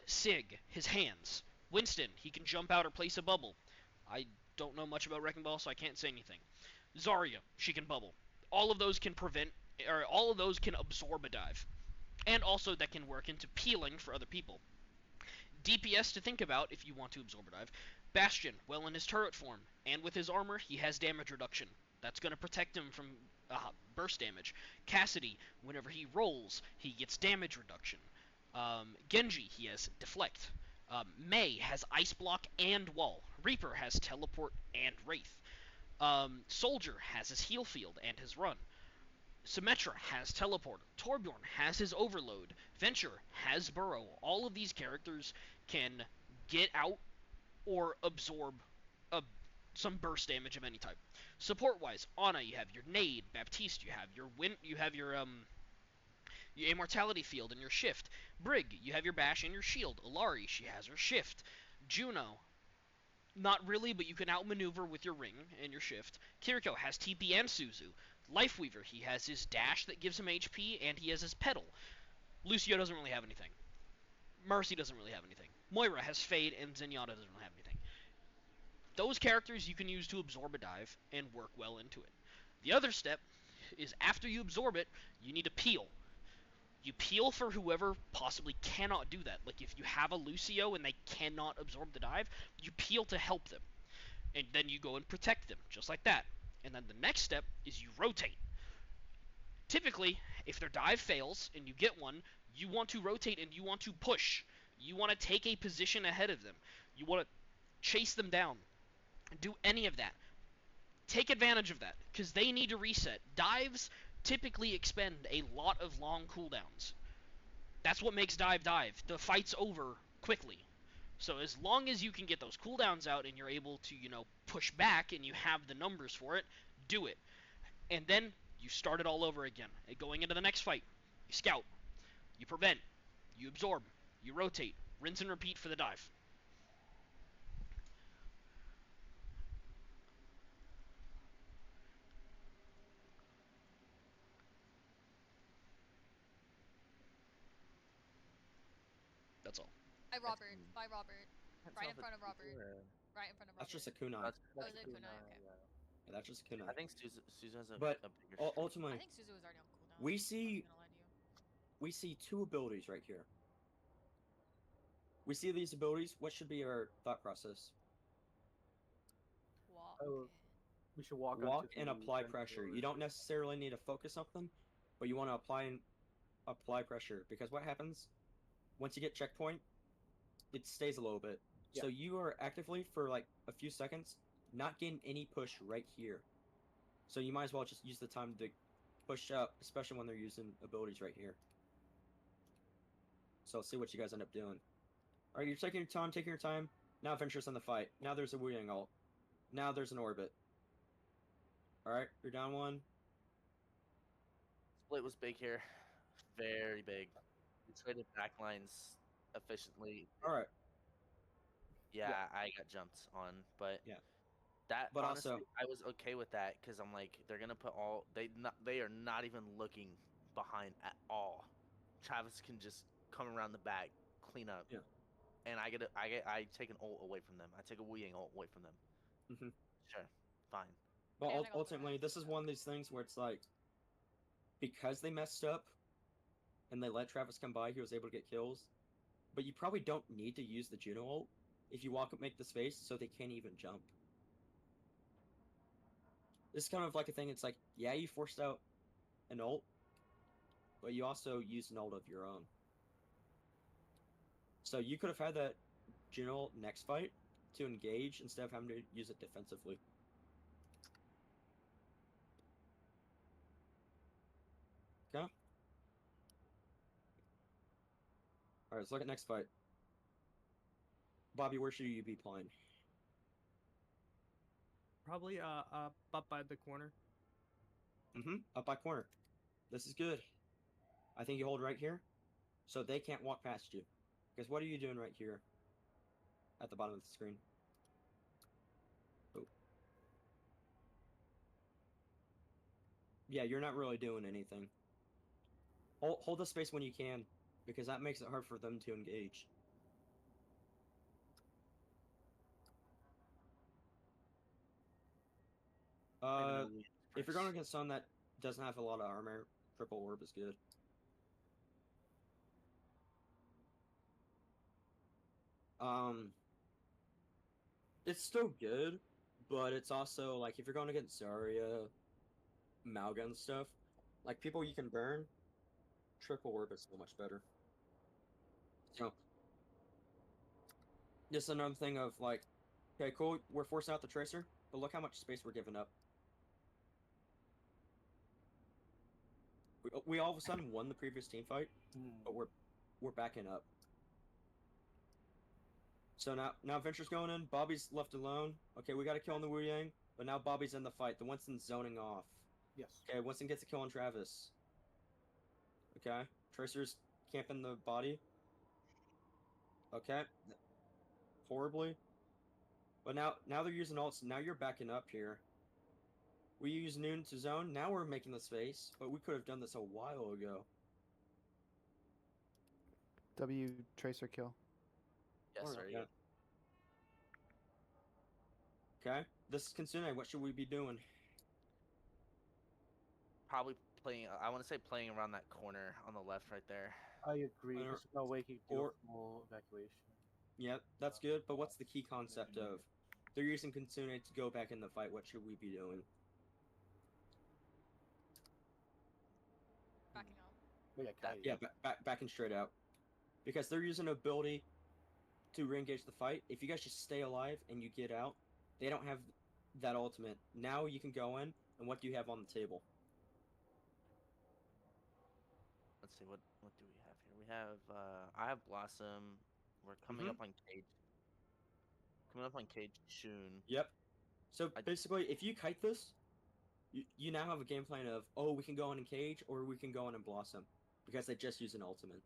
Sig, his hands. Winston, he can jump out or place a bubble. I don't know much about Wrecking Ball, so I can't say anything. Zarya, she can bubble. All of those can prevent, or all of those can absorb a dive. And also that can work into peeling for other people. DPS to think about if you want to absorb a dive. Bastion, well in his turret form, and with his armor, he has damage reduction. That's going to protect him from burst damage. Cassidy, whenever he rolls, he gets damage reduction. Genji, he has deflect. Mei has ice block and wall. Reaper has teleport and wraith. Soldier has his heal field and his run. Symmetra has teleport. Torbjorn has his overload. Venture has burrow. All of these characters can get out or absorb some burst damage of any type. Support-wise, Ana, you have your nade. Baptiste, you have your immortality field and your shift. Brig, you have your bash and your shield. Ilari, she has her shift. Juno, not really, but you can outmaneuver with your ring and your shift. Kiriko has TP and Suzu. Lifeweaver, he has his dash that gives him HP, and he has his pedal. Lucio doesn't really have anything. Mercy doesn't really have anything. Moira has Fade, and Zenyatta doesn't really have anything. Those characters you can use to absorb a dive and work well into it. The other step is after you absorb it, you need to peel. You peel for whoever possibly cannot do that. Like if you have a Lucio and they cannot absorb the dive, you peel to help them. And then you go and protect them, just like that. And then the next step is you rotate. Typically, if their dive fails and you get one, you want to rotate and you want to push. You want to take a position ahead of them. You want to chase them down. Do any of that. Take advantage of that, because they need to reset. Dives typically expend a lot of long cooldowns. That's what makes dive. The fight's over quickly. So as long as you can get those cooldowns out and you're able to, push back and you have the numbers for it, do it. And then you start it all over again. And going into the next fight, you scout, you prevent, you absorb, you rotate, rinse and repeat for the dive. That's all. Hi, Robert. Bye, Robert. Right in front of Robert. Right in front of Robert. That's just a kunai. Oh, is it kunai? Okay. Yeah, that's just a kunai. I think Suzu has a But bigger streak. ultimately, I think Suzu was already on cooldown. we I'm see not gonna lie to you. we see two abilities right here. We see these abilities. What should be our thought process? Walk. Oh, we should walk And apply pressure. You don't necessarily need to focus something, but you want to apply pressure, because what happens once you get checkpoint, it stays a little bit. Yeah. So you are actively for like a few seconds not getting any push right here. So you might as well just use the time to push up, especially when they're using abilities right here. So let's see what you guys end up doing. Alright, you're taking your time. Now Venture's in the fight. Now there's a Wu Yang ult. Now there's an orbit. Alright, you're down one. Split was big here. Very big. We traded backlines efficiently. Alright. Yeah, I got jumped on, but Yeah. that. But honestly, also- I was okay with that because I'm like, they're gonna put all they are not even looking behind at all. Travis can just come around the back, clean up. Yeah. And I take an ult away from them. I take a Wu Yang ult away from them. Mhm. Sure, fine. But Yeah, I got ultimately, this is one of these things where it's like, because they messed up, and they let Travis come by, he was able to get kills. But you probably don't need to use the Juno ult if you walk up, make the space, so they can't even jump. This is kind of like a thing. It's like, yeah, you forced out an ult, but you also used an ult of your own. So you could have had that Juno ult next fight to engage instead of having to use it defensively. Okay. Alright, let's look at next fight. Bobby, where should you be playing? Probably up by the corner. Up by corner. This is good. I think you hold right here. so they can't walk past you. Because what are you doing right here? At the bottom of the screen. Oh. Yeah, you're not really doing anything. Hold the space when you can, because that makes it hard for them to engage. If you're going against someone that doesn't have a lot of armor, triple orb is good. It's still good, but it's also like if you're going against Zarya, Mauga and stuff, like people you can burn, triple orb is so much better. So, just another thing of like, okay, cool, we're forcing out the Tracer, but look how much space we're giving up. We all of a sudden won the previous team fight, but we're backing up. So now Venture's going in, Bobby's left alone. Okay, we got a kill on the Wu Yang, but now Bobby's in the fight. The Winston's zoning off. Yes. Okay, Winston gets a kill on Travis. Okay, Tracer's camping the body. Okay, horribly. But now they're using ults. Now you're backing up here. We use Noon to zone. Now we're making the space, but we could have done this a while ago. W Tracer kill. Yes, sir. Okay. Okay, this is Kitsune. What should we be doing? Probably playing. I want to say playing around that corner on the left, right there. I agree. Or- There's no way he can do or- a full evacuation. Yep, that's good. But what's the key concept of? They're using Kitsune to go back in the fight. What should we be doing? Backing up. But yeah, Kai, Yeah, backing straight out. Because they're using ability to re-engage the fight. If you guys just stay alive and you get out, they don't have that ultimate. Now you can go in, and what do you have on the table? Let's see, what do we have here? We have I have Blossom. We're coming up on Cage. Coming up on Cage soon. Yep. So basically, if you kite this, you now have a game plan of, oh, we can go in Cage or we can go in and Blossom, because they just use an ultimate.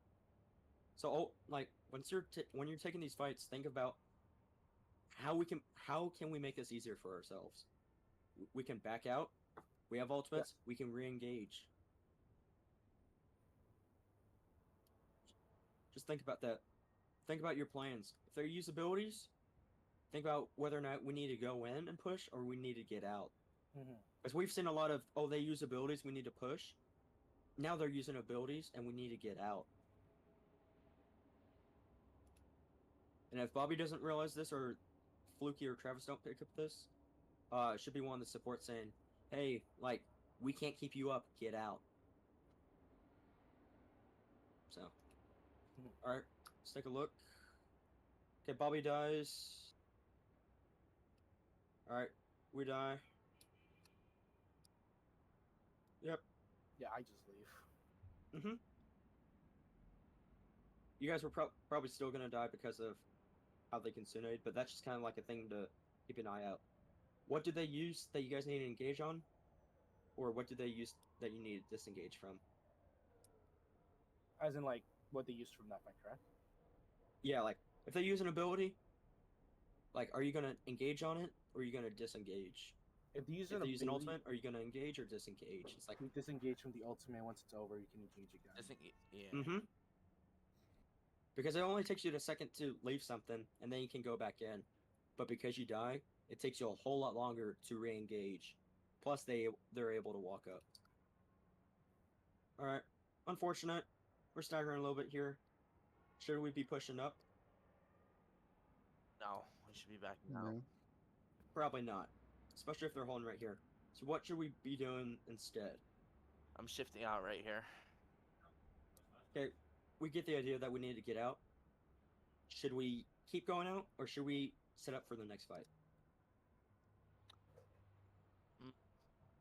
So like when you're taking these fights, think about how can we make this easier for ourselves. We can back out. We have ultimates. We can re-engage. Just think about that. Think about your plans. If they use abilities, think about whether or not we need to go in and push or we need to get out. Because we've seen a lot of, oh, they use abilities, we need to push. Now they're using abilities and we need to get out. And if Bobby doesn't realize this, or Fluky or Travis don't pick up this, it should be one of the support saying, hey, like, we can't keep you up, get out. So, alright, let's take a look. Okay, Bobby dies. Alright, we die. Yep. Yeah, I just leave. Mm-hmm. You guys were probably still gonna die because of how they Kitsune, but that's just kind of like a thing to keep an eye out. What did they use that you guys need to engage on? Or what did they use that you need to disengage from? As in, like, what they used from that fight, correct? Yeah, like, if they use an ability, like, are you gonna engage on it, or are you gonna disengage? If they use If an they use an ability, ultimate, are you gonna engage or disengage? It's like, you disengage from the ultimate. Once it's over, you can engage again. Yeah. mm-hmm. Because it only takes you a second to leave something, and then you can go back in. But because you die, it takes you a whole lot longer to re-engage. Plus, they're able to walk up. Alright. Unfortunate. We're staggering a little bit here. Should we be pushing up? No, we should be backing No. out. Probably not. Especially if they're holding right here. So what should we be doing instead? I'm shifting out right here. Okay, we get the idea that we need to get out. Should we keep going out, or should we set up for the next fight?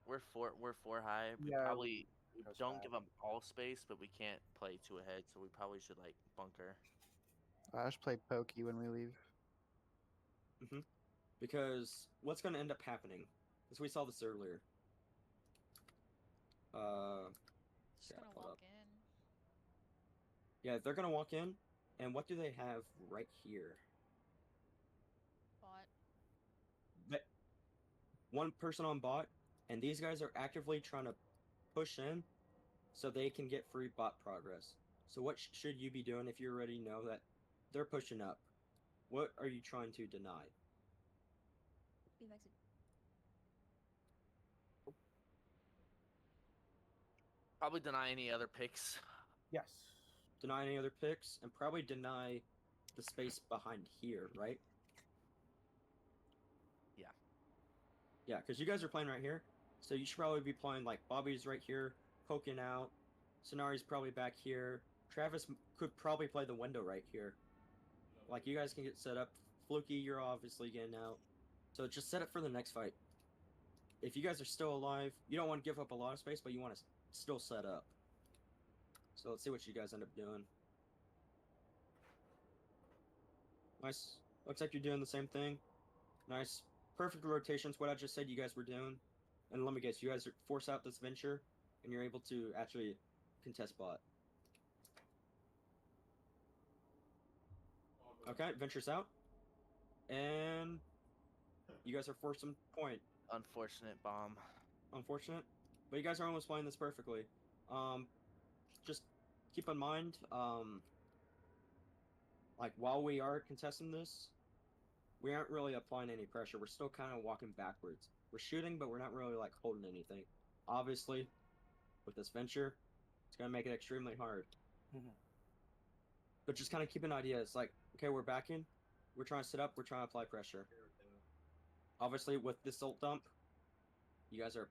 We're four high. We Yeah, probably goes don't back. give up all space, but we can't play two ahead, so we probably should like bunker. I just play pokey when we leave. Mm-hmm. Because what's going to end up happening, as we saw this earlier. Just yeah, gonna hold walk up. in. Yeah, they're gonna walk in, and what do they have right here? Bot. That one person on bot, and these guys are actively trying to push in, so they can get free bot progress. So what should you be doing if you already know that they're pushing up? What are you trying to deny? Be vexed. Probably deny any other picks. Yes. Deny any other picks, and probably deny the space behind here, right? Yeah. Yeah, because you guys are playing right here, so you should probably be playing like Bobby's right here, poking out. Sonari's probably back here. Travis could probably play the window right here. Like, you guys can get set up. Fluky, you're obviously getting out. So just set up for the next fight. If you guys are still alive, you don't want to give up a lot of space, but you want to still set up. So let's see what you guys end up doing. Nice. Looks like you're doing the same thing. Nice. Perfect rotations, what I just said you guys were doing. And let me guess, you guys are force out this venture, and you're able to actually contest bot. Okay, ventures out. And you guys are forcing point. Unfortunate bomb. Unfortunate. But you guys are almost playing this perfectly. Just keep in mind, like, while we are contesting this, we aren't really applying any pressure. We're still kind of walking backwards. We're shooting, but we're not really, like, holding anything. Obviously, with this venture, it's going to make it extremely hard. But just kind of keep an idea. It's like, okay, we're backing. We're trying to sit up. We're trying to apply pressure. Obviously, with this ult dump, you guys are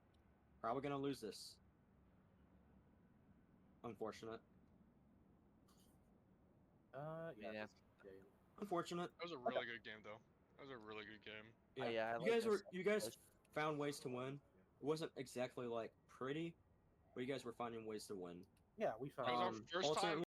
probably going to lose this. Unfortunate. Yeah. Unfortunate. That was a really good game, though. That was a really good game. Yeah, I you like guys this. were found ways to win. It wasn't exactly like pretty, but you guys were finding ways to win. Yeah, we found. That was our first time ultimately,